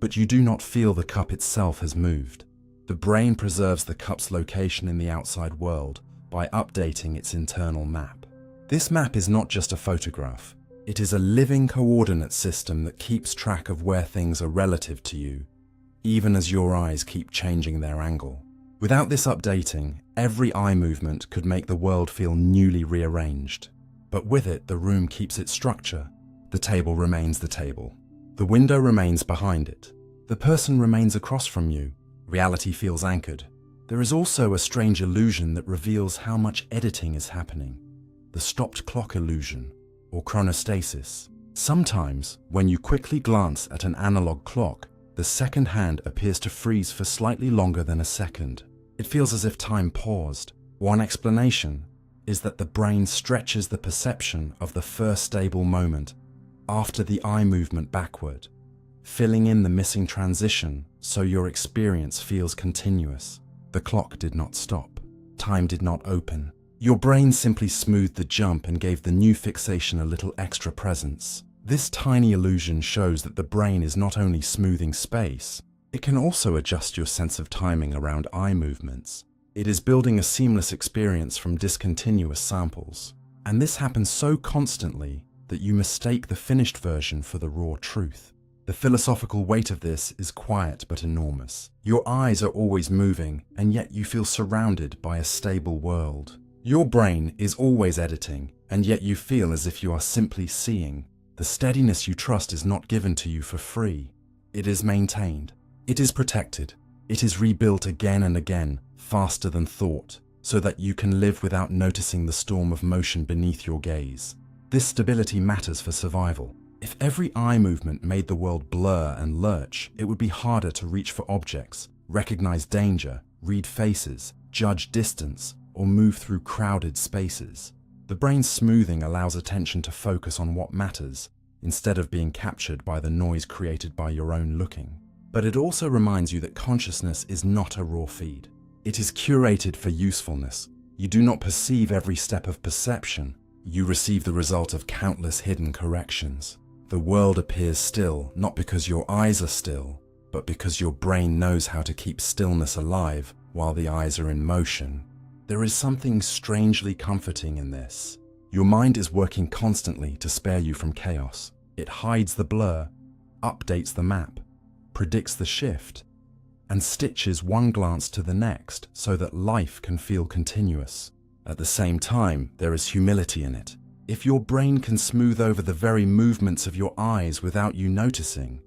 But you do not feel the cup itself has moved. The brain preserves the cup's location in the outside world by updating its internal map. This map is not just a photograph. It is a living coordinate system that keeps track of where things are relative to you, even as your eyes keep changing their angle. Without this updating, every eye movement could make the world feel newly rearranged. But with it, the room keeps its structure. The table remains the table. The window remains behind it. The person remains across from you. Reality feels anchored. There is also a strange illusion that reveals how much editing is happening. The stopped clock illusion, or chronostasis. Sometimes, when you quickly glance at an analog clock, the second hand appears to freeze for slightly longer than a second. It feels as if time paused. One explanation is that the brain stretches the perception of the first stable moment after the eye movement backward, filling in the missing transition so your experience feels continuous. The clock did not stop. Time did not open. Your brain simply smoothed the jump and gave the new fixation a little extra presence. This tiny illusion shows that the brain is not only smoothing space, it can also adjust your sense of timing around eye movements. It is building a seamless experience from discontinuous samples. And this happens so constantly that you mistake the finished version for the raw truth. The philosophical weight of this is quiet but enormous. Your eyes are always moving, and yet you feel surrounded by a stable world. Your brain is always editing, and yet you feel as if you are simply seeing. The steadiness you trust is not given to you for free. It is maintained. It is protected. It is rebuilt again and again, faster than thought, so that you can live without noticing the storm of motion beneath your gaze. This stability matters for survival. If every eye movement made the world blur and lurch, it would be harder to reach for objects, recognize danger, read faces, judge distance, or move through crowded spaces. The brain's smoothing allows attention to focus on what matters, instead of being captured by the noise created by your own looking. But it also reminds you that consciousness is not a raw feed. It is curated for usefulness. You do not perceive every step of perception. You receive the result of countless hidden corrections. The world appears still, not because your eyes are still, but because your brain knows how to keep stillness alive while the eyes are in motion. There is something strangely comforting in this. Your mind is working constantly to spare you from chaos. It hides the blur, updates the map, predicts the shift, and stitches one glance to the next so that life can feel continuous. At the same time, there is humility in it. If your brain can smooth over the very movements of your eyes without you noticing,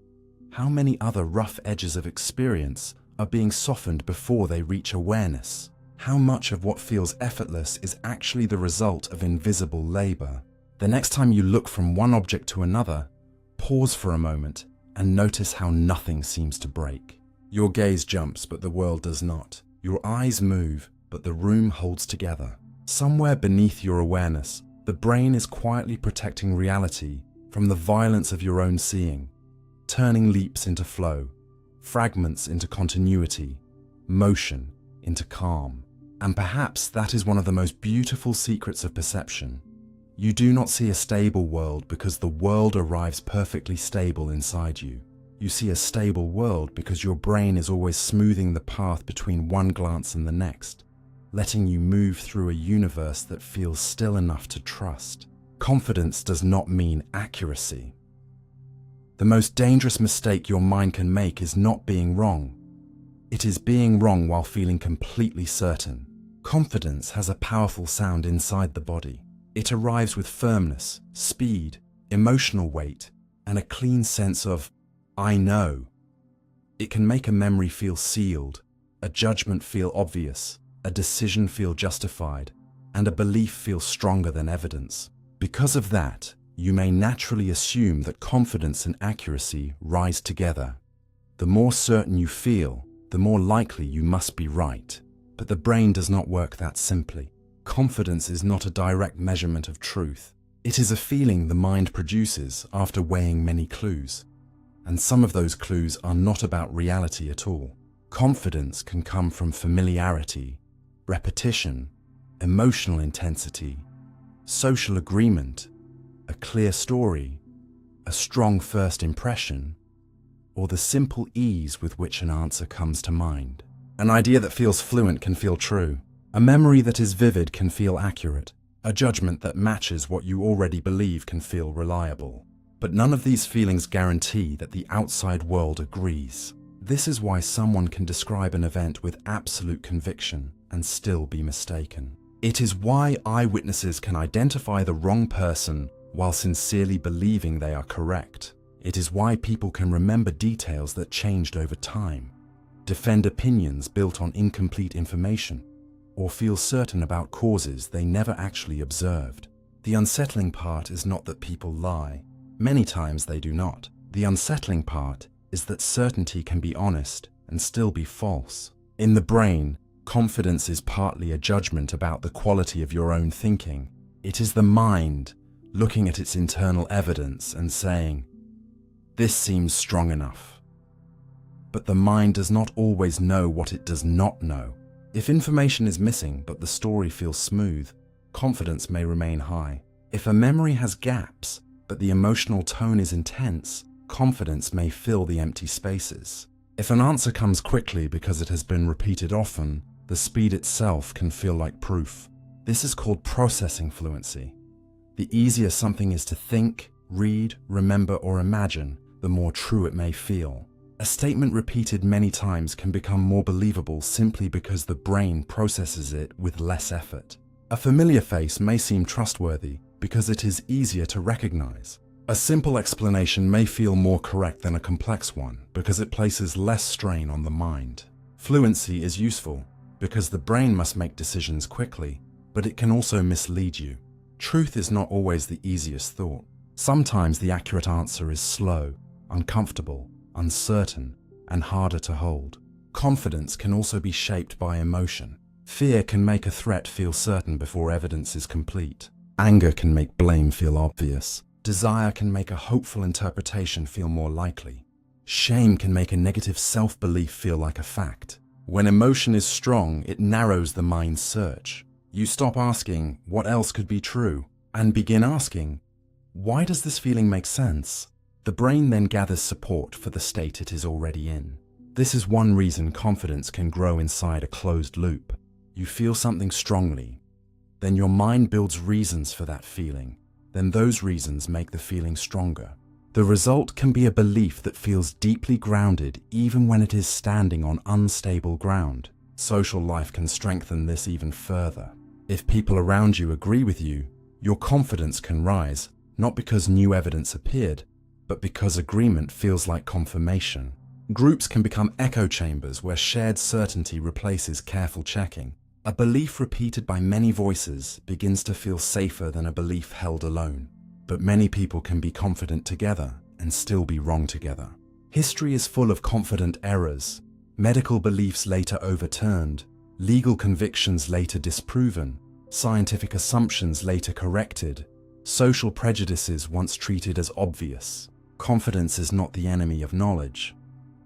how many other rough edges of experience are being softened before they reach awareness? How much of what feels effortless is actually the result of invisible labor? The next time you look from one object to another, pause for a moment and notice how nothing seems to break. Your gaze jumps, but the world does not. Your eyes move, but the room holds together. Somewhere beneath your awareness, the brain is quietly protecting reality from the violence of your own seeing, turning leaps into flow, fragments into continuity, motion into calm. And perhaps that is one of the most beautiful secrets of perception. You do not see a stable world because the world arrives perfectly stable inside you. You see a stable world because your brain is always smoothing the path between one glance and the next, letting you move through a universe that feels still enough to trust. Confidence does not mean accuracy. The most dangerous mistake your mind can make is not being wrong. It is being wrong while feeling completely certain. Confidence has a powerful sound inside the body. It arrives with firmness, speed, emotional weight, and a clean sense of, I know. It can make a memory feel sealed, a judgment feel obvious, a decision feel justified, and a belief feel stronger than evidence. Because of that, you may naturally assume that confidence and accuracy rise together. The more certain you feel, the more likely you must be right. But the brain does not work that simply. Confidence is not a direct measurement of truth. It is a feeling the mind produces after weighing many clues. And some of those clues are not about reality at all. Confidence can come from familiarity, repetition, emotional intensity, social agreement, a clear story, a strong first impression, or the simple ease with which an answer comes to mind. An idea that feels fluent can feel true. A memory that is vivid can feel accurate. A judgment that matches what you already believe can feel reliable. But none of these feelings guarantee that the outside world agrees. This is why someone can describe an event with absolute conviction and still be mistaken. It is why eyewitnesses can identify the wrong person while sincerely believing they are correct. It is why people can remember details that changed over time, defend opinions built on incomplete information, or feel certain about causes they never actually observed. The unsettling part is not that people lie. Many times they do not. The unsettling part is that certainty can be honest and still be false. In the brain, confidence is partly a judgment about the quality of your own thinking. It is the mind looking at its internal evidence and saying, "This seems strong enough." But the mind does not always know what it does not know. If information is missing but the story feels smooth, confidence may remain high. If a memory has gaps but the emotional tone is intense, confidence may fill the empty spaces. If an answer comes quickly because it has been repeated often, the speed itself can feel like proof. This is called processing fluency. The easier something is to think, read, remember, or imagine, the more true it may feel. A statement repeated many times can become more believable simply because the brain processes it with less effort. A familiar face may seem trustworthy because it is easier to recognize. A simple explanation may feel more correct than a complex one because it places less strain on the mind. Fluency is useful because the brain must make decisions quickly, but it can also mislead you. Truth is not always the easiest thought. Sometimes the accurate answer is slow, uncomfortable, uncertain, and harder to hold. Confidence can also be shaped by emotion. Fear can make a threat feel certain before evidence is complete. Anger can make blame feel obvious. Desire can make a hopeful interpretation feel more likely. Shame can make a negative self-belief feel like a fact. When emotion is strong, it narrows the mind's search. You stop asking, what else could be true? And begin asking, why does this feeling make sense? The brain then gathers support for the state it is already in. This is one reason confidence can grow inside a closed loop. You feel something strongly, then your mind builds reasons for that feeling. Then those reasons make the feeling stronger. The result can be a belief that feels deeply grounded even when it is standing on unstable ground. Social life can strengthen this even further. If people around you agree with you, your confidence can rise, not because new evidence appeared, but because agreement feels like confirmation. Groups can become echo chambers where shared certainty replaces careful checking. A belief repeated by many voices begins to feel safer than a belief held alone. But many people can be confident together and still be wrong together. History is full of confident errors, medical beliefs later overturned, legal convictions later disproven, scientific assumptions later corrected, social prejudices once treated as obvious. Confidence is not the enemy of knowledge,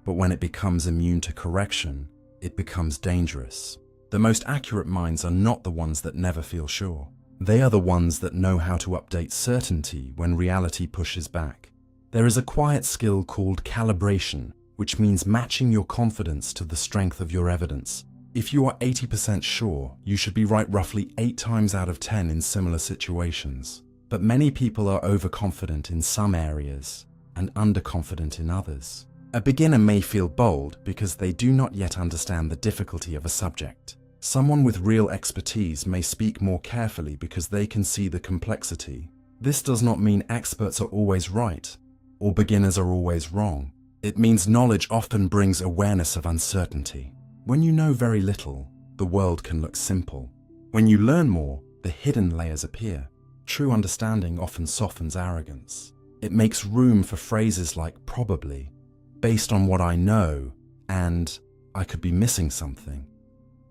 but when it becomes immune to correction, it becomes dangerous. The most accurate minds are not the ones that never feel sure. They are the ones that know how to update certainty when reality pushes back. There is a quiet skill called calibration, which means matching your confidence to the strength of your evidence. If you are 80% sure, you should be right roughly 8 times out of 10 in similar situations. But many people are overconfident in some areas and underconfident in others. A beginner may feel bold because they do not yet understand the difficulty of a subject. Someone with real expertise may speak more carefully because they can see the complexity. This does not mean experts are always right, or beginners are always wrong. It means knowledge often brings awareness of uncertainty. When you know very little, the world can look simple. When you learn more, the hidden layers appear. True understanding often softens arrogance. It makes room for phrases like probably, based on what I know, and I could be missing something.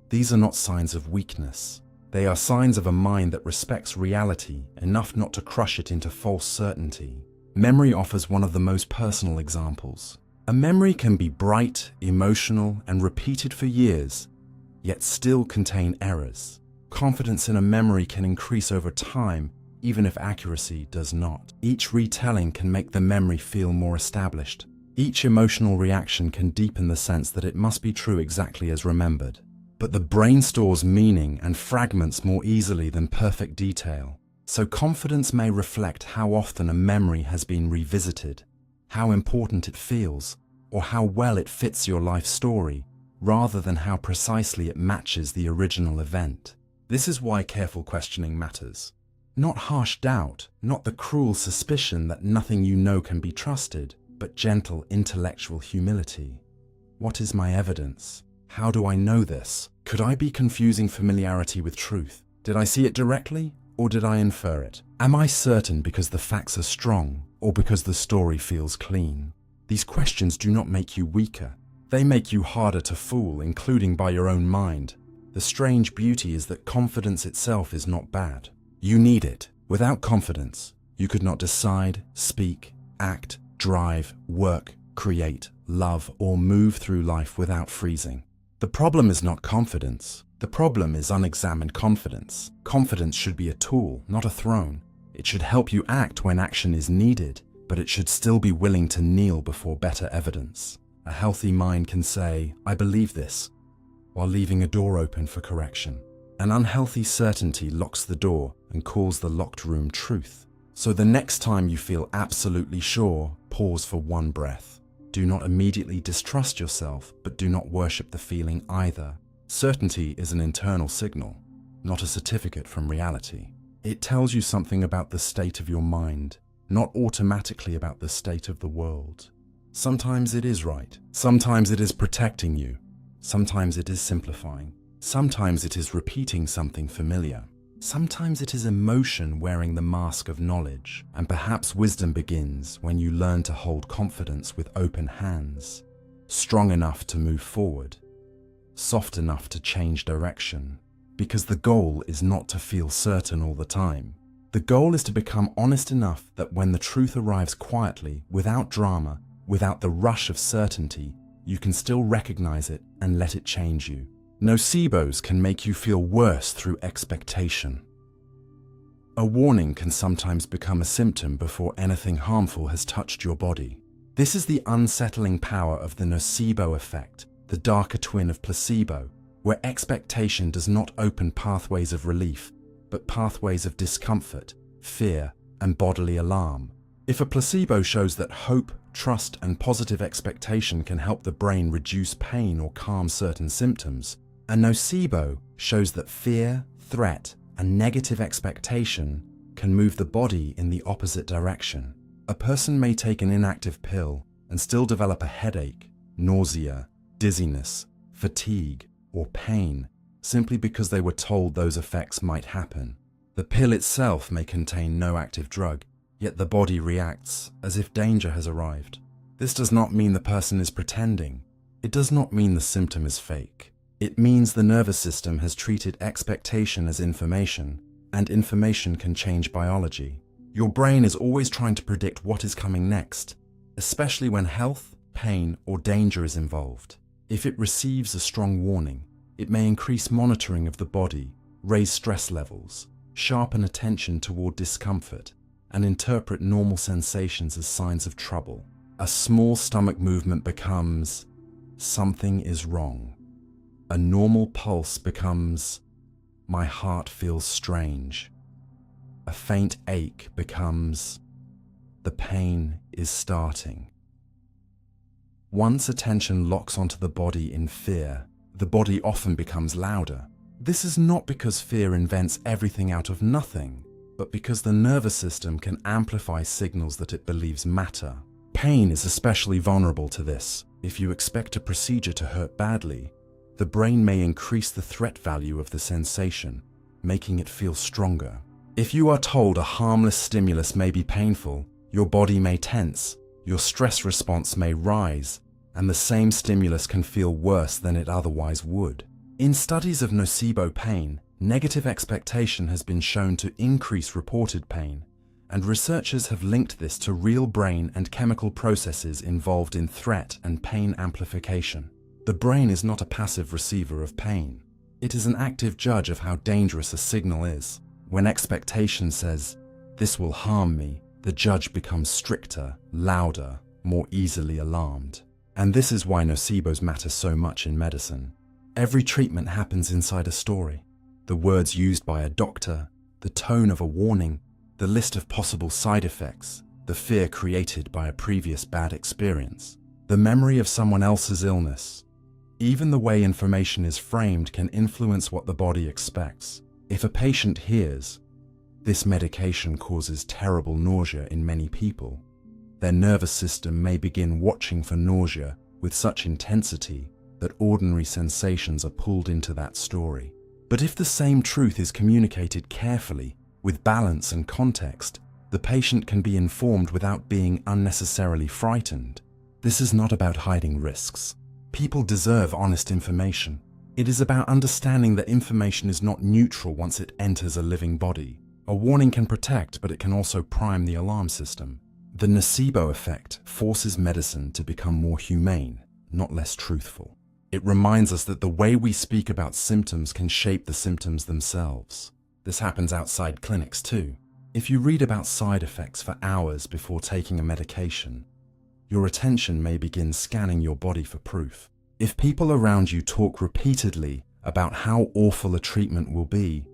These are not signs of weakness. They are signs of a mind that respects reality enough not to crush it into false certainty. Memory offers one of the most personal examples. A memory can be bright, emotional, and repeated for years, yet still contain errors. Confidence in a memory can increase over time, even if accuracy does not. Each retelling can make the memory feel more established. Each emotional reaction can deepen the sense that it must be true exactly as remembered. But the brain stores meaning and fragments more easily than perfect detail. So confidence may reflect how often a memory has been revisited, how important it feels, or how well it fits your life story, rather than how precisely it matches the original event. This is why careful questioning matters. Not harsh doubt, not the cruel suspicion that nothing you know can be trusted, but gentle intellectual humility. What is my evidence? How do I know this? Could I be confusing familiarity with truth? Did I see it directly, or did I infer it? Am I certain because the facts are strong, or because the story feels clean? These questions do not make you weaker. They make you harder to fool, including by your own mind. The strange beauty is that confidence itself is not bad. You need it. Without confidence, you could not decide, speak, act, drive, work, create, love, or move through life without freezing. The problem is not confidence. The problem is unexamined confidence. Confidence should be a tool, not a throne. It should help you act when action is needed, but it should still be willing to kneel before better evidence. A healthy mind can say, I believe this, while leaving a door open for correction. An unhealthy certainty locks the door and calls the locked room truth. So the next time you feel absolutely sure, pause for one breath. Do not immediately distrust yourself, but do not worship the feeling either. Certainty is an internal signal, not a certificate from reality. It tells you something about the state of your mind, not automatically about the state of the world. Sometimes it is right. Sometimes it is protecting you. Sometimes it is simplifying. Sometimes it is repeating something familiar. Sometimes it is emotion wearing the mask of knowledge, and perhaps wisdom begins when you learn to hold confidence with open hands, strong enough to move forward, soft enough to change direction, because the goal is not to feel certain all the time. The goal is to become honest enough that when the truth arrives quietly, without drama, without the rush of certainty, you can still recognize it and let it change you. Nocebos can make you feel worse through expectation. A warning can sometimes become a symptom before anything harmful has touched your body. This is the unsettling power of the nocebo effect, the darker twin of placebo, where expectation does not open pathways of relief, but pathways of discomfort, fear, and bodily alarm. If a placebo shows that hope, trust, and positive expectation can help the brain reduce pain or calm certain symptoms, a nocebo shows that fear, threat, and negative expectation can move the body in the opposite direction. A person may take an inactive pill and still develop a headache, nausea, dizziness, fatigue, or pain simply because they were told those effects might happen. The pill itself may contain no active drug, yet the body reacts as if danger has arrived. This does not mean the person is pretending. It does not mean the symptom is fake. It means the nervous system has treated expectation as information, and information can change biology. Your brain is always trying to predict what is coming next, especially when health, pain, or danger is involved. If it receives a strong warning, it may increase monitoring of the body, raise stress levels, sharpen attention toward discomfort, and interpret normal sensations as signs of trouble. A small stomach movement becomes something is wrong. A normal pulse becomes my heart feels strange. A faint ache becomes the pain is starting. Once attention locks onto the body in fear, the body often becomes louder. This is not because fear invents everything out of nothing, but because the nervous system can amplify signals that it believes matter. Pain is especially vulnerable to this. If you expect a procedure to hurt badly, the brain may increase the threat value of the sensation, making it feel stronger. If you are told a harmless stimulus may be painful, your body may tense, your stress response may rise, and the same stimulus can feel worse than it otherwise would. In studies of nocebo pain, negative expectation has been shown to increase reported pain, and researchers have linked this to real brain and chemical processes involved in threat and pain amplification. The brain is not a passive receiver of pain. It is an active judge of how dangerous a signal is. When expectation says, "This will harm me," the judge becomes stricter, louder, more easily alarmed. And this is why nocebos matter so much in medicine. Every treatment happens inside a story. The words used by a doctor, the tone of a warning, the list of possible side effects, the fear created by a previous bad experience, the memory of someone else's illness. Even the way information is framed can influence what the body expects. If a patient hears, "This medication causes terrible nausea in many people," their nervous system may begin watching for nausea with such intensity that ordinary sensations are pulled into that story. But if the same truth is communicated carefully, with balance and context, the patient can be informed without being unnecessarily frightened. This is not about hiding risks. People deserve honest information. It is about understanding that information is not neutral once it enters a living body. A warning can protect, but it can also prime the alarm system. The nocebo effect forces medicine to become more humane, not less truthful. It reminds us that the way we speak about symptoms can shape the symptoms themselves. This happens outside clinics too. If you read about side effects for hours before taking a medication, your attention may begin scanning your body for proof. If people around you talk repeatedly about how awful a treatment will be,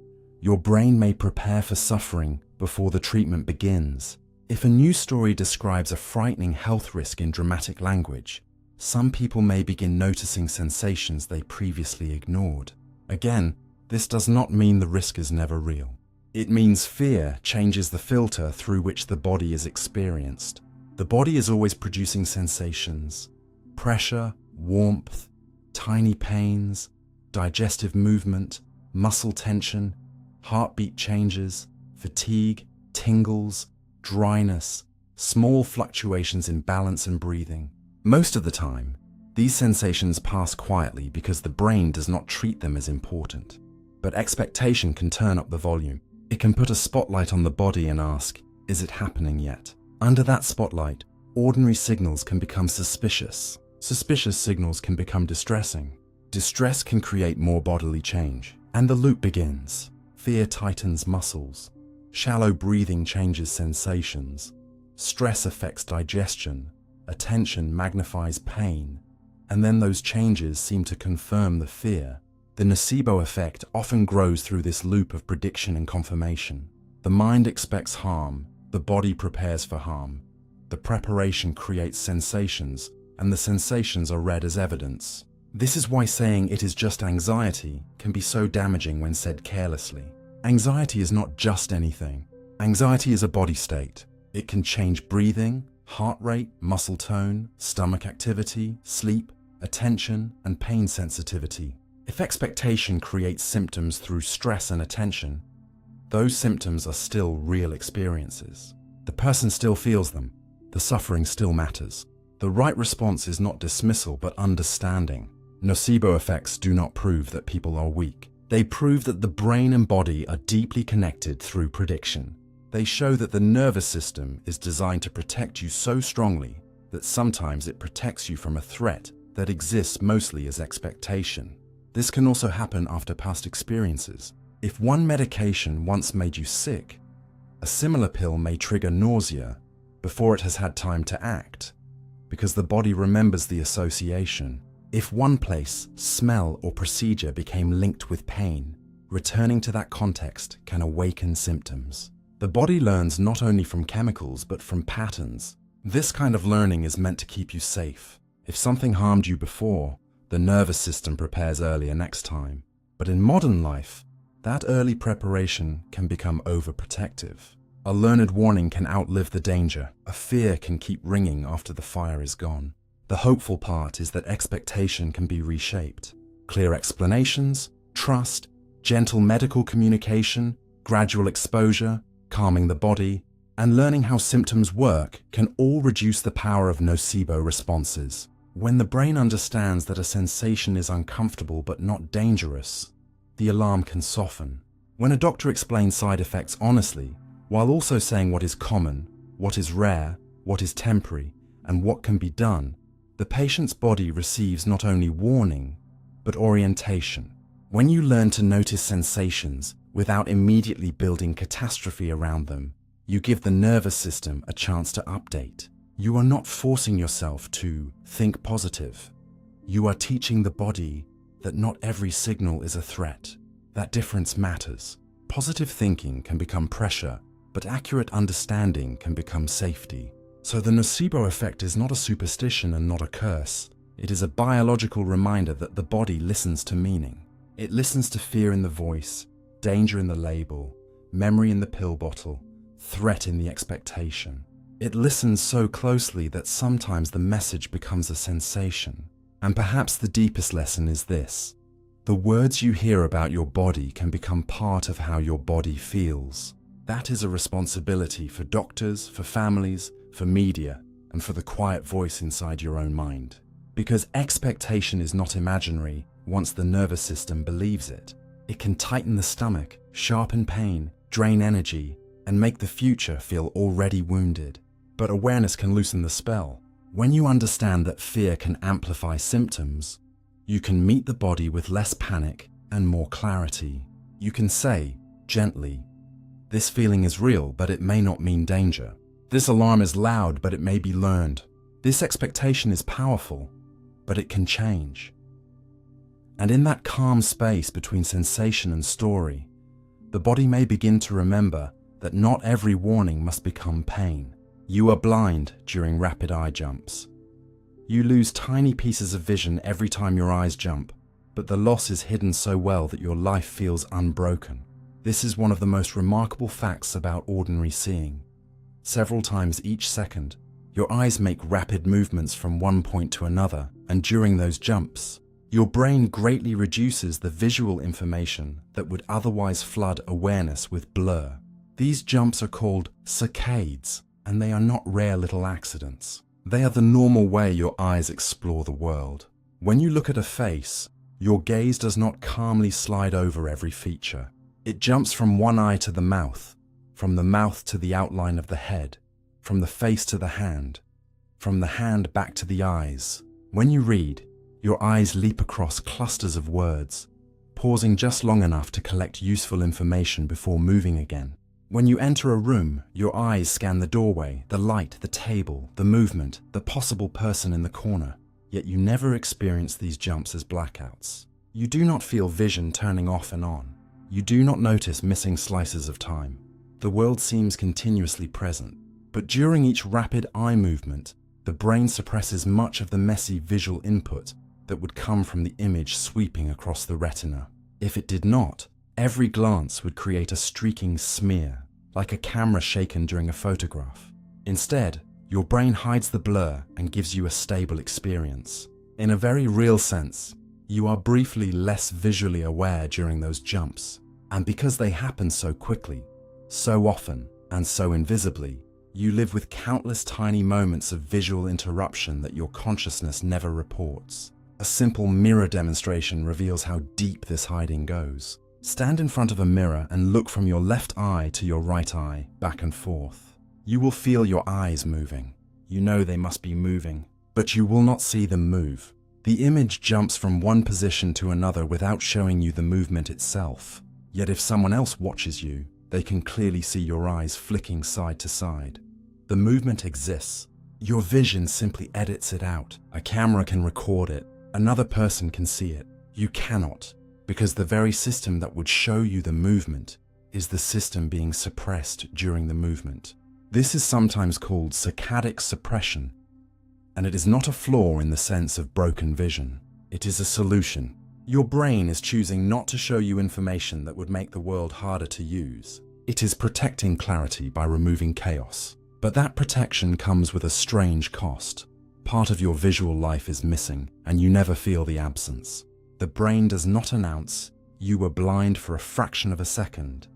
your brain may prepare for suffering before the treatment begins. If a news story describes a frightening health risk in dramatic language, some people may begin noticing sensations they previously ignored. Again, this does not mean the risk is never real. It means fear changes the filter through which the body is experienced. The body is always producing sensations: pressure, warmth, tiny pains, digestive movement, muscle tension, heartbeat changes, fatigue, tingles, dryness, small fluctuations in balance and breathing. Most of the time, these sensations pass quietly because the brain does not treat them as important. But expectation can turn up the volume. It can put a spotlight on the body and ask, is it happening yet? Under that spotlight, ordinary signals can become suspicious. Suspicious signals can become distressing. Distress can create more bodily change. And the loop begins. Fear tightens muscles. Shallow breathing changes sensations. Stress affects digestion. Attention magnifies pain. And then those changes seem to confirm the fear. The nocebo effect often grows through this loop of prediction and confirmation. The mind expects harm. The body prepares for harm. The preparation creates sensations, and the sensations are read as evidence. This is why saying it is just anxiety can be so damaging when said carelessly. Anxiety is not just anything. Anxiety is a body state. It can change breathing, heart rate, muscle tone, stomach activity, sleep, attention, and pain sensitivity. If expectation creates symptoms through stress and attention, those symptoms are still real experiences. The person still feels them. The suffering still matters. The right response is not dismissal but understanding. Nocebo effects do not prove that people are weak. They prove that the brain and body are deeply connected through prediction. They show that the nervous system is designed to protect you so strongly that sometimes it protects you from a threat that exists mostly as expectation. This can also happen after past experiences. If one medication once made you sick, a similar pill may trigger nausea before it has had time to act, because the body remembers the association. If one place, smell, or procedure became linked with pain, returning to that context can awaken symptoms. The body learns not only from chemicals but from patterns. This kind of learning is meant to keep you safe. If something harmed you before, the nervous system prepares earlier next time. But in modern life, that early preparation can become overprotective. A learned warning can outlive the danger. A fear can keep ringing after the fire is gone. The hopeful part is that expectation can be reshaped. Clear explanations, trust, gentle medical communication, gradual exposure, calming the body, and learning how symptoms work can all reduce the power of nocebo responses. When the brain understands that a sensation is uncomfortable but not dangerous, the alarm can soften. When a doctor explains side effects honestly, while also saying what is common, what is rare, what is temporary, and what can be done, the patient's body receives not only warning, but orientation. When you learn to notice sensations without immediately building catastrophe around them, you give the nervous system a chance to update. You are not forcing yourself to think positive. You are teaching the body that not every signal is a threat. That difference matters. Positive thinking can become pressure, but accurate understanding can become safety. So the nocebo effect is not a superstition and not a curse. It is a biological reminder that the body listens to meaning. It listens to fear in the voice, danger in the label, memory in the pill bottle, threat in the expectation. It listens so closely that sometimes the message becomes a sensation. And perhaps the deepest lesson is this: the words you hear about your body can become part of how your body feels. That is a responsibility for doctors, for families, for media, and for the quiet voice inside your own mind. Because expectation is not imaginary once the nervous system believes it. It can tighten the stomach, sharpen pain, drain energy, and make the future feel already wounded. But awareness can loosen the spell. When you understand that fear can amplify symptoms, you can meet the body with less panic and more clarity. You can say, gently, this feeling is real, but it may not mean danger. This alarm is loud, but it may be learned. This expectation is powerful, but it can change. And in that calm space between sensation and story, the body may begin to remember that not every warning must become pain. You are blind during rapid eye jumps. You lose tiny pieces of vision every time your eyes jump, but the loss is hidden so well that your life feels unbroken. This is one of the most remarkable facts about ordinary seeing. Several times each second, your eyes make rapid movements from one point to another, and during those jumps, Your brain greatly reduces the visual information that would otherwise flood awareness with blur. These jumps are called saccades, and they are not rare little accidents. They are the normal way your eyes explore the world. When you look at a face, your gaze does not calmly slide over every feature. It jumps from one eye to the mouth, from the mouth to the outline of the head, from the face to the hand, from the hand back to the eyes. When you read, your eyes leap across clusters of words, pausing just long enough to collect useful information before moving again. When you enter a room, your eyes scan the doorway, the light, the table, the movement, the possible person in the corner. Yet you never experience these jumps as blackouts. You do not feel vision turning off and on. You do not notice missing slices of time. The world seems continuously present, but during each rapid eye movement, the brain suppresses much of the messy visual input that would come from the image sweeping across the retina. If it did not, every glance would create a streaking smear, like a camera shaken during a photograph. Instead, your brain hides the blur and gives you a stable experience. In a very real sense, you are briefly less visually aware during those jumps, and because they happen so quickly, so often, and so invisibly, you live with countless tiny moments of visual interruption that your consciousness never reports. A simple mirror demonstration reveals how deep this hiding goes. Stand in front of a mirror and look from your left eye to your right eye, back and forth. You will feel your eyes moving. You know they must be moving, but you will not see them move. The image jumps from one position to another without showing you the movement itself. Yet if someone else watches you, they can clearly see your eyes flicking side to side. The movement exists. Your vision simply edits it out. A camera can record it. Another person can see it. You cannot, because the very system that would show you the movement is the system being suppressed during the movement. This is sometimes called saccadic suppression, and it is not a flaw in the sense of broken vision. It is a solution. Your brain is choosing not to show you information that would make the world harder to use. It is protecting clarity by removing chaos. But that protection comes with a strange cost. Part of your visual life is missing, and you never feel the absence. The brain does not announce, "You were blind for a fraction of a second."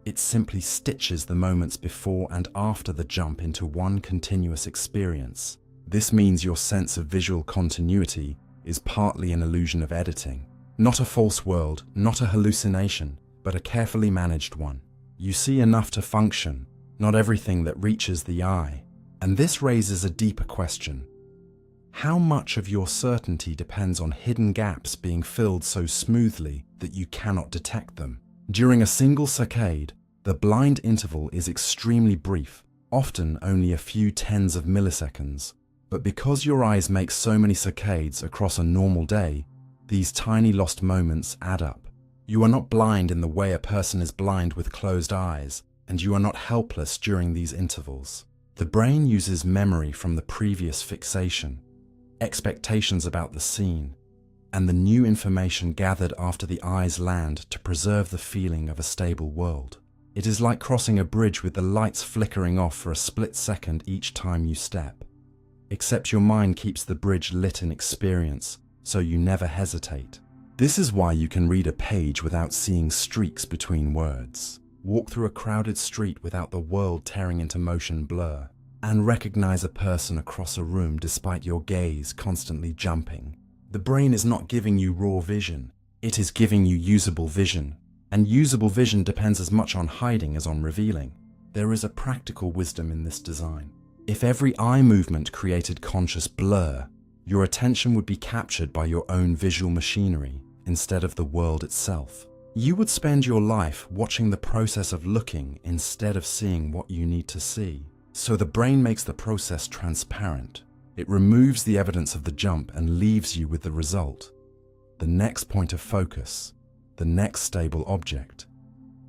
It simply stitches the moments before and after the jump into one continuous experience. This means your sense of visual continuity is partly an illusion of editing. Not a false world, not a hallucination, but a carefully managed one. You see enough to function, not everything that reaches the eye. And this raises a deeper question. How much of your certainty depends on hidden gaps being filled so smoothly that you cannot detect them? During a single saccade, the blind interval is extremely brief, often only a few tens of milliseconds. But because your eyes make so many saccades across a normal day, these tiny lost moments add up. You are not blind in the way a person is blind with closed eyes, and you are not helpless during these intervals. The brain uses memory from the previous fixation, expectations about the scene, and the new information gathered after the eyes land to preserve the feeling of a stable world. It is like crossing a bridge with the lights flickering off for a split second each time you step. Except your mind keeps the bridge lit in experience, so you never hesitate. This is why you can read a page without seeing streaks between words, walk through a crowded street without the world tearing into motion blur, and recognize a person across a room despite your gaze constantly jumping. The brain is not giving you raw vision, it is giving you usable vision. And usable vision depends as much on hiding as on revealing. There is a practical wisdom in this design. If every eye movement created conscious blur, your attention would be captured by your own visual machinery instead of the world itself. You would spend your life watching the process of looking instead of seeing what you need to see. So the brain makes the process transparent. It removes the evidence of the jump and leaves you with the result. The next point of focus, the next stable object,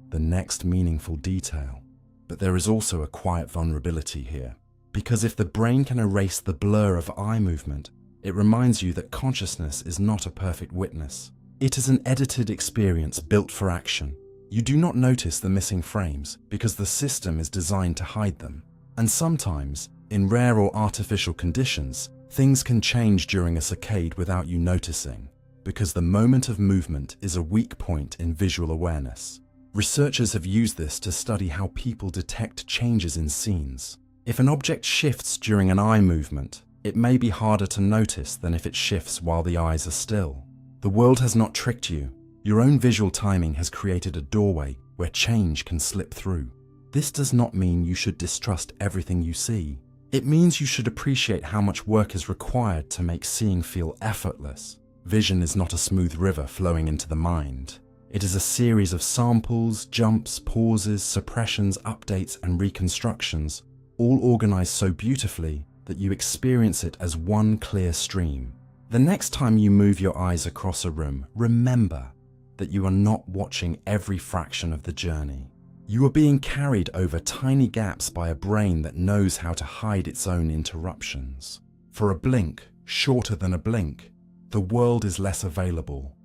the next meaningful detail. But there is also a quiet vulnerability here. Because if the brain can erase the blur of eye movement, it reminds you that consciousness is not a perfect witness. It is an edited experience built for action. You do not notice the missing frames because the system is designed to hide them. And sometimes, in rare or artificial conditions, things can change during a saccade without you noticing. because the moment of movement is a weak point in visual awareness. Researchers have used this to study how people detect changes in scenes. If an object shifts during an eye movement, it may be harder to notice than if it shifts while the eyes are still. The world has not tricked you. Your own visual timing has created a doorway where change can slip through. This does not mean you should distrust everything you see. It means you should appreciate how much work is required to make seeing feel effortless. Vision is not a smooth river flowing into the mind. It is a series of samples, jumps, pauses, suppressions, updates, and reconstructions, all organized so beautifully that you experience it as one clear stream. The next time you move your eyes across a room, remember that you are not watching every fraction of the journey. You are being carried over tiny gaps by a brain that knows how to hide its own interruptions. For a blink, shorter than a blink, the world is less available.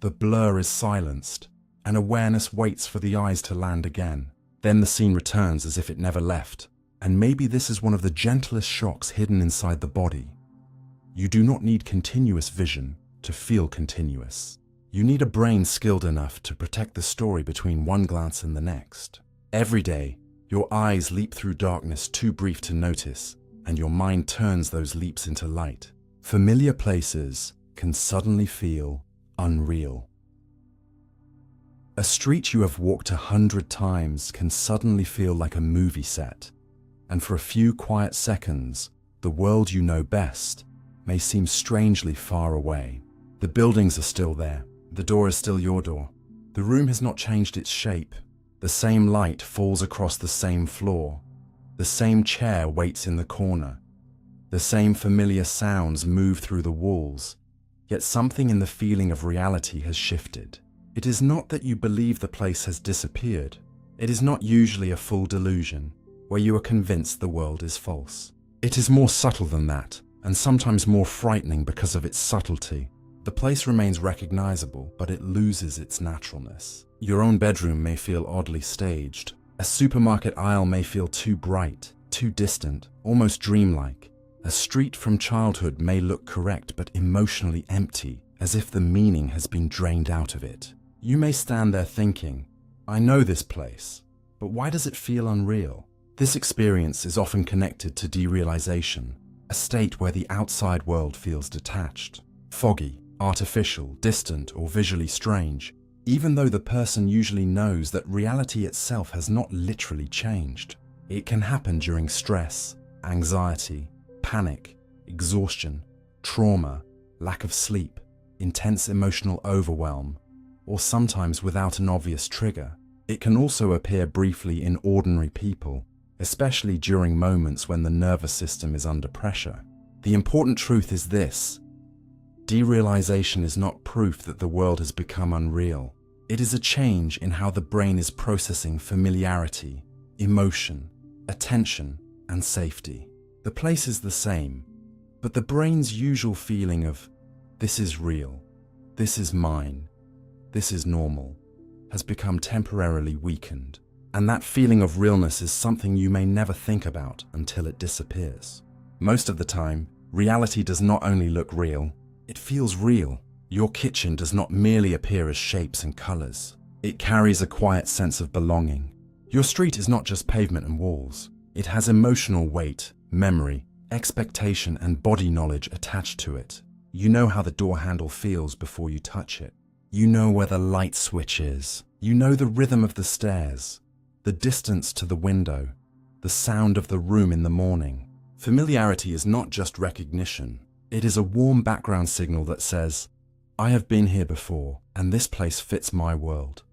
The blur is silenced, and awareness waits for the eyes to land again. Then the scene returns as if it never left. And maybe this is one of the gentlest shocks hidden inside the body. You do not need continuous vision to feel continuous. You need a brain skilled enough to protect the story between one glance and the next. Every day, your eyes leap through darkness too brief to notice, and your mind turns those leaps into light. Familiar places can suddenly feel unreal. A street you have walked 100 times can suddenly feel like a movie set. And for a few quiet seconds, the world you know best may seem strangely far away. The buildings are still there. The door is still your door. The room has not changed its shape. The same light falls across the same floor. The same chair waits in the corner. The same familiar sounds move through the walls. Yet something in the feeling of reality has shifted. It is not that you believe the place has disappeared. It is not usually a full delusion, where you are convinced the world is false. It is more subtle than that, and sometimes more frightening because of its subtlety. The place remains recognizable, but it loses its naturalness. Your own bedroom may feel oddly staged. A supermarket aisle may feel too bright, too distant, almost dreamlike. A street from childhood may look correct but emotionally empty, as if the meaning has been drained out of it. You may stand there thinking, I know this place, but why does it feel unreal? This experience is often connected to derealization, a state where the outside world feels detached, foggy, artificial, distant, or visually strange, even though the person usually knows that reality itself has not literally changed. It can happen during stress, anxiety, panic, exhaustion, trauma, lack of sleep, intense emotional overwhelm, or sometimes without an obvious trigger. It can also appear briefly in ordinary people, especially during moments when the nervous system is under pressure. The important truth is this: derealization is not proof that the world has become unreal. It is a change in how the brain is processing familiarity, emotion, attention, and safety. The place is the same, but the brain's usual feeling of, this is real, this is mine, this is normal, has become temporarily weakened. And that feeling of realness is something you may never think about until it disappears. Most of the time, reality does not only look real, it feels real. Your kitchen does not merely appear as shapes and colors. It carries a quiet sense of belonging. Your street is not just pavement and walls. It has emotional weight, memory, expectation, and body knowledge attached to it. You know how the door handle feels before you touch it. You know where the light switch is. You know the rhythm of the stairs, the distance to the window, the sound of the room in the morning. Familiarity is not just recognition. It is a warm background signal that says, I have been here before, and this place fits my world.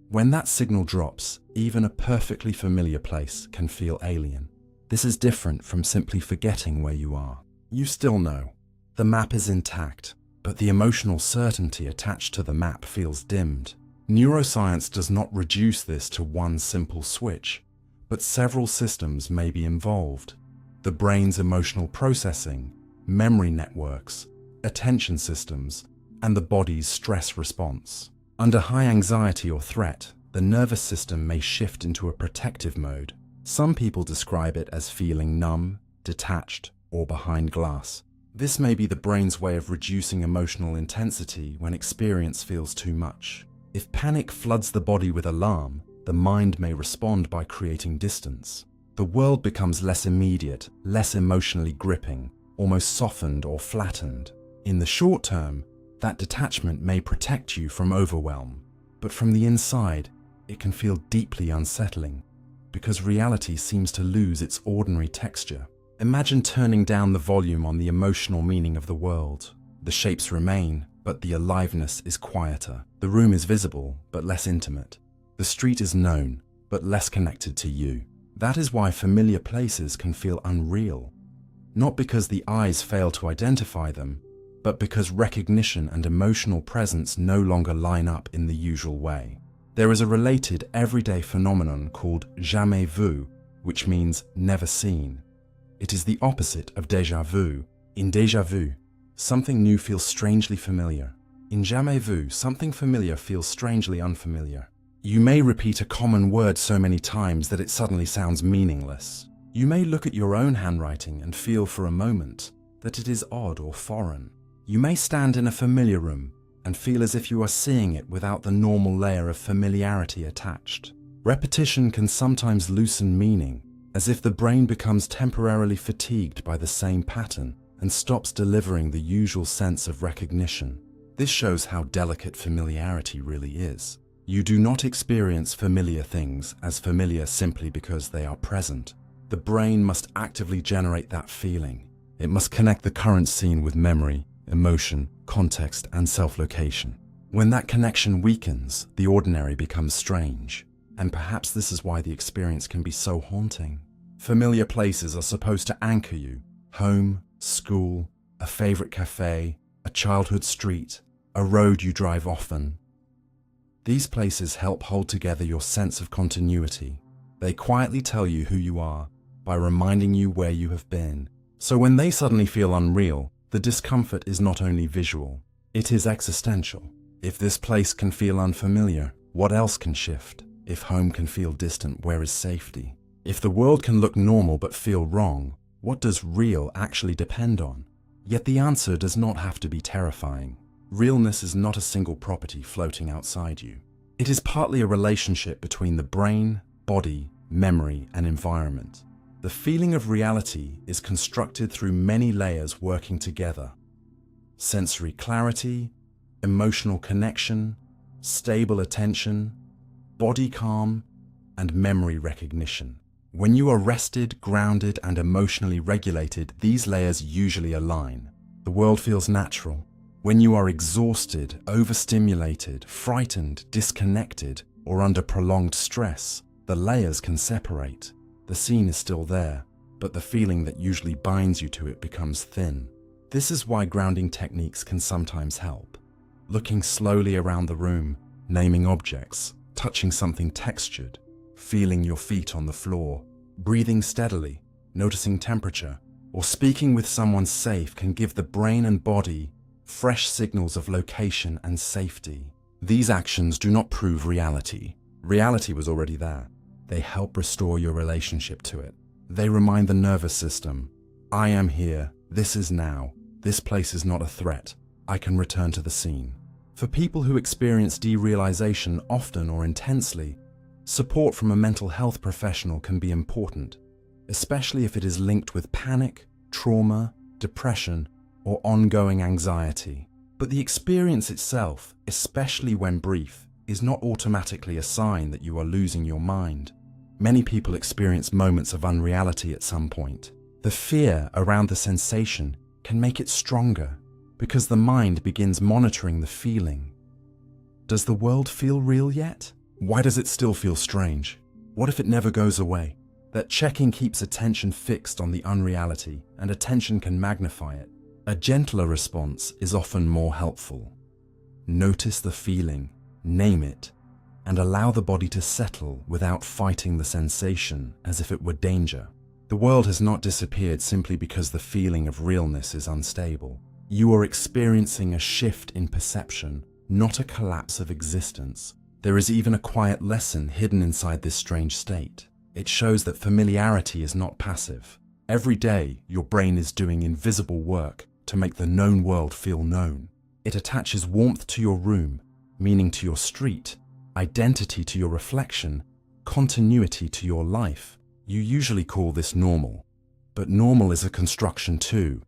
When that signal drops, even a perfectly familiar place can feel alien. This is different from simply forgetting where you are. You still know. The map is intact, but the emotional certainty attached to the map feels dimmed. Neuroscience does not reduce this to one simple switch, but several systems may be involved. The brain's emotional processing, memory networks, attention systems, and the body's stress response. Under high anxiety or threat, the nervous system may shift into a protective mode. Some people describe it as feeling numb, detached, or behind glass. This may be the brain's way of reducing emotional intensity when experience feels too much. If panic floods the body with alarm, the mind may respond by creating distance. The world becomes less immediate, less emotionally gripping, almost softened or flattened. In the short term, that detachment may protect you from overwhelm, but from the inside, it can feel deeply unsettling, because reality seems to lose its ordinary texture. Imagine turning down the volume on the emotional meaning of the world. The shapes remain, but the aliveness is quieter. The room is visible, but less intimate. The street is known, but less connected to you. That is why familiar places can feel unreal. Not because the eyes fail to identify them, but because recognition and emotional presence no longer line up in the usual way. There is a related everyday phenomenon called jamais vu, which means never seen. It is the opposite of déjà vu. In déjà vu, something new feels strangely familiar. In jamais vu, something familiar feels strangely unfamiliar. You may repeat a common word so many times that it suddenly sounds meaningless. You may look at your own handwriting and feel for a moment that it is odd or foreign. You may stand in a familiar room and feel as if you are seeing it without the normal layer of familiarity attached. Repetition can sometimes loosen meaning, as if the brain becomes temporarily fatigued by the same pattern and stops delivering the usual sense of recognition. This shows how delicate familiarity really is. You do not experience familiar things as familiar simply because they are present. The brain must actively generate that feeling. It must connect the current scene with memory, emotion, context, and self-location. When that connection weakens, the ordinary becomes strange. And perhaps this is why the experience can be so haunting. Familiar places are supposed to anchor you. Home, school, a favorite cafe, a childhood street, a road you drive often. These places help hold together your sense of continuity. They quietly tell you who you are by reminding you where you have been. So when they suddenly feel unreal, the discomfort is not only visual, it is existential. If this place can feel unfamiliar, what else can shift? If home can feel distant, where is safety? If the world can look normal but feel wrong, what does real actually depend on? Yet the answer does not have to be terrifying. Realness is not a single property floating outside you. It is partly a relationship between the brain, body, memory, and environment. The feeling of reality is constructed through many layers working together. Sensory clarity, emotional connection, stable attention, body calm, and memory recognition. When you are rested, grounded, and emotionally regulated, these layers usually align. The world feels natural. When you are exhausted, overstimulated, frightened, disconnected, or under prolonged stress, the layers can separate. The scene is still there, but the feeling that usually binds you to it becomes thin. This is why grounding techniques can sometimes help. Looking slowly around the room, naming objects, touching something textured, feeling your feet on the floor, breathing steadily, noticing temperature, or speaking with someone safe can give the brain and body fresh signals of location and safety. These actions do not prove reality. Reality was already there. They help restore your relationship to it. They remind the nervous system, I am here, this is now, this place is not a threat, I can return to the scene. For people who experience derealization often or intensely, support from a mental health professional can be important, especially if it is linked with panic, trauma, depression, or ongoing anxiety. But the experience itself, especially when brief, is not automatically a sign that you are losing your mind. Many people experience moments of unreality at some point. The fear around the sensation can make it stronger because the mind begins monitoring the feeling. Does the world feel real yet? Why does it still feel strange? What if it never goes away? That checking keeps attention fixed on the unreality, and attention can magnify it. A gentler response is often more helpful. Notice the feeling, name it, and allow the body to settle without fighting the sensation as if it were danger. The world has not disappeared simply because the feeling of realness is unstable. You are experiencing a shift in perception, not a collapse of existence. There is even a quiet lesson hidden inside this strange state. It shows that familiarity is not passive. Every day, your brain is doing invisible work, to make the known world feel known. It attaches warmth to your room, meaning to your street, identity to your reflection, continuity to your life. You usually call this normal. But normal is a construction too,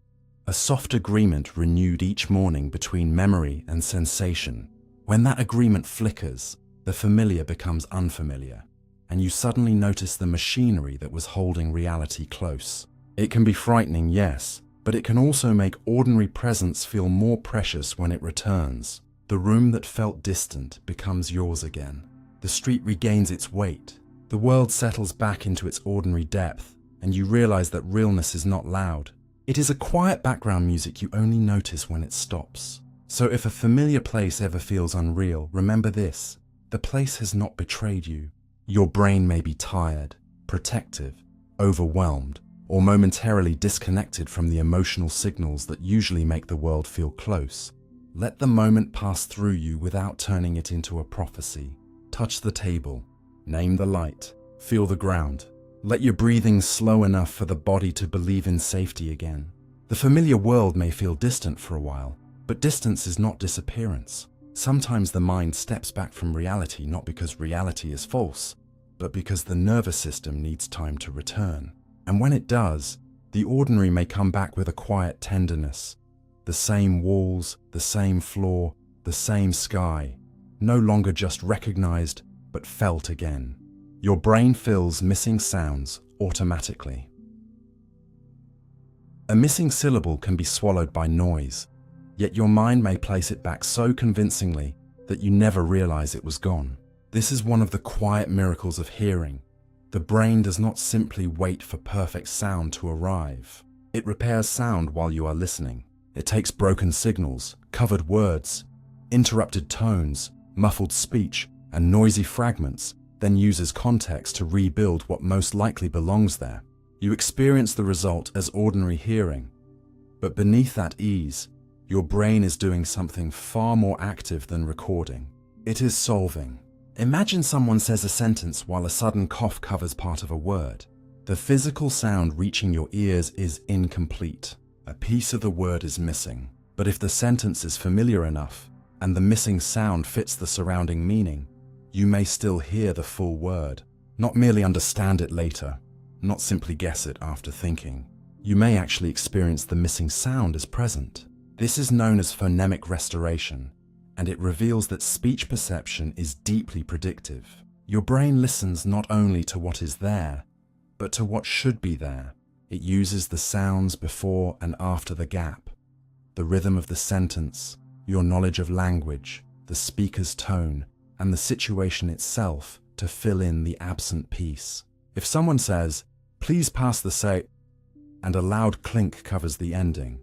a soft agreement renewed each morning between memory and sensation. When that agreement flickers, the familiar becomes unfamiliar, and you suddenly notice the machinery that was holding reality close. It can be frightening, yes, but it can also make ordinary presence feel more precious when it returns. The room that felt distant becomes yours again. The street regains its weight. The world settles back into its ordinary depth, and you realize that realness is not loud. It is a quiet background music you only notice when it stops. So if a familiar place ever feels unreal, remember this: the place has not betrayed you. Your brain may be tired, protective, overwhelmed, or momentarily disconnected from the emotional signals that usually make the world feel close. Let the moment pass through you without turning it into a prophecy. Touch the table, name the light, feel the ground. Let your breathing slow enough for the body to believe in safety again. The familiar world may feel distant for a while, but distance is not disappearance. Sometimes the mind steps back from reality not because reality is false, but because the nervous system needs time to return. And when it does, the ordinary may come back with a quiet tenderness. The same walls, the same floor, the same sky, no longer just recognized, but felt again. Your brain fills missing sounds automatically. A missing syllable can be swallowed by noise, yet your mind may place it back so convincingly that you never realize it was gone. This is one of the quiet miracles of hearing. The brain does not simply wait for perfect sound to arrive. It repairs sound while you are listening. It takes broken signals, covered words, interrupted tones, muffled speech, and noisy fragments, then uses context to rebuild what most likely belongs there. You experience the result as ordinary hearing, but beneath that ease, your brain is doing something far more active than recording. It is solving. Imagine someone says a sentence while a sudden cough covers part of a word. The physical sound reaching your ears is incomplete. A piece of the word is missing. But if the sentence is familiar enough, and the missing sound fits the surrounding meaning, you may still hear the full word, not merely understand it later, not simply guess it after thinking. You may actually experience the missing sound as present. This is known as phonemic restoration, and it reveals that speech perception is deeply predictive. Your brain listens not only to what is there, but to what should be there. It uses the sounds before and after the gap, the rhythm of the sentence, your knowledge of language, the speaker's tone, and the situation itself to fill in the absent piece. If someone says, "Please pass the and a loud clink covers the ending,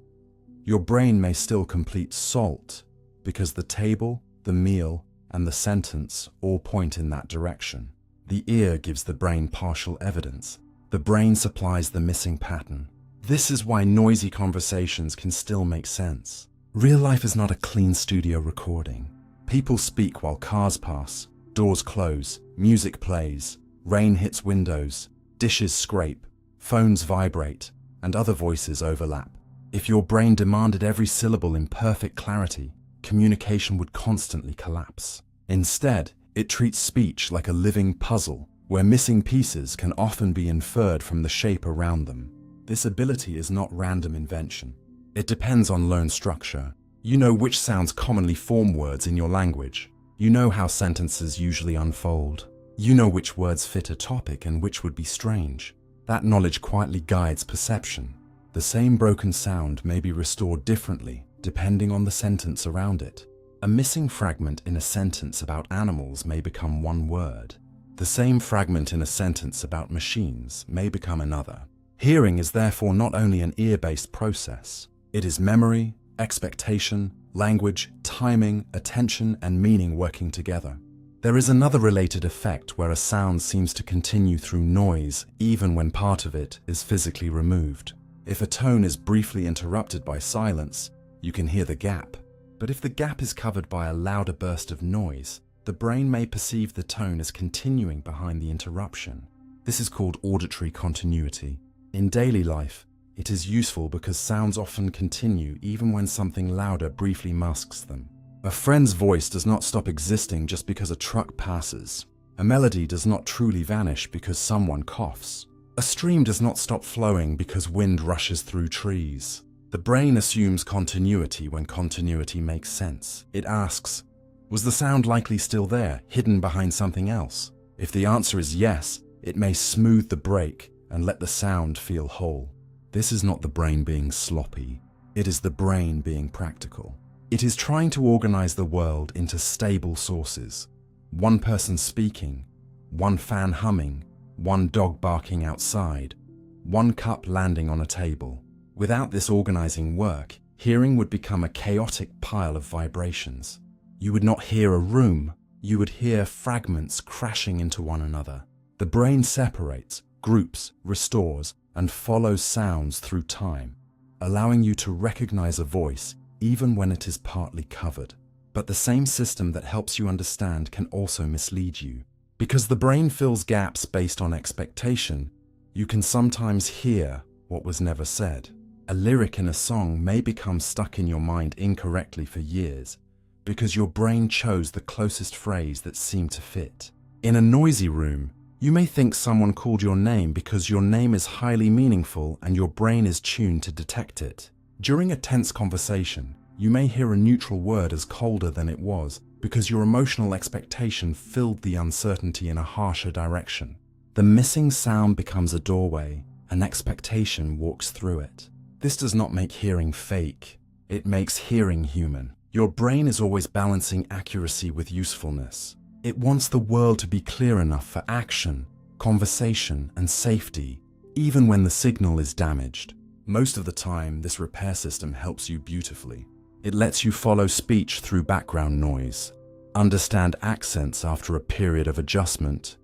your brain may still complete salt because the table, the meal, and the sentence all point in that direction. The ear gives the brain partial evidence. The brain supplies the missing pattern. This is why noisy conversations can still make sense. Real life is not a clean studio recording. People speak while cars pass, doors close, music plays, rain hits windows, dishes scrape, phones vibrate, and other voices overlap. If your brain demanded every syllable in perfect clarity, communication would constantly collapse. Instead, it treats speech like a living puzzle, where missing pieces can often be inferred from the shape around them. This ability is not random invention. It depends on learned structure. You know which sounds commonly form words in your language. You know how sentences usually unfold. You know which words fit a topic and which would be strange. That knowledge quietly guides perception. The same broken sound may be restored differently depending on the sentence around it. A missing fragment in a sentence about animals may become one word. The same fragment in a sentence about machines may become another. Hearing is therefore not only an ear-based process. It is memory, expectation, language, timing, attention, and meaning working together. There is another related effect where a sound seems to continue through noise even when part of it is physically removed. If a tone is briefly interrupted by silence, you can hear the gap. But if the gap is covered by a louder burst of noise, the brain may perceive the tone as continuing behind the interruption. This is called auditory continuity. In daily life, It is useful because sounds often continue even when something louder briefly masks them. A friend's voice does not stop existing just because a truck passes. A melody does not truly vanish because someone coughs. A stream does not stop flowing because wind rushes through trees. The brain assumes continuity when continuity makes sense. It asks, was the sound likely still there, hidden behind something else? If the answer is yes, it may smooth the break and let the sound feel whole. This is not the brain being sloppy. It is the brain being practical. It is trying to organize the world into stable sources. One person speaking, one fan humming, one dog barking outside, one cup landing on a table. Without this organizing work, hearing would become a chaotic pile of vibrations. You would not hear a room, you would hear fragments crashing into one another. The brain separates, groups, restores, and follows sounds through time, allowing you to recognize a voice even when it is partly covered. But the same system that helps you understand can also mislead you. Because the brain fills gaps based on expectation, you can sometimes hear what was never said. A lyric in a song may become stuck in your mind incorrectly for years because your brain chose the closest phrase that seemed to fit. In a noisy room, you may think someone called your name because your name is highly meaningful and your brain is tuned to detect it. During a tense conversation, you may hear a neutral word as colder than it was because your emotional expectation filled the uncertainty in a harsher direction. The missing sound becomes a doorway, and expectation walks through it. This does not make hearing fake, it makes hearing human. Your brain is always balancing accuracy with usefulness. It wants the world to be clear enough for action, conversation, and safety, even when the signal is damaged. Most of the time, this repair system helps you beautifully. It lets you follow speech through background noise, understand accents after a period of adjustment,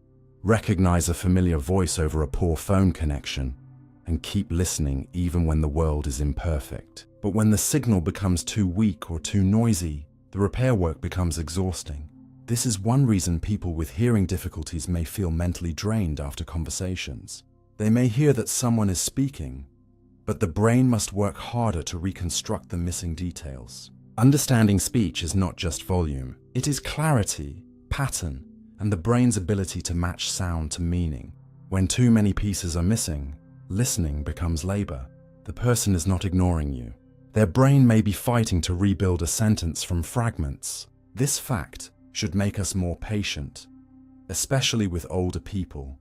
recognize a familiar voice over a poor phone connection, and keep listening even when the world is imperfect. But when the signal becomes too weak or too noisy, the repair work becomes exhausting. This is one reason people with hearing difficulties may feel mentally drained after conversations. They may hear that someone is speaking, but the brain must work harder to reconstruct the missing details. Understanding speech is not just volume. It is clarity, pattern, and the brain's ability to match sound to meaning. When too many pieces are missing, listening becomes labor. The person is not ignoring you. Their brain may be fighting to rebuild a sentence from fragments. This fact should make us more patient, especially with older people,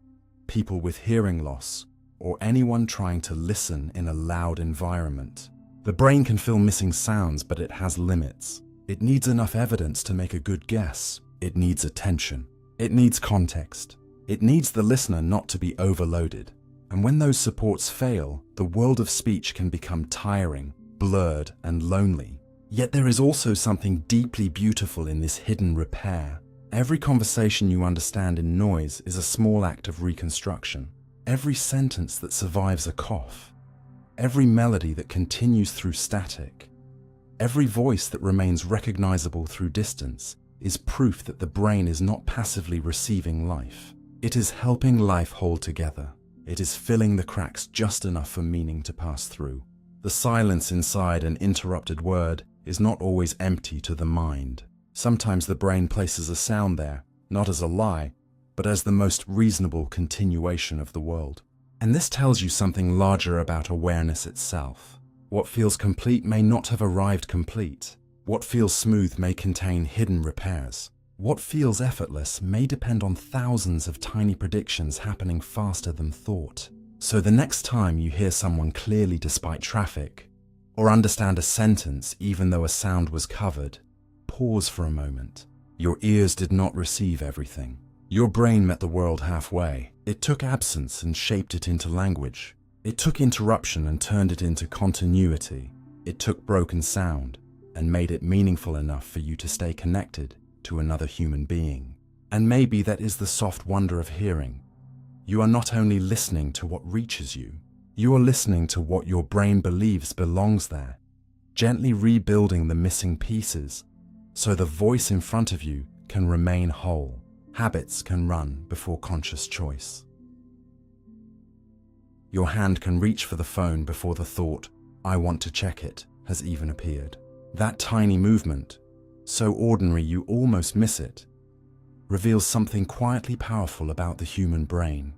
people with hearing loss, or anyone trying to listen in a loud environment. The brain can fill missing sounds, but it has limits. It needs enough evidence to make a good guess. It needs attention. It needs context. It needs the listener not to be overloaded. And when those supports fail, the world of speech can become tiring, blurred, and lonely. Yet there is also something deeply beautiful in this hidden repair. Every conversation you understand in noise is a small act of reconstruction. Every sentence that survives a cough, every melody that continues through static, every voice that remains recognizable through distance is proof that the brain is not passively receiving life. It is helping life hold together. It is filling the cracks just enough for meaning to pass through. The silence inside an interrupted word is not always empty to the mind. Sometimes the brain places a sound there, not as a lie, but as the most reasonable continuation of the world. And this tells you something larger about awareness itself. What feels complete may not have arrived complete. What feels smooth may contain hidden repairs. What feels effortless may depend on thousands of tiny predictions happening faster than thought. So the next time you hear someone clearly despite traffic, or understand a sentence even though a sound was covered, pause for a moment. Your ears did not receive everything. Your brain met the world halfway. It took absence and shaped it into language. It took interruption and turned it into continuity. It took broken sound and made it meaningful enough for you to stay connected to another human being. And maybe that is the soft wonder of hearing. You are not only listening to what reaches you, you are listening to what your brain believes belongs there, gently rebuilding the missing pieces so the voice in front of you can remain whole. Habits can run before conscious choice. Your hand can reach for the phone before the thought, "I want to check it," has even appeared. That tiny movement, so ordinary you almost miss it, reveals something quietly powerful about the human brain.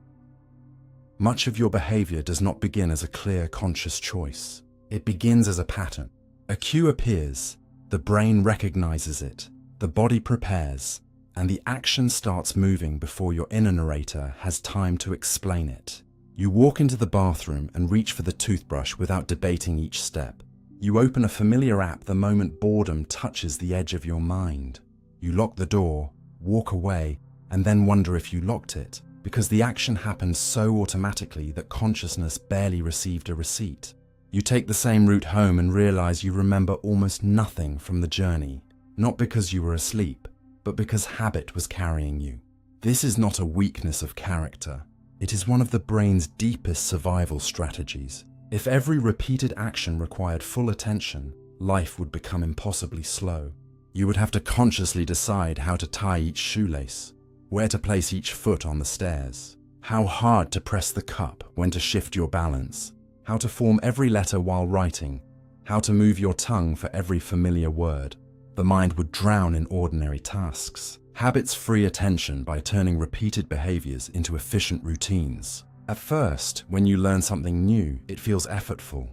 Much of your behavior does not begin as a clear, conscious choice. It begins as a pattern. A cue appears, the brain recognizes it, the body prepares, and the action starts moving before your inner narrator has time to explain it. You walk into the bathroom and reach for the toothbrush without debating each step. You open a familiar app the moment boredom touches the edge of your mind. You lock the door, walk away, and then wonder if you locked it, because the action happened so automatically that consciousness barely received a receipt. You take the same route home and realize you remember almost nothing from the journey, not because you were asleep, but because habit was carrying you. This is not a weakness of character. It is one of the brain's deepest survival strategies. If every repeated action required full attention, life would become impossibly slow. You would have to consciously decide how to tie each shoelace, where to place each foot on the stairs, how hard to press the cup, when to shift your balance, how to form every letter while writing, how to move your tongue for every familiar word. The mind would drown in ordinary tasks. Habits free attention by turning repeated behaviors into efficient routines. At first, when you learn something new, it feels effortful.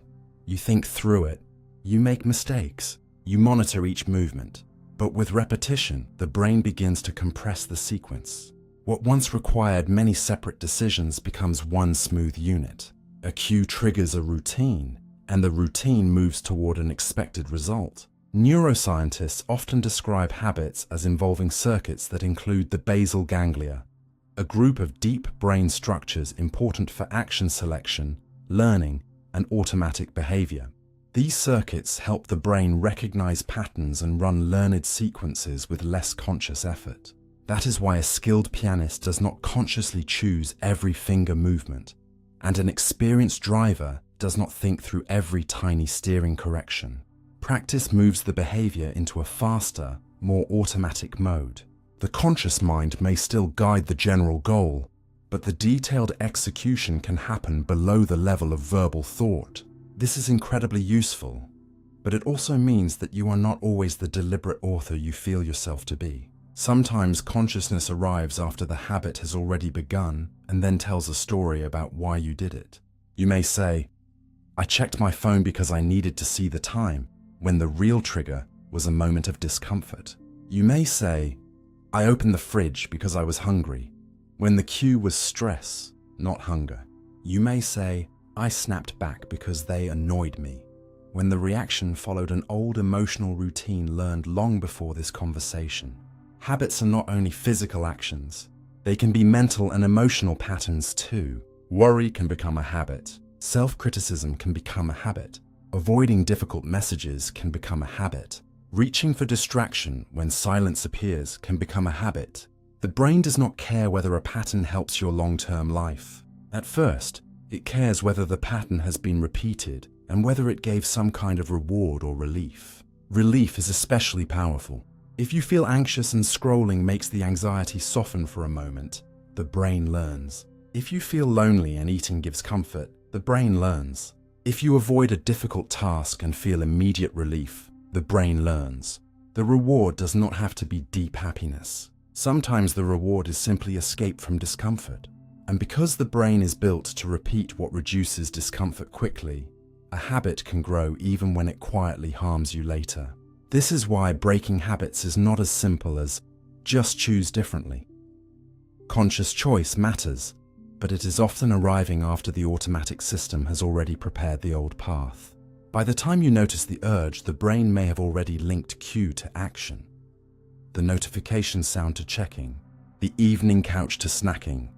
You think through it. You make mistakes. You monitor each movement. But with repetition, the brain begins to compress the sequence. What once required many separate decisions becomes one smooth unit. A cue triggers a routine, and the routine moves toward an expected result. Neuroscientists often describe habits as involving circuits that include the basal ganglia, a group of deep brain structures important for action selection, learning, and automatic behavior. These circuits help the brain recognize patterns and run learned sequences with less conscious effort. That is why a skilled pianist does not consciously choose every finger movement, and an experienced driver does not think through every tiny steering correction. Practice moves the behavior into a faster, more automatic mode. The conscious mind may still guide the general goal, but the detailed execution can happen below the level of verbal thought. This is incredibly useful, but it also means that you are not always the deliberate author you feel yourself to be. Sometimes consciousness arrives after the habit has already begun and then tells a story about why you did it. You may say, "I checked my phone because I needed to see the time," when the real trigger was a moment of discomfort. You may say, "I opened the fridge because I was hungry," when the cue was stress, not hunger. You may say, "I snapped back because they annoyed me," when the reaction followed an old emotional routine learned long before this conversation. Habits are not only physical actions, they can be mental and emotional patterns too. Worry can become a habit. Self-criticism can become a habit. Avoiding difficult messages can become a habit. Reaching for distraction when silence appears can become a habit. The brain does not care whether a pattern helps your long-term life. At first, it cares whether the pattern has been repeated and whether it gave some kind of reward or relief. Relief is especially powerful. If you feel anxious and scrolling makes the anxiety soften for a moment, the brain learns. If you feel lonely and eating gives comfort, the brain learns. If you avoid a difficult task and feel immediate relief, the brain learns. The reward does not have to be deep happiness. Sometimes the reward is simply escape from discomfort. And because the brain is built to repeat what reduces discomfort quickly, a habit can grow even when it quietly harms you later. This is why breaking habits is not as simple as just choose differently. Conscious choice matters, but it is often arriving after the automatic system has already prepared the old path. By the time you notice the urge, the brain may have already linked cue to action. The notification sound to checking, the evening couch to snacking,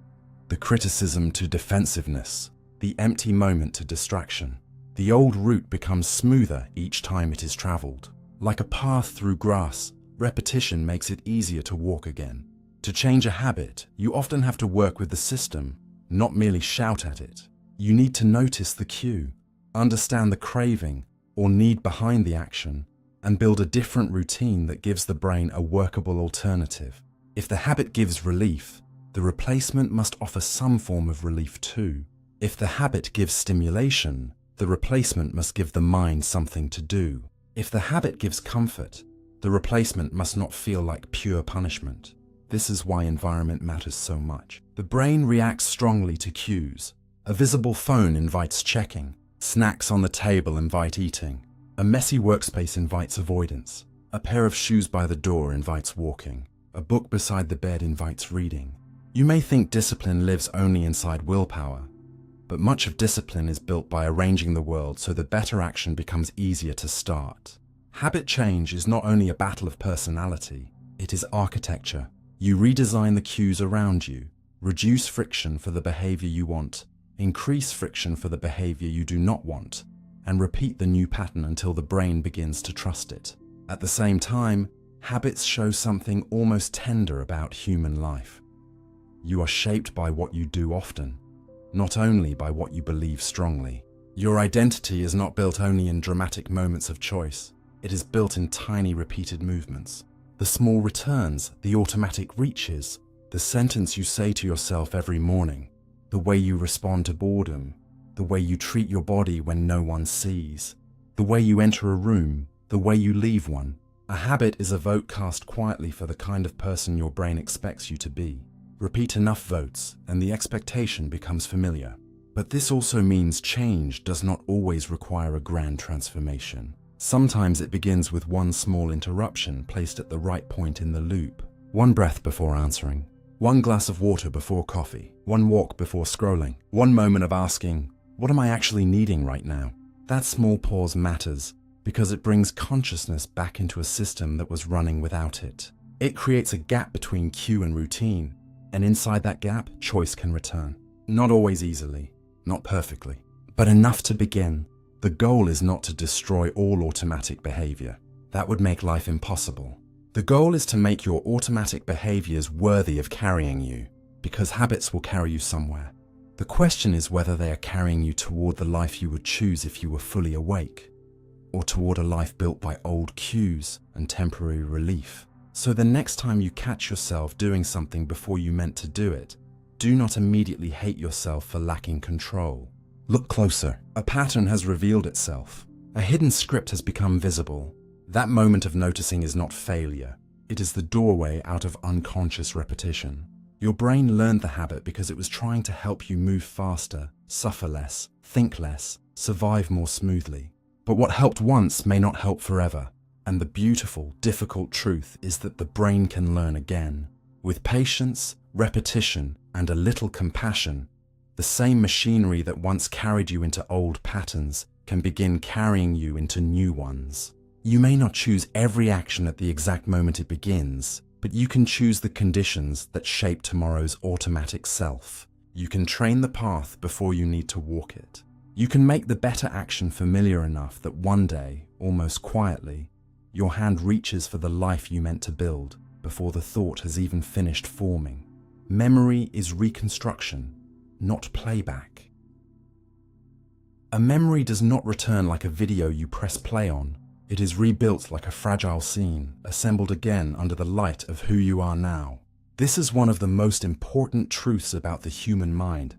the criticism to defensiveness, the empty moment to distraction. The old route becomes smoother each time it is traveled. Like a path through grass, repetition makes it easier to walk again. To change a habit, you often have to work with the system, not merely shout at it. You need to notice the cue, understand the craving or need behind the action, and build a different routine that gives the brain a workable alternative. If the habit gives relief, the replacement must offer some form of relief too. If the habit gives stimulation, the replacement must give the mind something to do. If the habit gives comfort, the replacement must not feel like pure punishment. This is why environment matters so much. The brain reacts strongly to cues. A visible phone invites checking. Snacks on the table invite eating. A messy workspace invites avoidance. A pair of shoes by the door invites walking. A book beside the bed invites reading. You may think discipline lives only inside willpower, but much of discipline is built by arranging the world so the better action becomes easier to start. Habit change is not only a battle of personality, it is architecture. You redesign the cues around you, reduce friction for the behavior you want, increase friction for the behavior you do not want, and repeat the new pattern until the brain begins to trust it. At the same time, habits show something almost tender about human life. You are shaped by what you do often, not only by what you believe strongly. Your identity is not built only in dramatic moments of choice. It is built in tiny repeated movements. The small returns, the automatic reaches, the sentence you say to yourself every morning, the way you respond to boredom, the way you treat your body when no one sees, the way you enter a room, the way you leave one. A habit is a vote cast quietly for the kind of person your brain expects you to be. Repeat enough votes, and the expectation becomes familiar. But this also means change does not always require a grand transformation. Sometimes it begins with one small interruption placed at the right point in the loop. One breath before answering, one glass of water before coffee, one walk before scrolling, one moment of asking, what am I actually needing right now? That small pause matters because it brings consciousness back into a system that was running without it. It creates a gap between cue and routine, and inside that gap, choice can return. Not always easily, not perfectly, but enough to begin. The goal is not to destroy all automatic behavior. That would make life impossible. The goal is to make your automatic behaviors worthy of carrying you, because habits will carry you somewhere. The question is whether they are carrying you toward the life you would choose if you were fully awake, or toward a life built by old cues and temporary relief. So the next time you catch yourself doing something before you meant to do it, do not immediately hate yourself for lacking control. Look closer. A pattern has revealed itself. A hidden script has become visible. That moment of noticing is not failure. It is the doorway out of unconscious repetition. Your brain learned the habit because it was trying to help you move faster, suffer less, think less, survive more smoothly. But what helped once may not help forever. And the beautiful, difficult truth is that the brain can learn again. With patience, repetition, and a little compassion, the same machinery that once carried you into old patterns can begin carrying you into new ones. You may not choose every action at the exact moment it begins, but you can choose the conditions that shape tomorrow's automatic self. You can train the path before you need to walk it. You can make the better action familiar enough that one day, almost quietly, your hand reaches for the life you meant to build before the thought has even finished forming. Memory is reconstruction, not playback. A memory does not return like a video you press play on. It is rebuilt like a fragile scene, assembled again under the light of who you are now. This is one of the most important truths about the human mind,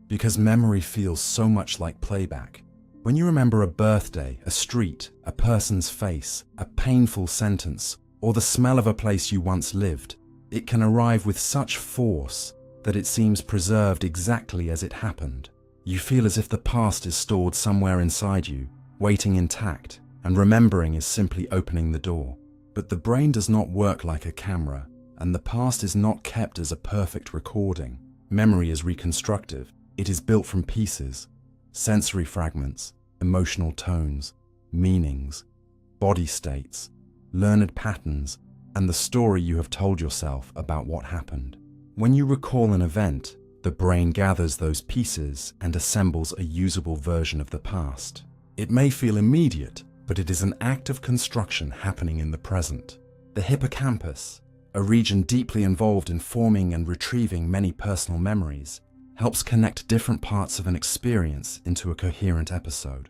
because memory feels so much like playback. When you remember a birthday, a street, a person's face, a painful sentence, or the smell of a place you once lived, it can arrive with such force that it seems preserved exactly as it happened. You feel as if the past is stored somewhere inside you, waiting intact, and remembering is simply opening the door. But the brain does not work like a camera, and the past is not kept as a perfect recording. Memory is reconstructive. It is built from pieces, sensory fragments, emotional tones, meanings, body states, learned patterns, and the story you have told yourself about what happened. When you recall an event, the brain gathers those pieces and assembles a usable version of the past. It may feel immediate, but it is an act of construction happening in the present. The hippocampus, a region deeply involved in forming and retrieving many personal memories, helps connect different parts of an experience into a coherent episode.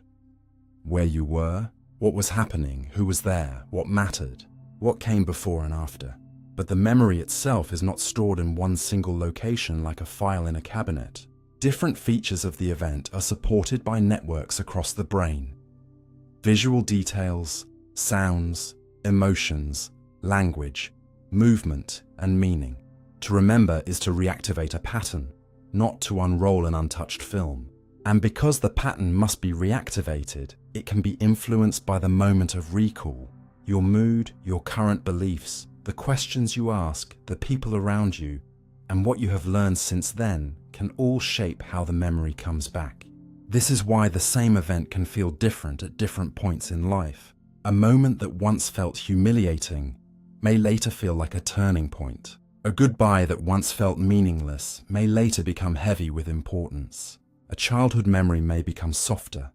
Where you were, what was happening, who was there, what mattered, what came before and after. But the memory itself is not stored in one single location like a file in a cabinet. Different features of the event are supported by networks across the brain. Visual details, sounds, emotions, language, movement, and meaning. To remember is to reactivate a pattern, not to unroll an untouched film. And because the pattern must be reactivated, it can be influenced by the moment of recall, your mood, your current beliefs, the questions you ask, the people around you, and what you have learned since then can all shape how the memory comes back. This is why the same event can feel different at different points in life. A moment that once felt humiliating may later feel like a turning point. A goodbye that once felt meaningless may later become heavy with importance. A childhood memory may become softer,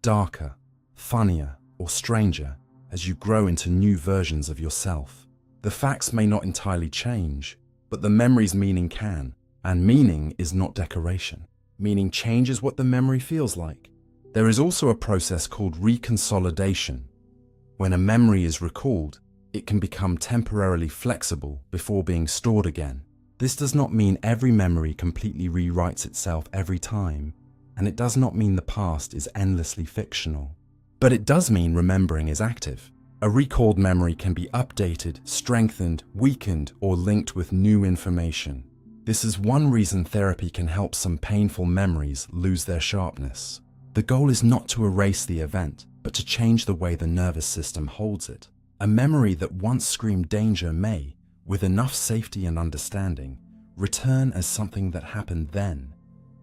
darker, funnier, or stranger as you grow into new versions of yourself. The facts may not entirely change, but the memory's meaning can, and meaning is not decoration. Meaning changes what the memory feels like. There is also a process called reconsolidation. When a memory is recalled, it can become temporarily flexible before being stored again. This does not mean every memory completely rewrites itself every time, and it does not mean the past is endlessly fictional. But it does mean remembering is active. A recalled memory can be updated, strengthened, weakened, or linked with new information. This is one reason therapy can help some painful memories lose their sharpness. The goal is not to erase the event, but to change the way the nervous system holds it. A memory that once screamed danger may, with enough safety and understanding, return as something that happened then,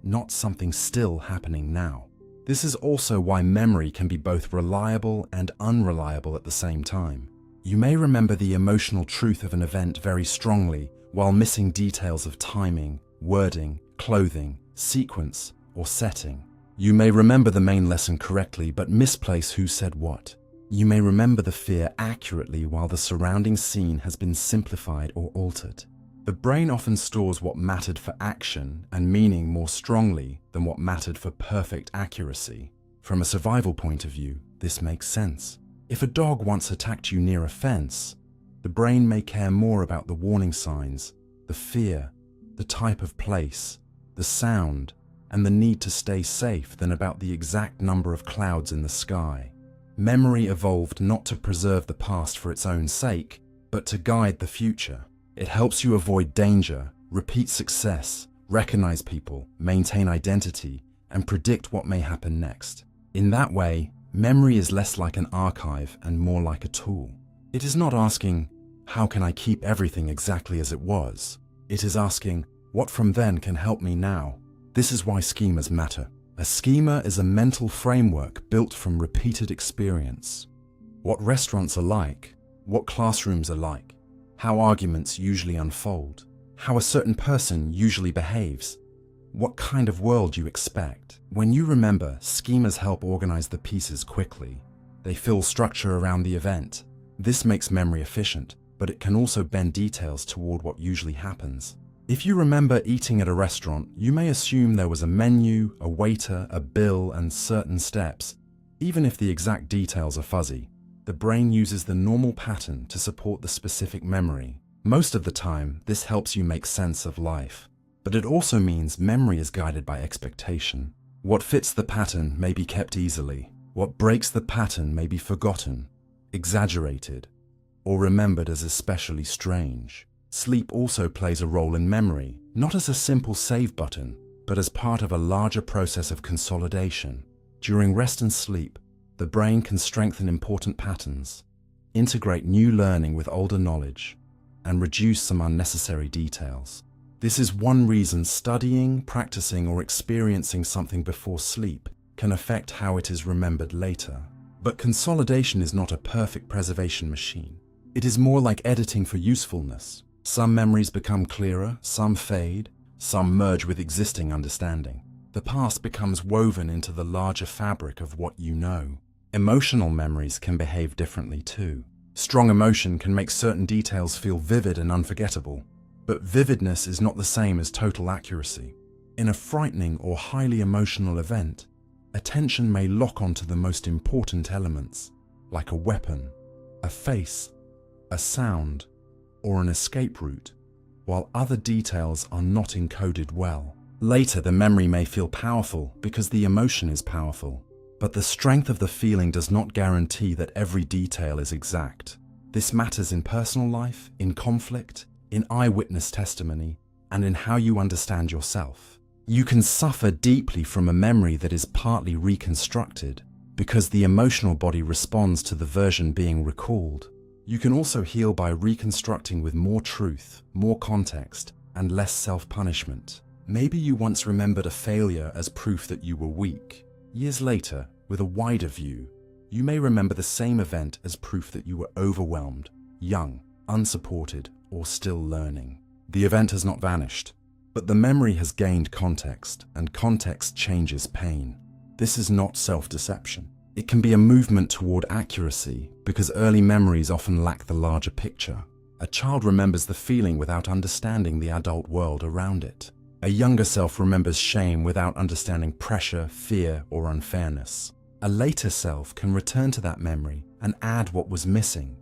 not something still happening now. This is also why memory can be both reliable and unreliable at the same time. You may remember the emotional truth of an event very strongly while missing details of timing, wording, clothing, sequence, or setting. You may remember the main lesson correctly but misplace who said what. You may remember the fear accurately while the surrounding scene has been simplified or altered. The brain often stores what mattered for action and meaning more strongly than what mattered for perfect accuracy. From a survival point of view, this makes sense. If a dog once attacked you near a fence, the brain may care more about the warning signs, the fear, the type of place, the sound, and the need to stay safe than about the exact number of clouds in the sky. Memory evolved not to preserve the past for its own sake, but to guide the future. It helps you avoid danger, repeat success, recognize people, maintain identity, and predict what may happen next. In that way, memory is less like an archive and more like a tool. It is not asking, how can I keep everything exactly as it was? It is asking, what from then can help me now? This is why schemas matter. A schema is a mental framework built from repeated experience. What restaurants are like, what classrooms are like, how arguments usually unfold, how a certain person usually behaves, what kind of world you expect. When you remember, schemas help organize the pieces quickly. They fill structure around the event. This makes memory efficient, but it can also bend details toward what usually happens. If you remember eating at a restaurant, you may assume there was a menu, a waiter, a bill, and certain steps, even if the exact details are fuzzy. The brain uses the normal pattern to support the specific memory. Most of the time, this helps you make sense of life. But it also means memory is guided by expectation. What fits the pattern may be kept easily. What breaks the pattern may be forgotten, exaggerated, or remembered as especially strange. Sleep also plays a role in memory, not as a simple save button, but as part of a larger process of consolidation. During rest and sleep, the brain can strengthen important patterns, integrate new learning with older knowledge, and reduce some unnecessary details. This is one reason studying, practicing, or experiencing something before sleep can affect how it is remembered later. But consolidation is not a perfect preservation machine. It is more like editing for usefulness. Some memories become clearer, some fade, some merge with existing understanding. The past becomes woven into the larger fabric of what you know. Emotional memories can behave differently too. Strong emotion can make certain details feel vivid and unforgettable, but vividness is not the same as total accuracy. In a frightening or highly emotional event, attention may lock onto the most important elements, like a weapon, a face, a sound, or an escape route, while other details are not encoded well. Later, the memory may feel powerful because the emotion is powerful, but the strength of the feeling does not guarantee that every detail is exact. This matters in personal life, in conflict, in eyewitness testimony, and in how you understand yourself. You can suffer deeply from a memory that is partly reconstructed because the emotional body responds to the version being recalled. You can also heal by reconstructing with more truth, more context, and less self-punishment. Maybe you once remembered a failure as proof that you were weak. Years later, with a wider view, you may remember the same event as proof that you were overwhelmed, young, unsupported, or still learning. The event has not vanished, but the memory has gained context, and context changes pain. This is not self-deception. It can be a movement toward accuracy because early memories often lack the larger picture. A child remembers the feeling without understanding the adult world around it. A younger self remembers shame without understanding pressure, fear, or unfairness. A later self can return to that memory and add what was missing: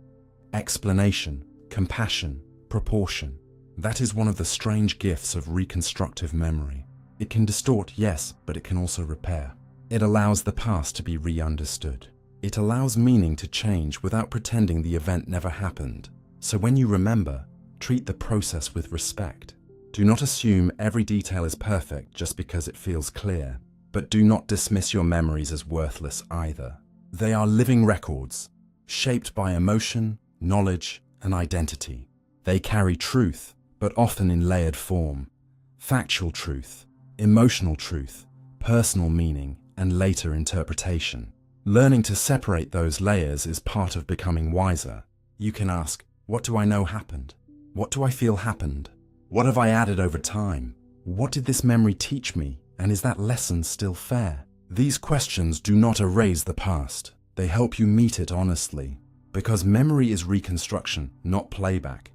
explanation, compassion, proportion. That is one of the strange gifts of reconstructive memory. It can distort, yes, but it can also repair. It allows the past to be re-understood. It allows meaning to change without pretending the event never happened. So when you remember, treat the process with respect. Do not assume every detail is perfect just because it feels clear, but do not dismiss your memories as worthless either. They are living records, shaped by emotion, knowledge, and identity. They carry truth, but often in layered form: factual truth, emotional truth, personal meaning, and later interpretation. Learning to separate those layers is part of becoming wiser. You can ask, what do I know happened? What do I feel happened? What have I added over time? What did this memory teach me? And is that lesson still fair? These questions do not erase the past. They help you meet it honestly. Because memory is reconstruction, not playback.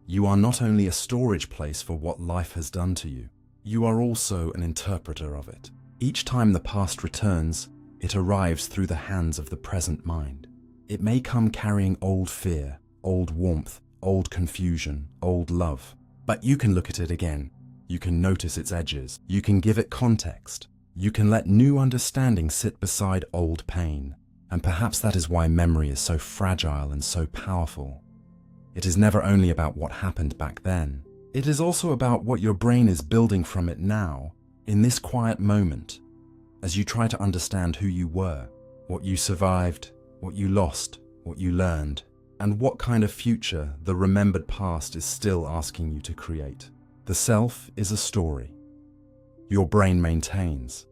You are not only a storage place for what life has done to you, you are also an interpreter of it. Each time the past returns, it arrives through the hands of the present mind. It may come carrying old fear, old warmth, old confusion, old love. But you can look at it again. You can notice its edges. You can give it context. You can let new understanding sit beside old pain. And perhaps that is why memory is so fragile and so powerful. It is never only about what happened back then. It is also about what your brain is building from it now, in this quiet moment, as you try to understand who you were, what you survived, what you lost, what you learned, and what kind of future the remembered past is still asking you to create. The self is a story your brain maintains.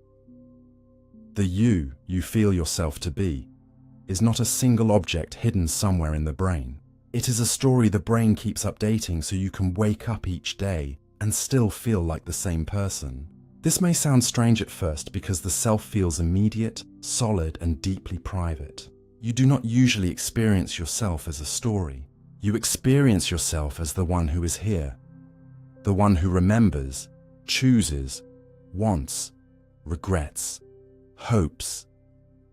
The you feel yourself to be is not a single object hidden somewhere in the brain. It is a story the brain keeps updating so you can wake up each day and still feel like the same person. This may sound strange at first because the self feels immediate, solid, and deeply private. You do not usually experience yourself as a story. You experience yourself as the one who is here, the one who remembers, chooses, wants, regrets, hopes,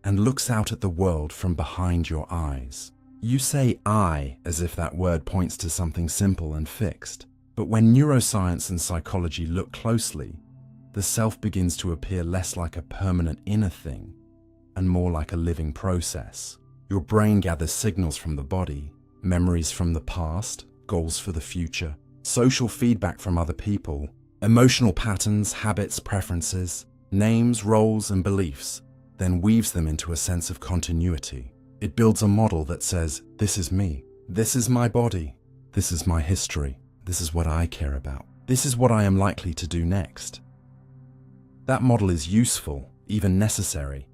and looks out at the world from behind your eyes. You say I as if that word points to something simple and fixed. But when neuroscience and psychology look closely, the self begins to appear less like a permanent inner thing and more like a living process. Your brain gathers signals from the body, memories from the past, goals for the future, social feedback from other people, emotional patterns, habits, preferences, names, roles, and beliefs, then weaves them into a sense of continuity. It builds a model that says, this is me, this is my body, this is my history, this is what I care about, this is what I am likely to do next. That model is useful, even necessary,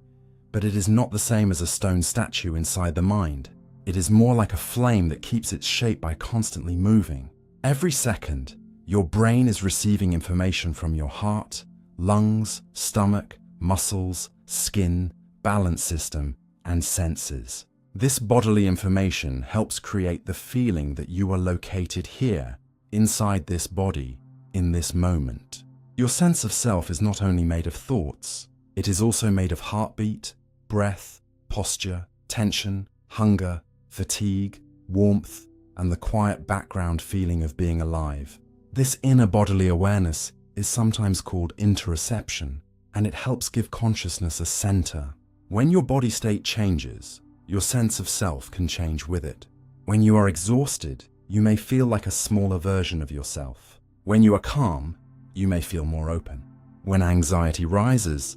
but it is not the same as a stone statue inside the mind. It is more like a flame that keeps its shape by constantly moving. Every second, your brain is receiving information from your heart, lungs, stomach, muscles, skin, balance system, and senses. This bodily information helps create the feeling that you are located here, inside this body, in this moment. Your sense of self is not only made of thoughts, it is also made of heartbeat, breath, posture, tension, hunger, fatigue, warmth, and the quiet background feeling of being alive. This inner bodily awareness is sometimes called interoception, and it helps give consciousness a center. When your body state changes, your sense of self can change with it. When you are exhausted, you may feel like a smaller version of yourself. When you are calm, you may feel more open. When anxiety rises,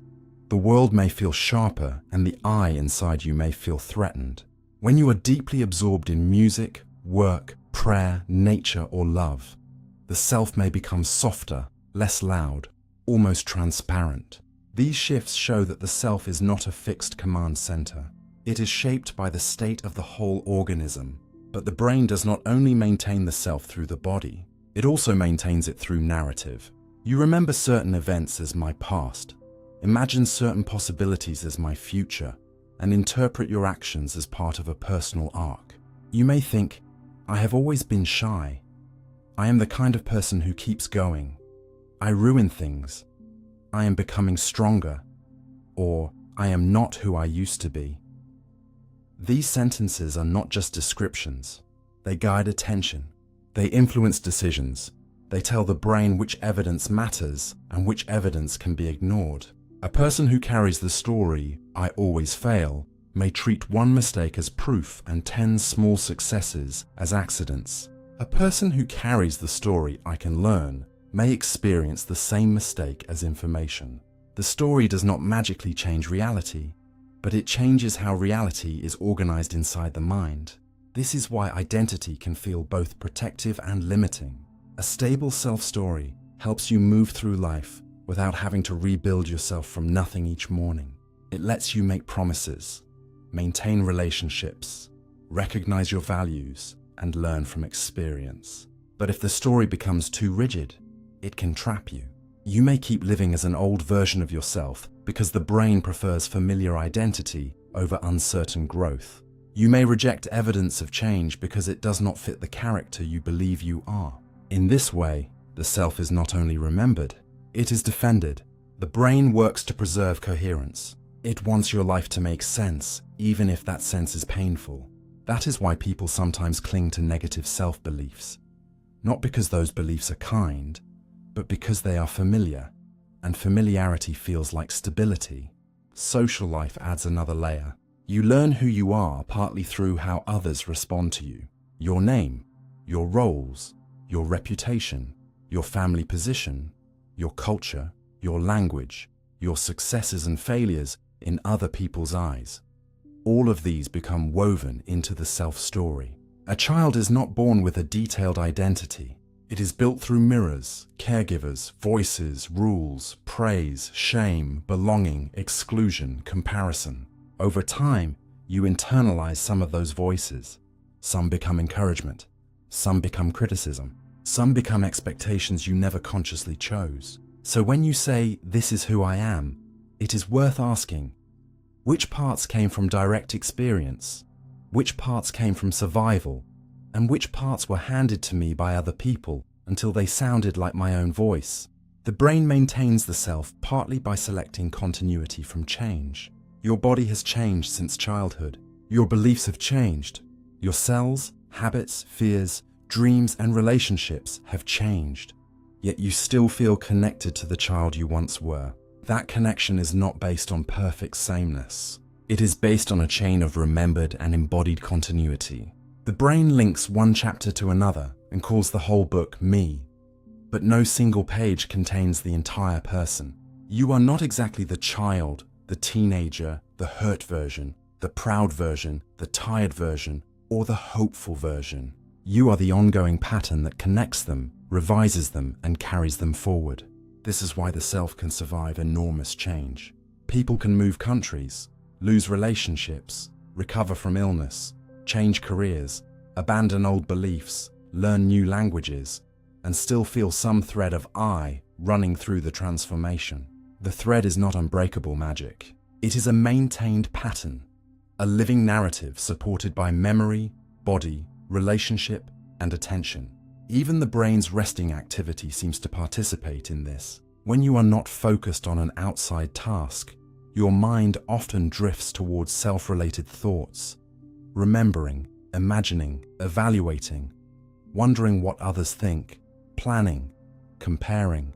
the world may feel sharper and the I inside you may feel threatened. When you are deeply absorbed in music, work, prayer, nature, or love, the self may become softer, less loud, almost transparent. These shifts show that the self is not a fixed command center. It is shaped by the state of the whole organism. But the brain does not only maintain the self through the body, it also maintains it through narrative. You remember certain events as my past, imagine certain possibilities as my future, and interpret your actions as part of a personal arc. You may think, I have always been shy. I am the kind of person who keeps going. I ruin things. I am becoming stronger. Or, I am not who I used to be. These sentences are not just descriptions. They guide attention. They influence decisions. They tell the brain which evidence matters and which evidence can be ignored. A person who carries the story, I always fail, may treat one mistake as proof and 10 small successes as accidents. A person who carries the story, I can learn, may experience the same mistake as information. The story does not magically change reality, but it changes how reality is organized inside the mind. This is why identity can feel both protective and limiting. A stable self-story helps you move through life without having to rebuild yourself from nothing each morning. It lets you make promises, maintain relationships, recognize your values, and learn from experience. But if the story becomes too rigid, it can trap you. You may keep living as an old version of yourself because the brain prefers familiar identity over uncertain growth. You may reject evidence of change because it does not fit the character you believe you are. In this way, the self is not only remembered, it is defended. The brain works to preserve coherence. It wants your life to make sense, even if that sense is painful. That is why people sometimes cling to negative self-beliefs. Not because those beliefs are kind, but because they are familiar, and familiarity feels like stability. Social life adds another layer. You learn who you are partly through how others respond to you. Your name, your roles, your reputation, your family position, your culture, your language, your successes and failures in other people's eyes. All of these become woven into the self-story. A child is not born with a detailed identity. It is built through mirrors, caregivers, voices, rules, praise, shame, belonging, exclusion, comparison. Over time, you internalize some of those voices. Some become encouragement. Some become criticism. Some become expectations you never consciously chose. So when you say, "This is who I am," it is worth asking, which parts came from direct experience? Which parts came from survival? And which parts were handed to me by other people until they sounded like my own voice? The brain maintains the self partly by selecting continuity from change. Your body has changed since childhood. Your beliefs have changed. Your cells, habits, fears, dreams, and relationships have changed. Yet you still feel connected to the child you once were. That connection is not based on perfect sameness. It is based on a chain of remembered and embodied continuity. The brain links one chapter to another and calls the whole book me. But no single page contains the entire person. You are not exactly the child, the teenager, the hurt version, the proud version, the tired version, or the hopeful version. You are the ongoing pattern that connects them, revises them, and carries them forward. This is why the self can survive enormous change. People can move countries, lose relationships, recover from illness, change careers, abandon old beliefs, learn new languages, and still feel some thread of I running through the transformation. The thread is not unbreakable magic. It is a maintained pattern, a living narrative supported by memory, body, relationship, and attention. Even the brain's resting activity seems to participate in this. When you are not focused on an outside task, your mind often drifts towards self-related thoughts, remembering, imagining, evaluating, wondering what others think, planning, comparing,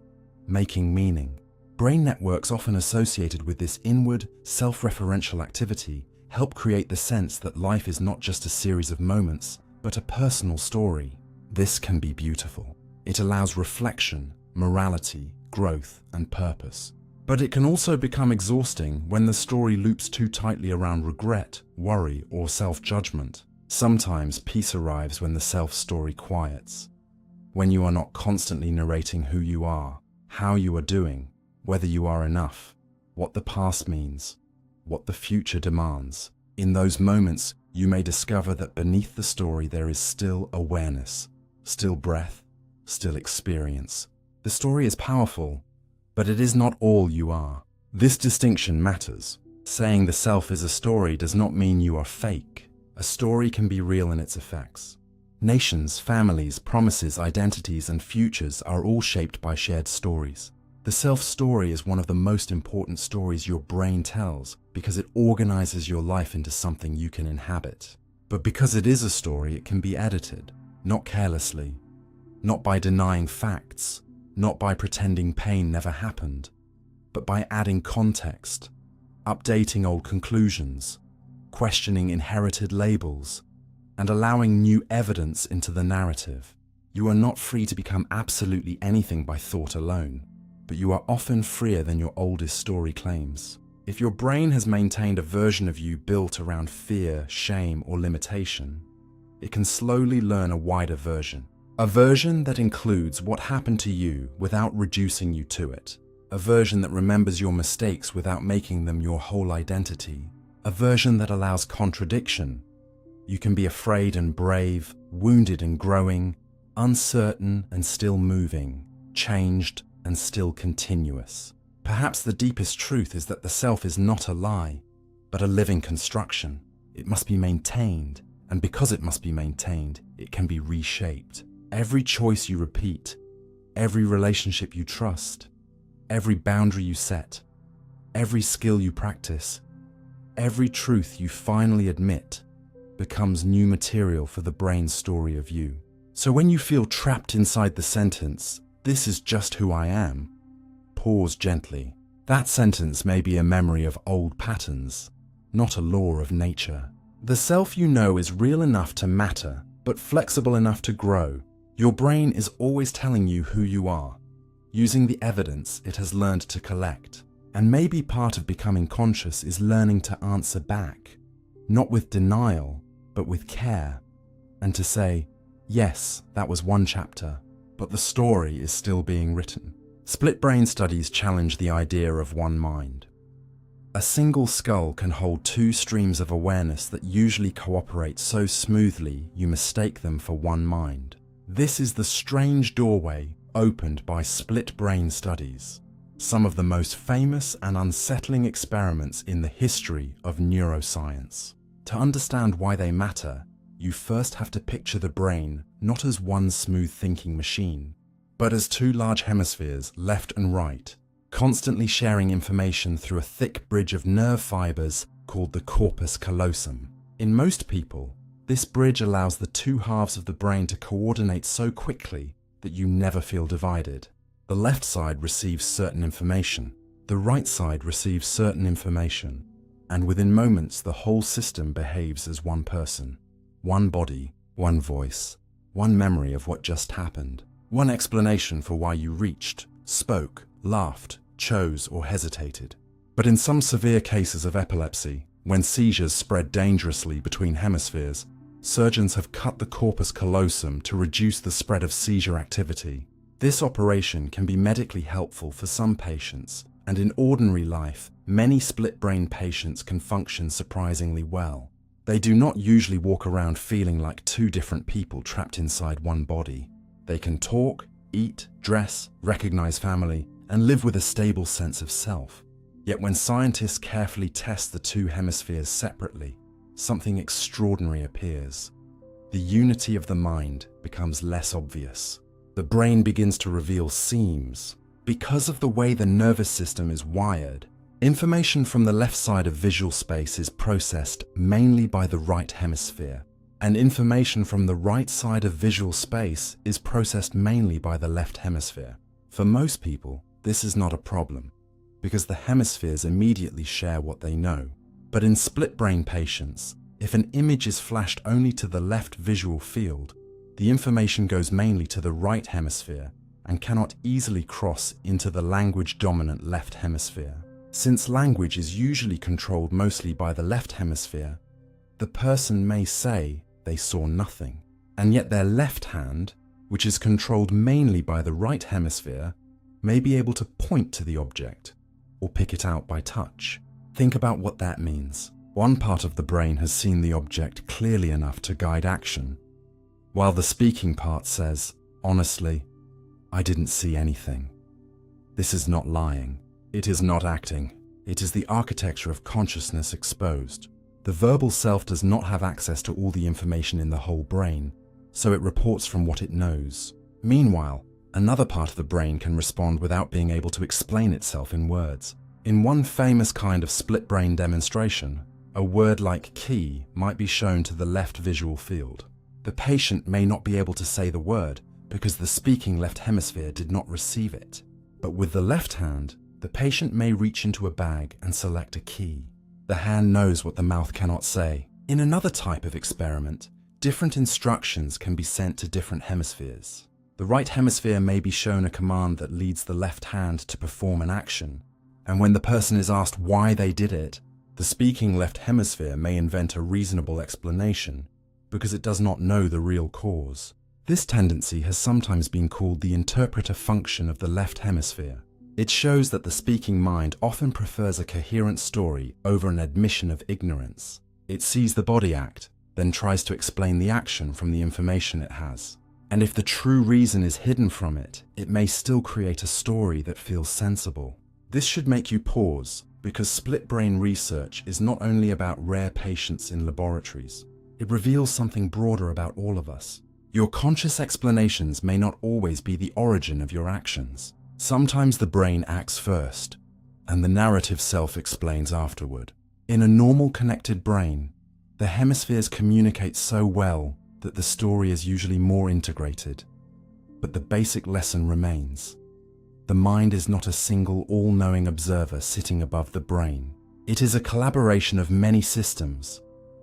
making meaning. Brain networks often associated with this inward, self-referential activity help create the sense that life is not just a series of moments, but a personal story. This can be beautiful. It allows reflection, morality, growth, and purpose. But it can also become exhausting when the story loops too tightly around regret, worry, or self-judgment. Sometimes peace arrives when the self-story quiets, when you are not constantly narrating who you are, how you are doing, whether you are enough, what the past means, what the future demands. In those moments, you may discover that beneath the story there is still awareness, still breath, still experience. The story is powerful, but it is not all you are. This distinction matters. Saying the self is a story does not mean you are fake. A story can be real in its effects. Nations, families, promises, identities, and futures are all shaped by shared stories. The self-story is one of the most important stories your brain tells because it organizes your life into something you can inhabit. But because it is a story, it can be edited, not carelessly, not by denying facts, not by pretending pain never happened, but by adding context, updating old conclusions, questioning inherited labels, and allowing new evidence into the narrative. You are not free to become absolutely anything by thought alone, but you are often freer than your oldest story claims. If your brain has maintained a version of you built around fear, shame, or limitation, it can slowly learn a wider version. A version that includes what happened to you without reducing you to it. A version that remembers your mistakes without making them your whole identity. A version that allows contradiction. You can be afraid and brave, wounded and growing, uncertain and still moving, changed and still continuous. Perhaps the deepest truth is that the self is not a lie, but a living construction. It must be maintained, and because it must be maintained, it can be reshaped. Every choice you repeat, every relationship you trust, every boundary you set, every skill you practice, every truth you finally admit becomes new material for the brain's story of you. So when you feel trapped inside the sentence, "This is just who I am," pause gently. That sentence may be a memory of old patterns, not a law of nature. The self you know is real enough to matter, but flexible enough to grow. Your brain is always telling you who you are, using the evidence it has learned to collect. And maybe part of becoming conscious is learning to answer back, not with denial, but with care, and to say, yes, that was one chapter, but the story is still being written. Split brain studies challenge the idea of one mind. A single skull can hold two streams of awareness that usually cooperate so smoothly you mistake them for one mind. This is the strange doorway opened by split brain studies, some of the most famous and unsettling experiments in the history of neuroscience. To understand why they matter, you first have to picture the brain not as one smooth thinking machine, but as two large hemispheres, left and right, constantly sharing information through a thick bridge of nerve fibers called the corpus callosum. In most people, this bridge allows the two halves of the brain to coordinate so quickly that you never feel divided. The left side receives certain information, the right side receives certain information, and within moments the whole system behaves as one person. One body, one voice, one memory of what just happened, one explanation for why you reached, spoke, laughed, chose, or hesitated. But in some severe cases of epilepsy, when seizures spread dangerously between hemispheres, surgeons have cut the corpus callosum to reduce the spread of seizure activity. This operation can be medically helpful for some patients, and in ordinary life, many split-brain patients can function surprisingly well. They do not usually walk around feeling like two different people trapped inside one body. They can talk, eat, dress, recognize family, and live with a stable sense of self. Yet when scientists carefully test the two hemispheres separately, something extraordinary appears. The unity of the mind becomes less obvious. The brain begins to reveal seams. Because of the way the nervous system is wired, information from the left side of visual space is processed mainly by the right hemisphere, and information from the right side of visual space is processed mainly by the left hemisphere. For most people, this is not a problem, because the hemispheres immediately share what they know. But in split-brain patients, if an image is flashed only to the left visual field, the information goes mainly to the right hemisphere and cannot easily cross into the language-dominant left hemisphere. Since language is usually controlled mostly by the left hemisphere, the person may say they saw nothing, and yet their left hand, which is controlled mainly by the right hemisphere, may be able to point to the object or pick it out by touch. Think about what that means. One part of the brain has seen the object clearly enough to guide action, while the speaking part says, "Honestly, I didn't see anything." This is not lying. It is not acting. It is the architecture of consciousness exposed. The verbal self does not have access to all the information in the whole brain, so it reports from what it knows. Meanwhile, another part of the brain can respond without being able to explain itself in words. In one famous kind of split-brain demonstration, a word like key might be shown to the left visual field. The patient may not be able to say the word because the speaking left hemisphere did not receive it. But with the left hand, the patient may reach into a bag and select a key. The hand knows what the mouth cannot say. In another type of experiment, different instructions can be sent to different hemispheres. The right hemisphere may be shown a command that leads the left hand to perform an action, and when the person is asked why they did it, the speaking left hemisphere may invent a reasonable explanation because it does not know the real cause. This tendency has sometimes been called the interpreter function of the left hemisphere. It shows that the speaking mind often prefers a coherent story over an admission of ignorance. It sees the body act, then tries to explain the action from the information it has. And if the true reason is hidden from it, it may still create a story that feels sensible. This should make you pause, because split-brain research is not only about rare patients in laboratories. It reveals something broader about all of us. Your conscious explanations may not always be the origin of your actions. Sometimes the brain acts first, and the narrative self explains afterward. In a normal connected brain, the hemispheres communicate so well that the story is usually more integrated. But the basic lesson remains. The mind is not a single all-knowing observer sitting above the brain. It is a collaboration of many systems: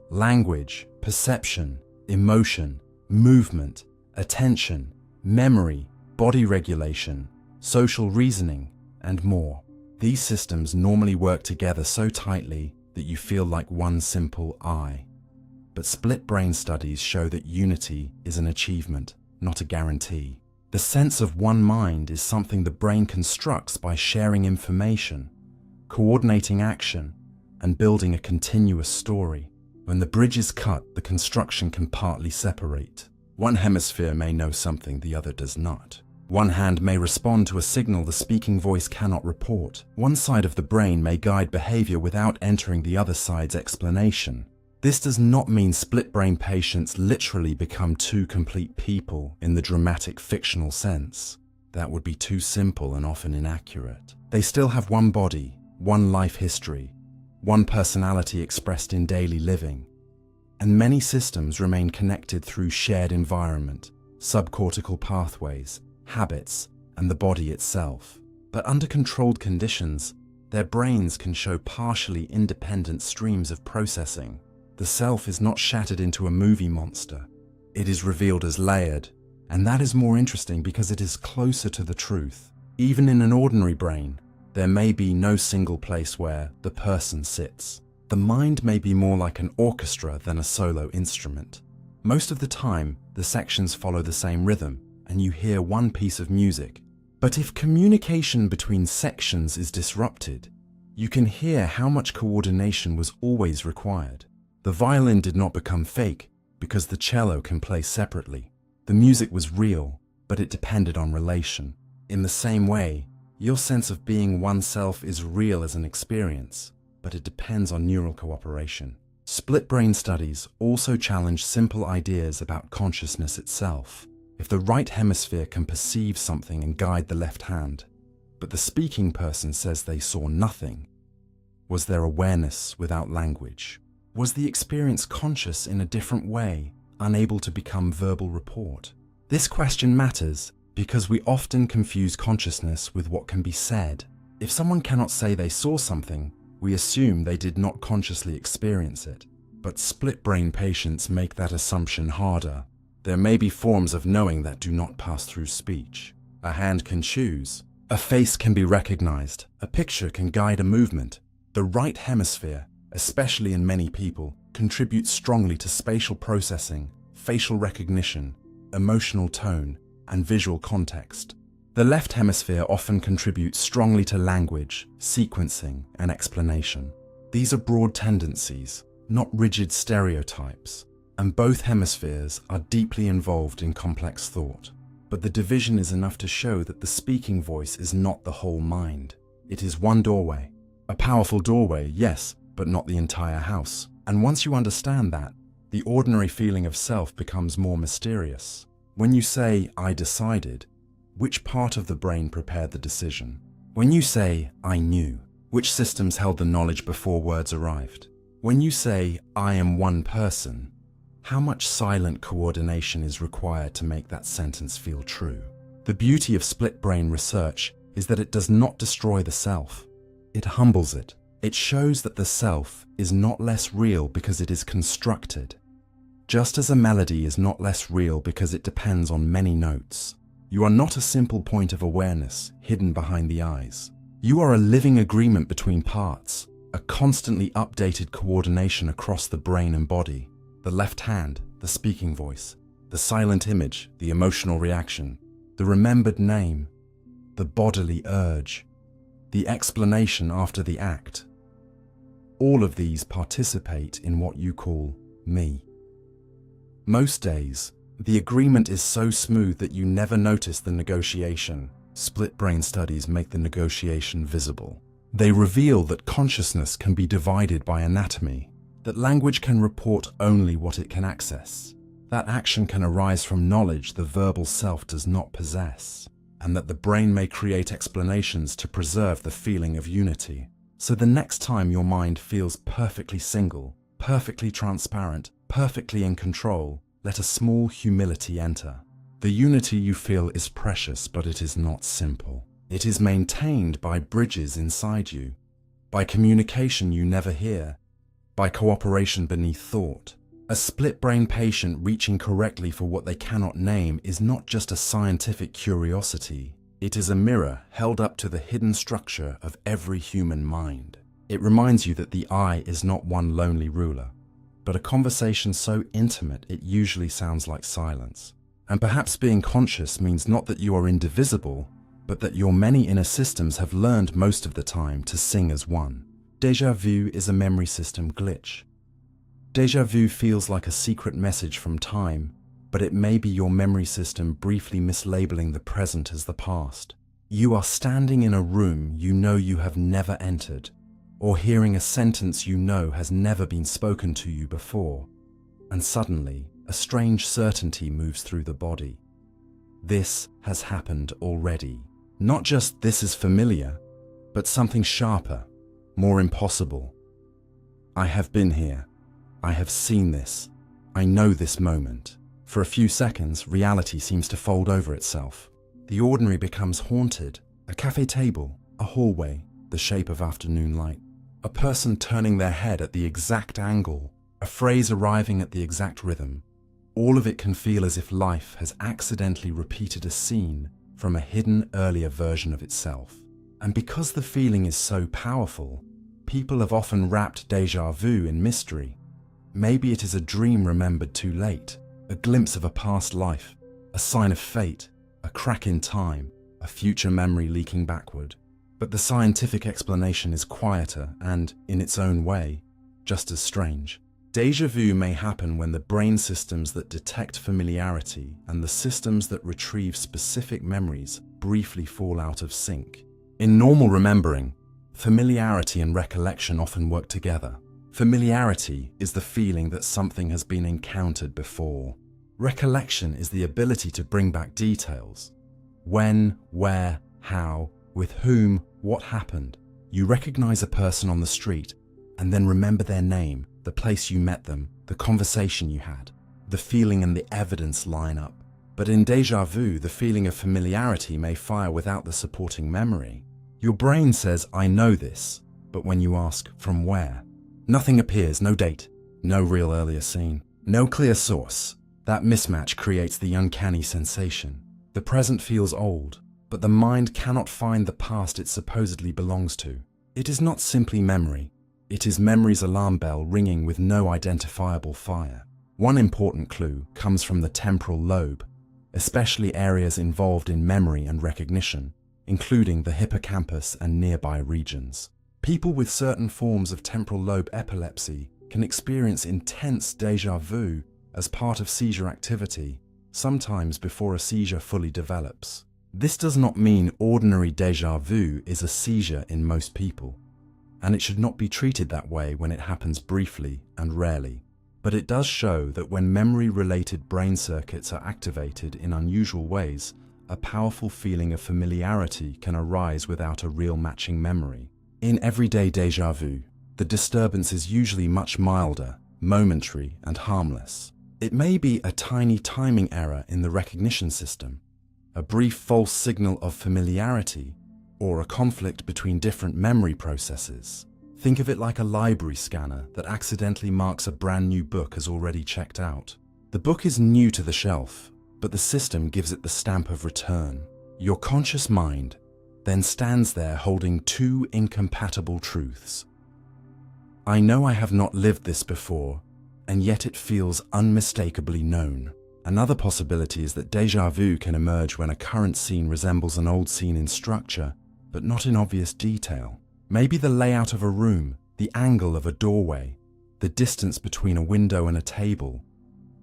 language, perception, emotion, movement, attention, memory, body regulation, social reasoning, and more. These systems normally work together so tightly that you feel like one simple I. But split brain studies show that unity is an achievement, not a guarantee. The sense of one mind is something the brain constructs by sharing information, coordinating action, and building a continuous story. When the bridge is cut, the construction can partly separate. One hemisphere may know something the other does not. One hand may respond to a signal the speaking voice cannot report. One side of the brain may guide behavior without entering the other side's explanation. This does not mean split-brain patients literally become two complete people in the dramatic fictional sense. That would be too simple and often inaccurate. They still have one body, one life history, one personality expressed in daily living, and many systems remain connected through shared environment, subcortical pathways, habits, and the body itself. But under controlled conditions, their brains can show partially independent streams of processing. The self is not shattered into a movie monster. It is revealed as layered, and that is more interesting because it is closer to the truth. Even in an ordinary brain, there may be no single place where the person sits. The mind may be more like an orchestra than a solo instrument. Most of the time, the sections follow the same rhythm, and you hear one piece of music. But if communication between sections is disrupted, you can hear how much coordination was always required. The violin did not become fake because the cello can play separately. The music was real, but it depended on relation. In the same way, your sense of being oneself is real as an experience, but it depends on neural cooperation. Split brain studies also challenge simple ideas about consciousness itself. If the right hemisphere can perceive something and guide the left hand, but the speaking person says they saw nothing, was there awareness without language? Was the experience conscious in a different way, unable to become verbal report? This question matters Because we often confuse consciousness with what can be said. If someone cannot say they saw something, we assume they did not consciously experience it. But split-brain patients make that assumption harder. There may be forms of knowing that do not pass through speech. A hand can choose. A face can be recognized. A picture can guide a movement. The right hemisphere, especially in many people, contributes strongly to spatial processing, facial recognition, emotional tone, and visual context. The left hemisphere often contributes strongly to language, sequencing, and explanation. These are broad tendencies, not rigid stereotypes, and both hemispheres are deeply involved in complex thought. But the division is enough to show that the speaking voice is not the whole mind. It is one doorway. A powerful doorway, yes, but not the entire house. And once you understand that, the ordinary feeling of self becomes more mysterious. When you say, "I decided," which part of the brain prepared the decision? When you say, "I knew," which systems held the knowledge before words arrived? When you say, "I am one person," how much silent coordination is required to make that sentence feel true? The beauty of split-brain research is that it does not destroy the self. It humbles it. It shows that the self is not less real because it is constructed. Just as a melody is not less real because it depends on many notes. You are not a simple point of awareness hidden behind the eyes. You are a living agreement between parts, a constantly updated coordination across the brain and body. The left hand, the speaking voice, the silent image, the emotional reaction, the remembered name, the bodily urge, the explanation after the act. All of these participate in what you call me. Most days, the agreement is so smooth that you never notice the negotiation. Split brain studies make the negotiation visible. They reveal that consciousness can be divided by anatomy, that language can report only what it can access, that action can arise from knowledge the verbal self does not possess, and that the brain may create explanations to preserve the feeling of unity. So the next time your mind feels perfectly single, perfectly transparent, perfectly in control, let a small humility enter. The unity you feel is precious, but it is not simple. It is maintained by bridges inside you, by communication you never hear, by cooperation beneath thought. A split-brain patient reaching correctly for what they cannot name is not just a scientific curiosity. It is a mirror held up to the hidden structure of every human mind. It reminds you that the I is not one lonely ruler, but a conversation so intimate it usually sounds like silence. And perhaps being conscious means not that you are indivisible, but that your many inner systems have learned most of the time to sing as one. Déjà vu is a memory system glitch. Déjà vu feels like a secret message from time, but it may be your memory system briefly mislabeling the present as the past. You are standing in a room you know you have never entered, or hearing a sentence you know has never been spoken to you before, and suddenly a strange certainty moves through the body. This has happened already. Not just this is familiar, but something sharper, more impossible. I have been here. I have seen this. I know this moment. For a few seconds, reality seems to fold over itself. The ordinary becomes haunted. A cafe table, a hallway, the shape of afternoon light. A person turning their head at the exact angle, a phrase arriving at the exact rhythm. All of it can feel as if life has accidentally repeated a scene from a hidden earlier version of itself. And because the feeling is so powerful, people have often wrapped déjà vu in mystery. Maybe it is a dream remembered too late, a glimpse of a past life, a sign of fate, a crack in time, a future memory leaking backward. But the scientific explanation is quieter and, in its own way, just as strange. Déjà vu may happen when the brain systems that detect familiarity and the systems that retrieve specific memories briefly fall out of sync. In normal remembering, familiarity and recollection often work together. Familiarity is the feeling that something has been encountered before. Recollection is the ability to bring back details. When, where, how, with whom, what happened. You recognize a person on the street and then remember their name, the place you met them, the conversation you had. The feeling and the evidence line up. But in déjà vu, the feeling of familiarity may fire without the supporting memory. Your brain says, I know this, but when you ask, from where? Nothing appears, no date, no real earlier scene, no clear source. That mismatch creates the uncanny sensation. The present feels old, but the mind cannot find the past it supposedly belongs to. It is not simply memory. It is memory's alarm bell ringing with no identifiable fire. One important clue comes from the temporal lobe, especially areas involved in memory and recognition, including the hippocampus and nearby regions. People with certain forms of temporal lobe epilepsy can experience intense déjà vu as part of seizure activity, sometimes before a seizure fully develops. This does not mean ordinary déjà vu is a seizure in most people, and it should not be treated that way when it happens briefly and rarely. But it does show that when memory-related brain circuits are activated in unusual ways, a powerful feeling of familiarity can arise without a real matching memory. In everyday déjà vu, the disturbance is usually much milder, momentary, and harmless. It may be a tiny timing error in the recognition system, a brief false signal of familiarity, or a conflict between different memory processes. Think of it like a library scanner that accidentally marks a brand new book as already checked out. The book is new to the shelf, but the system gives it the stamp of return. Your conscious mind then stands there holding two incompatible truths. I know I have not lived this before, and yet it feels unmistakably known. Another possibility is that déjà vu can emerge when a current scene resembles an old scene in structure, but not in obvious detail. Maybe the layout of a room, the angle of a doorway, the distance between a window and a table,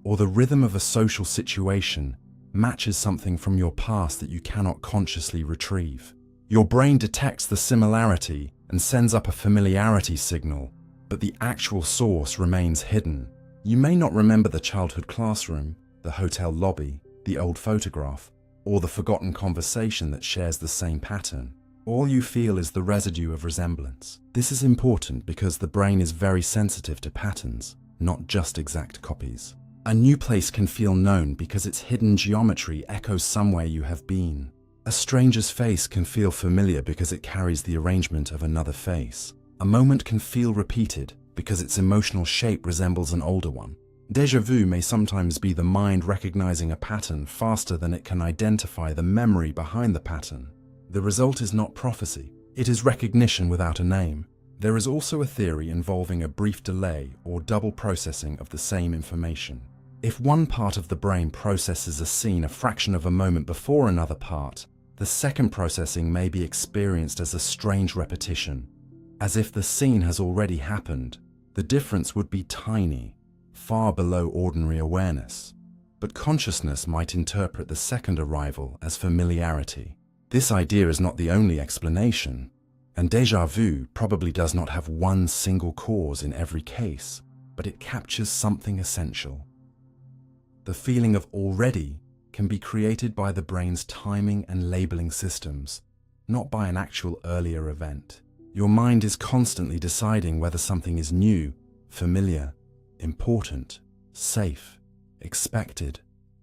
or the rhythm of a social situation matches something from your past that you cannot consciously retrieve. Your brain detects the similarity and sends up a familiarity signal, but the actual source remains hidden. You may not remember the childhood classroom, the hotel lobby, the old photograph, or the forgotten conversation that shares the same pattern. All you feel is the residue of resemblance. This is important because the brain is very sensitive to patterns, not just exact copies. A new place can feel known because its hidden geometry echoes somewhere you have been. A stranger's face can feel familiar because it carries the arrangement of another face. A moment can feel repeated because its emotional shape resembles an older one. Déjà vu may sometimes be the mind recognizing a pattern faster than it can identify the memory behind the pattern. The result is not prophecy, it is recognition without a name. There is also a theory involving a brief delay or double processing of the same information. If one part of the brain processes a scene a fraction of a moment before another part, the second processing may be experienced as a strange repetition, as if the scene has already happened. The difference would be tiny, far below ordinary awareness, but consciousness might interpret the second arrival as familiarity. This idea is not the only explanation, and déjà vu probably does not have one single cause in every case, but it captures something essential. The feeling of already can be created by the brain's timing and labeling systems, not by an actual earlier event. Your mind is constantly deciding whether something is new, familiar, important, safe, expected,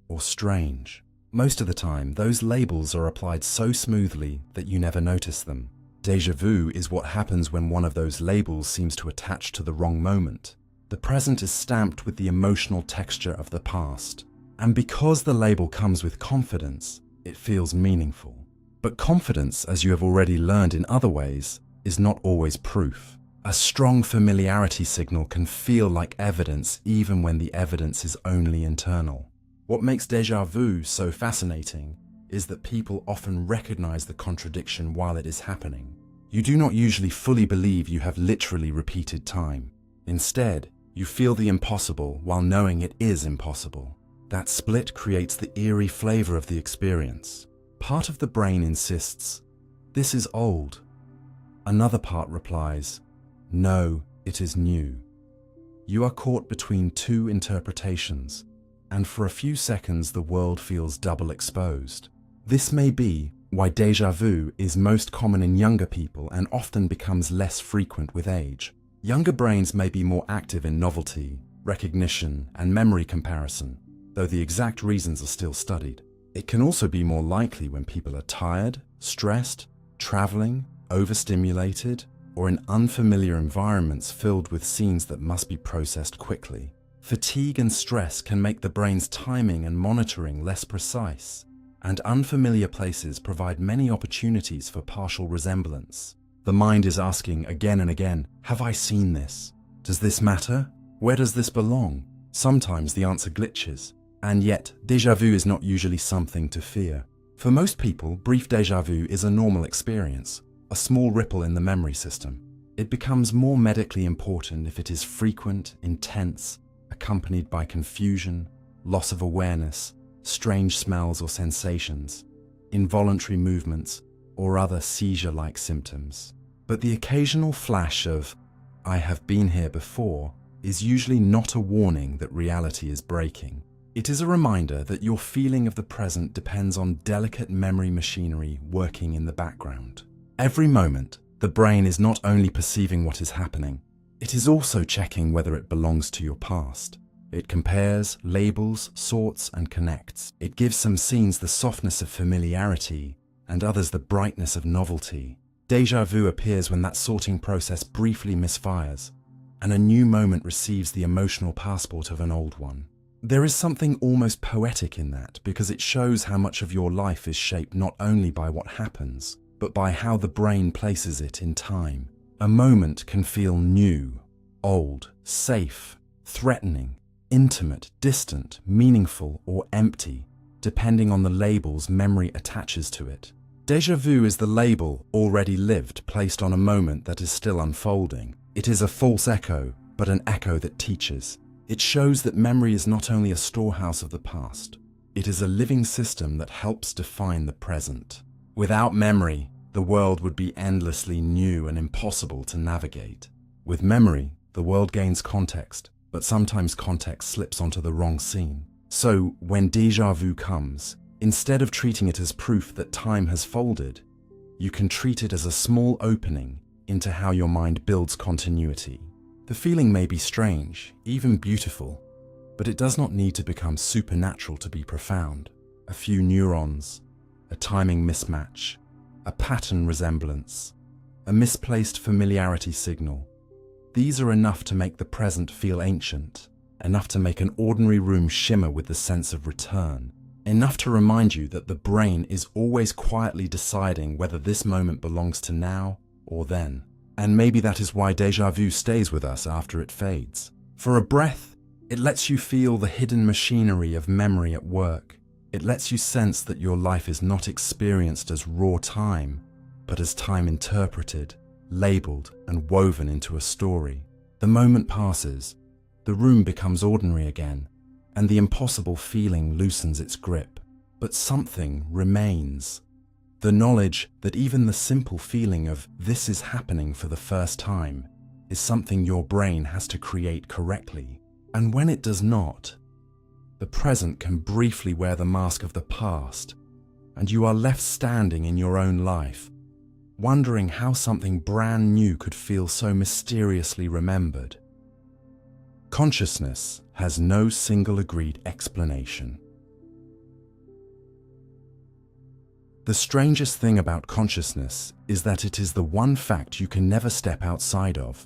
or strange. Most of the time, those labels are applied so smoothly that you never notice them. Déjà vu is what happens when one of those labels seems to attach to the wrong moment. The present is stamped with the emotional texture of the past. And because the label comes with confidence, it feels meaningful. But confidence, as you have already learned in other ways, is not always proof. A strong familiarity signal can feel like evidence even when the evidence is only internal. What makes déjà vu so fascinating is that people often recognize the contradiction while it is happening. You do not usually fully believe you have literally repeated time. Instead, you feel the impossible while knowing it is impossible. That split creates the eerie flavor of the experience. Part of the brain insists, "This is old." Another part replies, "No, it is new." You are caught between two interpretations, and for a few seconds the world feels double exposed. This may be why déjà vu is most common in younger people and often becomes less frequent with age. Younger brains may be more active in novelty, recognition, and memory comparison. though the exact reasons are still studied. It can also be more likely when people are tired, stressed, traveling, overstimulated, or in unfamiliar environments filled with scenes that must be processed quickly. Fatigue and stress can make the brain's timing and monitoring less precise, and unfamiliar places provide many opportunities for partial resemblance. The mind is asking again and again, have I seen this? Does this matter? Where does this belong? Sometimes the answer glitches, and yet déjà vu is not usually something to fear. For most people, brief déjà vu is a normal experience, a small ripple in the memory system. It becomes more medically important if it is frequent, intense, accompanied by confusion, loss of awareness, strange smells or sensations, involuntary movements, or other seizure-like symptoms. But the occasional flash of, I have been here before, is usually not a warning that reality is breaking. It is a reminder that your feeling of the present depends on delicate memory machinery working in the background. Every moment, the brain is not only perceiving what is happening, it is also checking whether it belongs to your past. It compares, labels, sorts, and connects. It gives some scenes the softness of familiarity and others the brightness of novelty. Déjà vu appears when that sorting process briefly misfires, and a new moment receives the emotional passport of an old one. There is something almost poetic in that because it shows how much of your life is shaped not only by what happens, but by how the brain places it in time. A moment can feel new, old, safe, threatening, intimate, distant, meaningful, or empty, depending on the labels memory attaches to it. Déjà vu is the label, already lived, placed on a moment that is still unfolding. It is a false echo, but an echo that teaches. It shows that memory is not only a storehouse of the past, it is a living system that helps define the present. Without memory, the world would be endlessly new and impossible to navigate. With memory, the world gains context, but sometimes context slips onto the wrong scene. So, when déjà vu comes, instead of treating it as proof that time has folded, you can treat it as a small opening into how your mind builds continuity. The feeling may be strange, even beautiful, but it does not need to become supernatural to be profound. A few neurons, a timing mismatch, a pattern resemblance, a misplaced familiarity signal. These are enough to make the present feel ancient, enough to make an ordinary room shimmer with the sense of return, enough to remind you that the brain is always quietly deciding whether this moment belongs to now or then. And maybe that is why déjà vu stays with us after it fades. For a breath, it lets you feel the hidden machinery of memory at work. It lets you sense that your life is not experienced as raw time, but as time interpreted, labeled, and woven into a story. The moment passes, the room becomes ordinary again, and the impossible feeling loosens its grip. But something remains. The knowledge that even the simple feeling of this is happening for the first time is something your brain has to create correctly. And when it does not, the present can briefly wear the mask of the past, and you are left standing in your own life, wondering how something brand new could feel so mysteriously remembered. Consciousness has no single agreed explanation. The strangest thing about consciousness is that it is the one fact you can never step outside of.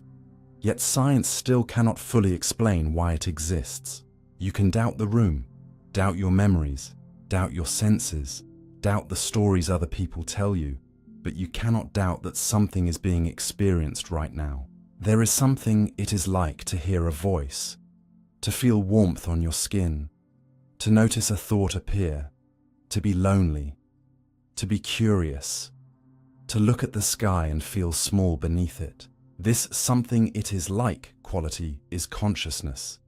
Yet science still cannot fully explain why it exists. You can doubt the room, doubt your memories, doubt your senses, doubt the stories other people tell you, but you cannot doubt that something is being experienced right now. There is something it is like to hear a voice, to feel warmth on your skin, to notice a thought appear, to be lonely, to be curious, to look at the sky and feel small beneath it. This something it is like quality is consciousness,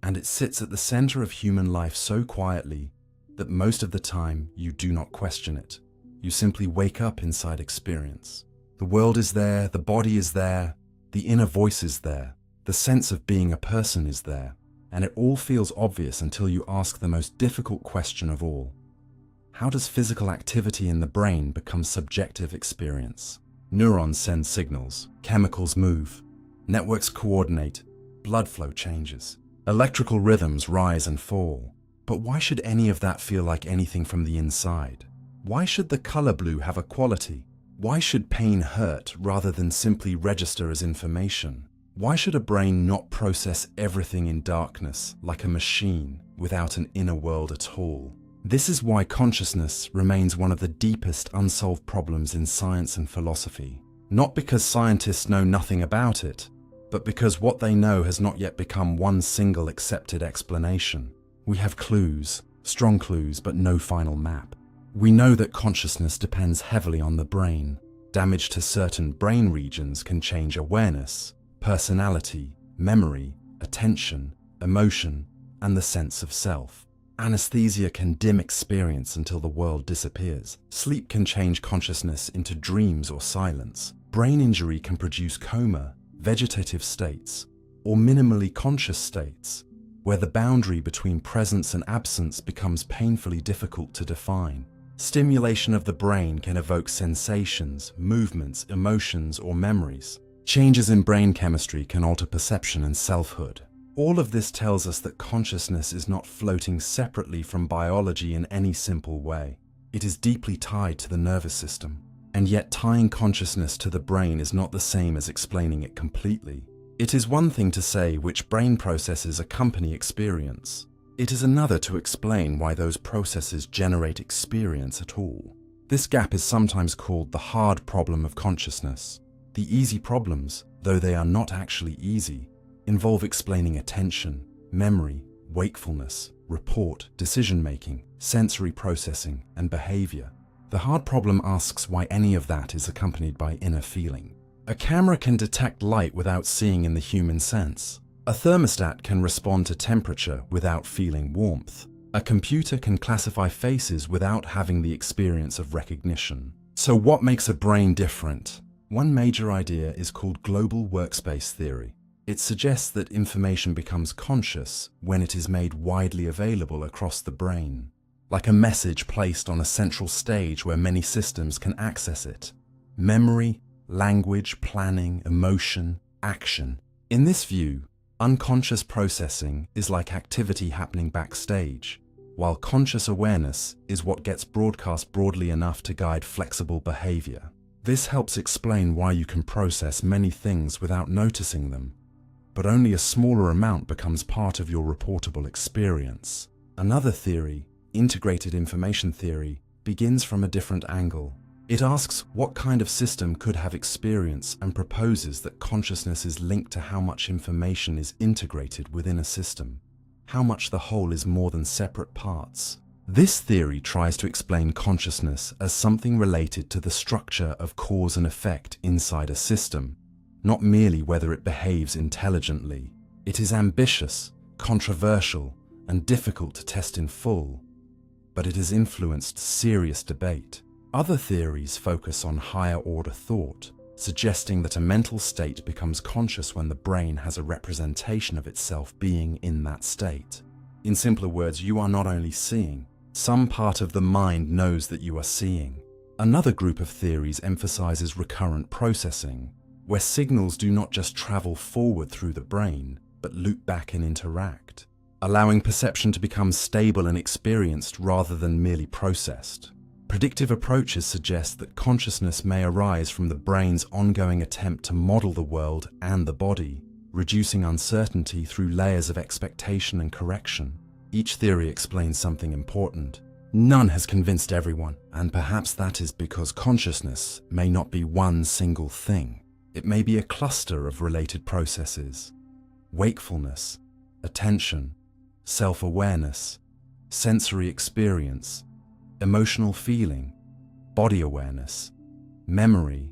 and it sits at the center of human life so quietly that most of the time you do not question it. You simply wake up inside experience. The world is there, the body is there, the inner voice is there, the sense of being a person is there, and it all feels obvious until you ask the most difficult question of all. How does physical activity in the brain become subjective experience? Neurons send signals, chemicals move, networks coordinate, blood flow changes, electrical rhythms rise and fall. But why should any of that feel like anything from the inside? Why should the color blue have a quality? Why should pain hurt rather than simply register as information? Why should a brain not process everything in darkness like a machine without an inner world at all? This is why consciousness remains one of the deepest unsolved problems in science and philosophy. Not because scientists know nothing about it, but because what they know has not yet become one single accepted explanation. We have clues, strong clues, but no final map. We know that consciousness depends heavily on the brain. Damage to certain brain regions can change awareness, personality, memory, attention, emotion, and the sense of self. Anesthesia can dim experience until the world disappears. Sleep can change consciousness into dreams or silence. Brain injury can produce coma, vegetative states, or minimally conscious states, where the boundary between presence and absence becomes painfully difficult to define. Stimulation of the brain can evoke sensations, movements, emotions, or memories. Changes in brain chemistry can alter perception and selfhood. All of this tells us that consciousness is not floating separately from biology in any simple way. It is deeply tied to the nervous system. And yet tying consciousness to the brain is not the same as explaining it completely. It is one thing to say which brain processes accompany experience. It is another to explain why those processes generate experience at all. This gap is sometimes called the hard problem of consciousness. The easy problems, though they are not actually easy, involve explaining attention, memory, wakefulness, report, decision-making, sensory processing, and behavior. The hard problem asks why any of that is accompanied by inner feeling. A camera can detect light without seeing in the human sense. A thermostat can respond to temperature without feeling warmth. A computer can classify faces without having the experience of recognition. So what makes a brain different? One major idea is called global workspace theory. It suggests that information becomes conscious when it is made widely available across the brain, like a message placed on a central stage where many systems can access it. Memory, language, planning, emotion, action. In this view, unconscious processing is like activity happening backstage, while conscious awareness is what gets broadcast broadly enough to guide flexible behavior. This helps explain why you can process many things without noticing them, but only a smaller amount becomes part of your reportable experience. Another theory, integrated information theory, begins from a different angle. It asks what kind of system could have experience and proposes that consciousness is linked to how much information is integrated within a system, how much the whole is more than separate parts. This theory tries to explain consciousness as something related to the structure of cause and effect inside a system, not merely whether it behaves intelligently. It is ambitious, controversial, and difficult to test in full, but it has influenced serious debate. Other theories focus on higher-order thought, suggesting that a mental state becomes conscious when the brain has a representation of itself being in that state. In simpler words, you are not only seeing, some part of the mind knows that you are seeing. Another group of theories emphasizes recurrent processing, where signals do not just travel forward through the brain, but loop back and interact, allowing perception to become stable and experienced rather than merely processed. Predictive approaches suggest that consciousness may arise from the brain's ongoing attempt to model the world and the body, reducing uncertainty through layers of expectation and correction. Each theory explains something important. None has convinced everyone, and perhaps that is because consciousness may not be one single thing. It may be a cluster of related processes: wakefulness, attention, self-awareness, sensory experience, emotional feeling, body awareness, memory,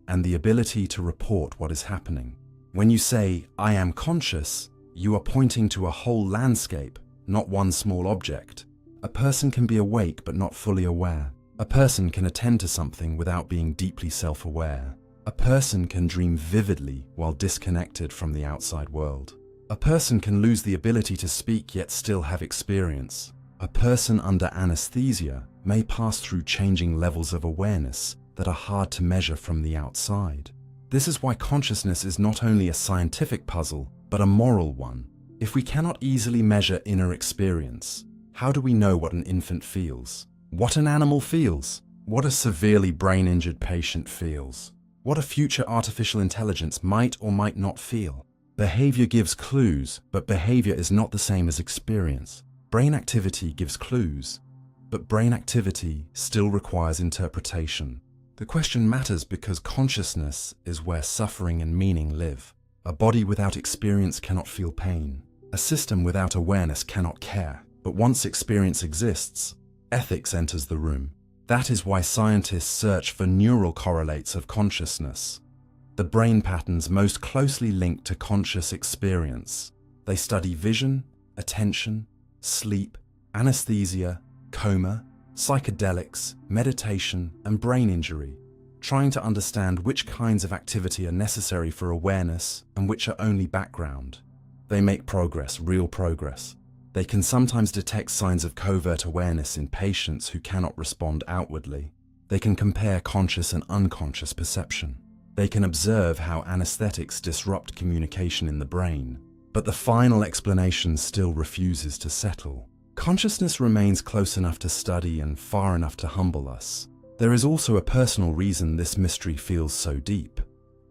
and the ability to report what is happening. When you say, "I am conscious," you are pointing to a whole landscape, not one small object. A person can be awake but not fully aware. A person can attend to something without being deeply self-aware. A person can dream vividly while disconnected from the outside world. A person can lose the ability to speak yet still have experience. A person under anesthesia may pass through changing levels of awareness that are hard to measure from the outside. This is why consciousness is not only a scientific puzzle, but a moral one. If we cannot easily measure inner experience, How do we know what an infant feels? What an animal feels? What a severely brain-injured patient feels? What a future artificial intelligence might or might not feel? Behavior gives clues, but behavior is not the same as experience. Brain activity gives clues, but brain activity still requires interpretation. The question matters because consciousness is where suffering and meaning live. A body without experience cannot feel pain. A system without awareness cannot care. But once experience exists, ethics enters the room. That is why scientists search for neural correlates of consciousness, the brain patterns most closely linked to conscious experience. They study vision, attention, sleep, anesthesia, coma, psychedelics, meditation, and brain injury, trying to understand which kinds of activity are necessary for awareness and which are only background. They make progress, real progress. They can sometimes detect signs of covert awareness in patients who cannot respond outwardly. They can compare conscious and unconscious perception. They can observe how anesthetics disrupt communication in the brain. But the final explanation still refuses to settle. Consciousness remains close enough to study and far enough to humble us. There is also a personal reason this mystery feels so deep.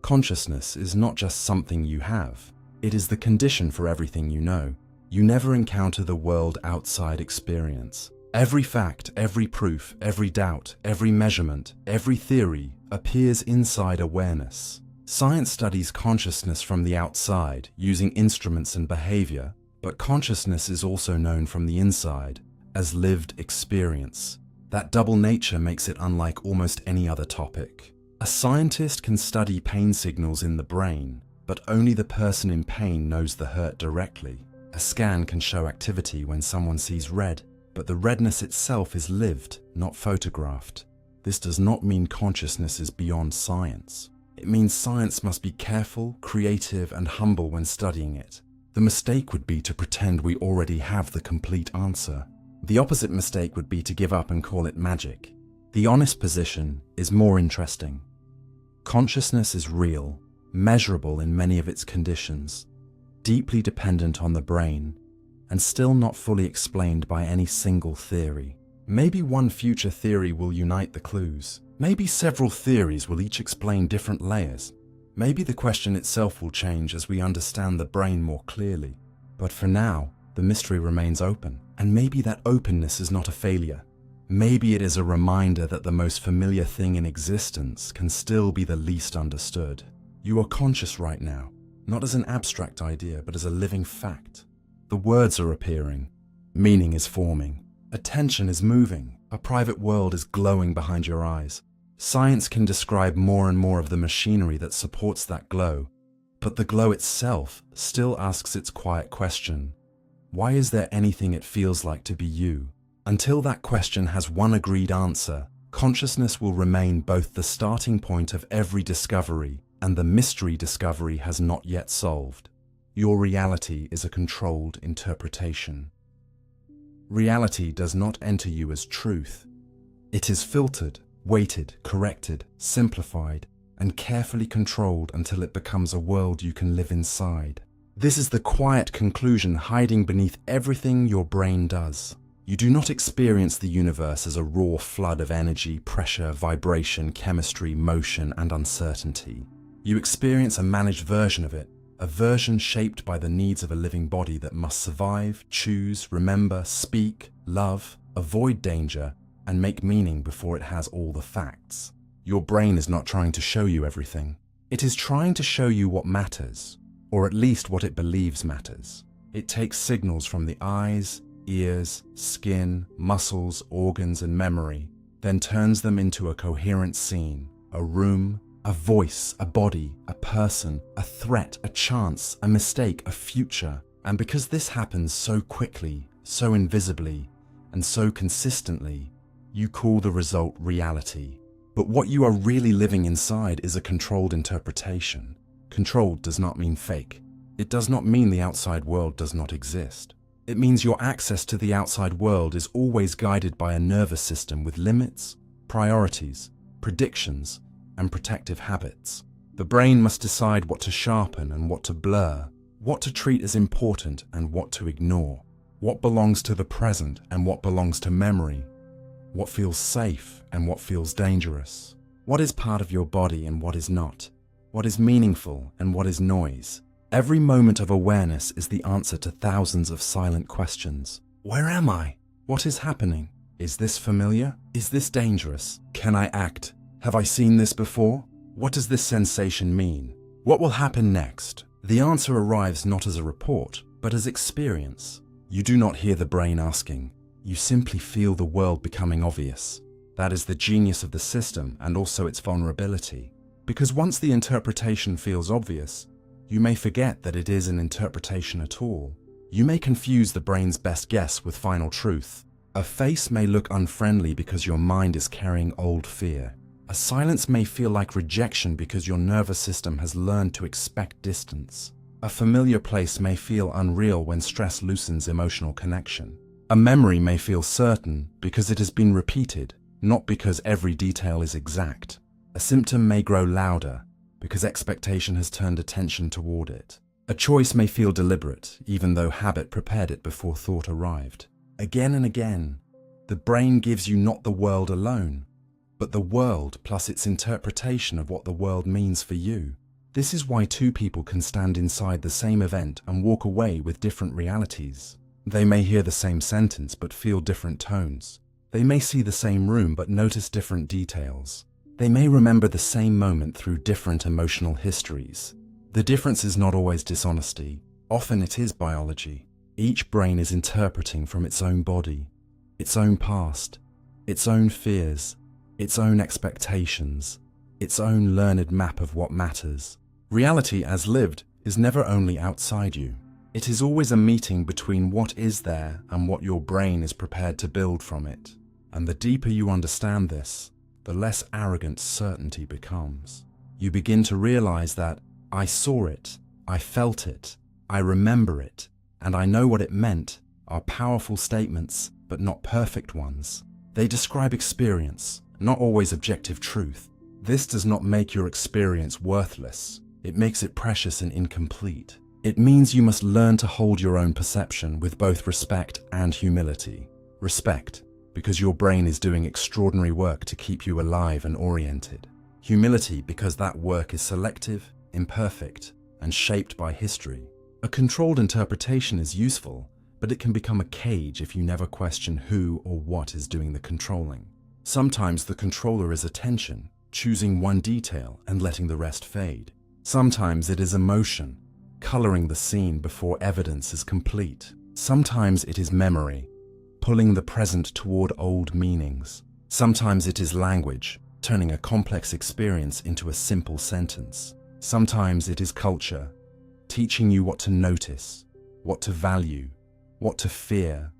Consciousness is not just something you have. It is the condition for everything you know. You never encounter the world outside experience. Every fact, every proof, every doubt, every measurement, every theory appears inside awareness. Science studies consciousness from the outside, using instruments and behavior, but consciousness is also known from the inside, as lived experience. That double nature makes it unlike almost any other topic. A scientist can study pain signals in the brain, but only the person in pain knows the hurt directly. A scan can show activity when someone sees red, but the redness itself is lived, not photographed. This does not mean consciousness is beyond science. It means science must be careful, creative, and humble when studying it. The mistake would be to pretend we already have the complete answer. The opposite mistake would be to give up and call it magic. The honest position is more interesting. Consciousness is real, measurable in many of its conditions, deeply dependent on the brain, and still not fully explained by any single theory. Maybe one future theory will unite the clues. Maybe several theories will each explain different layers. Maybe the question itself will change as we understand the brain more clearly. But for now, the mystery remains open. And maybe that openness is not a failure. Maybe it is a reminder that the most familiar thing in existence can still be the least understood. You are conscious right now. Not as an abstract idea, but as a living fact. The words are appearing. Meaning is forming. Attention is moving. A private world is glowing behind your eyes. Science can describe more and more of the machinery that supports that glow. But the glow itself still asks its quiet question. Why is there anything it feels like to be you? Until that question has one agreed answer, consciousness will remain both the starting point of every discovery and the mystery discovery has not yet solved. Your reality is a controlled interpretation. Reality does not enter you as truth. It is filtered, weighted, corrected, simplified, and carefully controlled until it becomes a world you can live inside. This is the quiet conclusion hiding beneath everything your brain does. You do not experience the universe as a raw flood of energy, pressure, vibration, chemistry, motion, and uncertainty. You experience a managed version of it, a version shaped by the needs of a living body that must survive, choose, remember, speak, love, avoid danger, and make meaning before it has all the facts. Your brain is not trying to show you everything. It is trying to show you what matters, or at least what it believes matters. It takes signals from the eyes, ears, skin, muscles, organs, and memory, then turns them into a coherent scene, a room, a voice, a body, a person, a threat, a chance, a mistake, a future. And because this happens so quickly, so invisibly, and so consistently, you call the result reality. But what you are really living inside is a controlled interpretation. Controlled does not mean fake. It does not mean the outside world does not exist. It means your access to the outside world is always guided by a nervous system with limits, priorities, predictions, and protective habits. The brain must decide what to sharpen and what to blur, what to treat as important and what to ignore. What belongs to the present and what belongs to memory? What feels safe and what feels dangerous? What is part of your body and what is not? What is meaningful and what is noise? Every moment of awareness is the answer to thousands of silent questions. Where am I? What is happening? Is this familiar? Is this dangerous? Can I act? Have I seen this before? What does this sensation mean? What will happen next? The answer arrives not as a report, but as experience. You do not hear the brain asking. You simply feel the world becoming obvious. That is the genius of the system and also its vulnerability. Because once the interpretation feels obvious, you may forget that it is an interpretation at all. You may confuse the brain's best guess with final truth. A face may look unfriendly because your mind is carrying old fear. A silence may feel like rejection because your nervous system has learned to expect distance. A familiar place may feel unreal when stress loosens emotional connection. A memory may feel certain because it has been repeated, not because every detail is exact. A symptom may grow louder because expectation has turned attention toward it. A choice may feel deliberate, even though habit prepared it before thought arrived. Again and again, the brain gives you not the world alone, but the world plus its interpretation of what the world means for you. This is why two people can stand inside the same event and walk away with different realities. They may hear the same sentence but feel different tones. They may see the same room but notice different details. They may remember the same moment through different emotional histories. The difference is not always dishonesty. Often it is biology. Each brain is interpreting from its own body, its own past, its own fears, its own expectations, its own learned map of what matters. Reality as lived is never only outside you. It is always a meeting between what is there and what your brain is prepared to build from it. And the deeper you understand this, the less arrogant certainty becomes. You begin to realize that I saw it, I felt it, I remember it, and I know what it meant are powerful statements, but not perfect ones. They describe experience, not always objective truth. This does not make your experience worthless. It makes it precious and incomplete. It means you must learn to hold your own perception with both respect and humility. Respect, because your brain is doing extraordinary work to keep you alive and oriented. Humility, because that work is selective, imperfect, and shaped by history. A controlled interpretation is useful, but it can become a cage if you never question who or what is doing the controlling. Sometimes the controller is attention, choosing one detail and letting the rest fade. Sometimes it is emotion, coloring the scene before evidence is complete. Sometimes it is memory, pulling the present toward old meanings. Sometimes it is language, turning a complex experience into a simple sentence. Sometimes it is culture, teaching you what to notice, what to value, what to fear,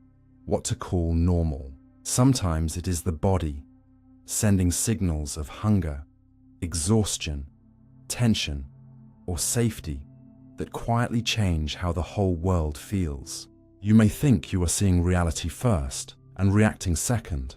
what to call normal. Sometimes it is the body, sending signals of hunger, exhaustion, tension, or safety that quietly change how the whole world feels. You may think you are seeing reality first and reacting second,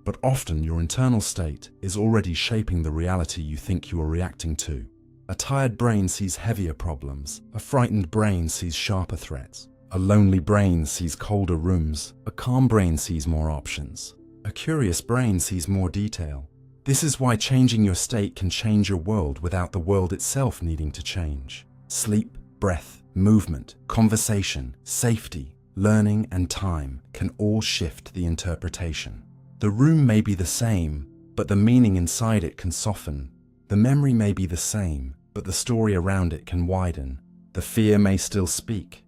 but often your internal state is already shaping the reality you think you are reacting to. A tired brain sees heavier problems. A frightened brain sees sharper threats. A lonely brain sees colder rooms. A calm brain sees more options. A curious brain sees more detail. This is why changing your state can change your world without the world itself needing to change. Sleep, breath, movement, conversation, safety, learning, and time can all shift the interpretation. The room may be the same, but the meaning inside it can soften. The memory may be the same, but the story around it can widen. The fear may still speak,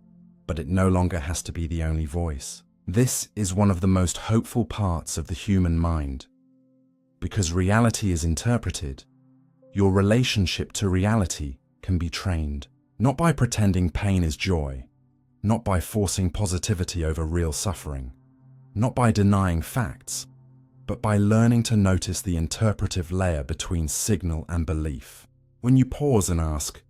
but it no longer has to be the only voice. This is one of the most hopeful parts of the human mind. Because reality is interpreted, your relationship to reality can be trained. Not by pretending pain is joy, not by forcing positivity over real suffering, not by denying facts, but by learning to notice the interpretive layer between signal and belief. When you pause and ask,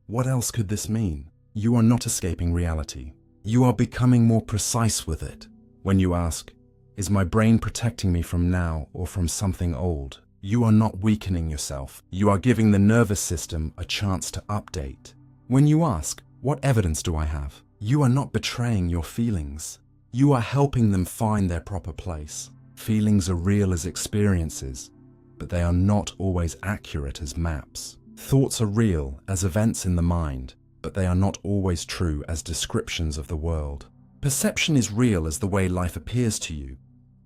what else could this mean? You are not escaping reality. You are becoming more precise with it. When you ask, is my brain protecting me from now or from something old? You are not weakening yourself. You are giving the nervous system a chance to update. When you ask, what evidence do I have? You are not betraying your feelings. You are helping them find their proper place. Feelings are real as experiences, but they are not always accurate as maps. Thoughts are real as events in the mind, but they are not always true as descriptions of the world. Perception is real as the way life appears to you,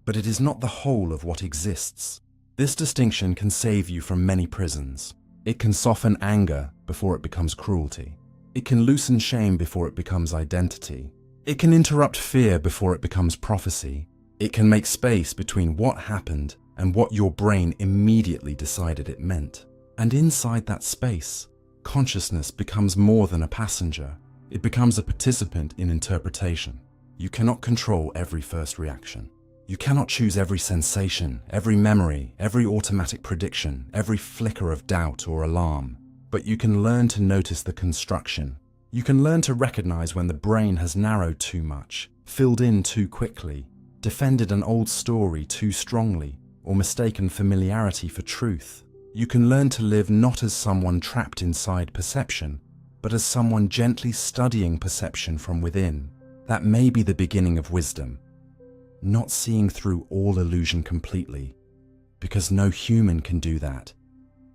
but it is not the whole of what exists. This distinction can save you from many prisons. It can soften anger before it becomes cruelty. It can loosen shame before it becomes identity. It can interrupt fear before it becomes prophecy. It can make space between what happened and what your brain immediately decided it meant. And inside that space, consciousness becomes more than a passenger. It becomes a participant in interpretation. You cannot control every first reaction. You cannot choose every sensation, every memory, every automatic prediction, every flicker of doubt or alarm. But you can learn to notice the construction. You can learn to recognize when the brain has narrowed too much, filled in too quickly, defended an old story too strongly, or mistaken familiarity for truth. You can learn to live not as someone trapped inside perception, but as someone gently studying perception from within. That may be the beginning of wisdom. Not seeing through all illusion completely, because no human can do that,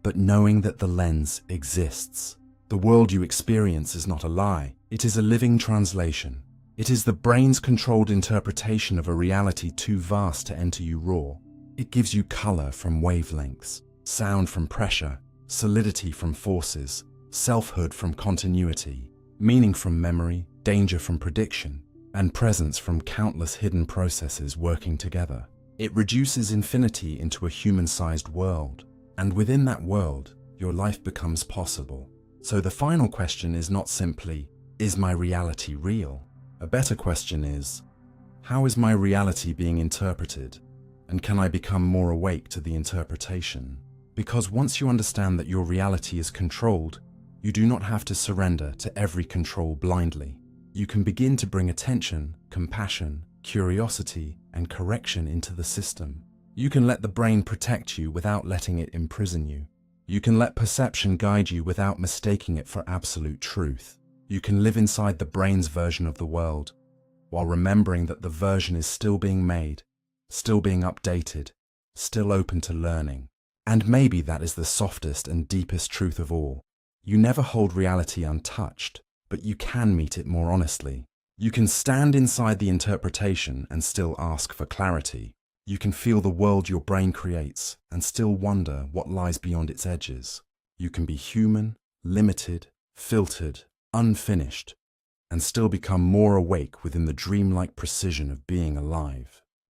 but knowing that the lens exists. The world you experience is not a lie. It is a living translation. It is the brain's controlled interpretation of a reality too vast to enter you raw. It gives you color from wavelengths, sound from pressure, solidity from forces, selfhood from continuity, meaning from memory, danger from prediction, and presence from countless hidden processes working together. It reduces infinity into a human-sized world, and within that world, your life becomes possible. So the final question is not simply, is my reality real? A better question is, how is my reality being interpreted? And can I become more awake to the interpretation? Because once you understand that your reality is controlled, you do not have to surrender to every control blindly. You can begin to bring attention, compassion, curiosity, and correction into the system. You can let the brain protect you without letting it imprison you. You can let perception guide you without mistaking it for absolute truth. You can live inside the brain's version of the world, while remembering that the version is still being made, still being updated, still open to learning. And maybe that is the softest and deepest truth of all. You never hold reality untouched, but you can meet it more honestly. You can stand inside the interpretation and still ask for clarity. You can feel the world your brain creates and still wonder what lies beyond its edges. You can be human, limited, filtered, unfinished, and still become more awake within the dreamlike precision of being alive.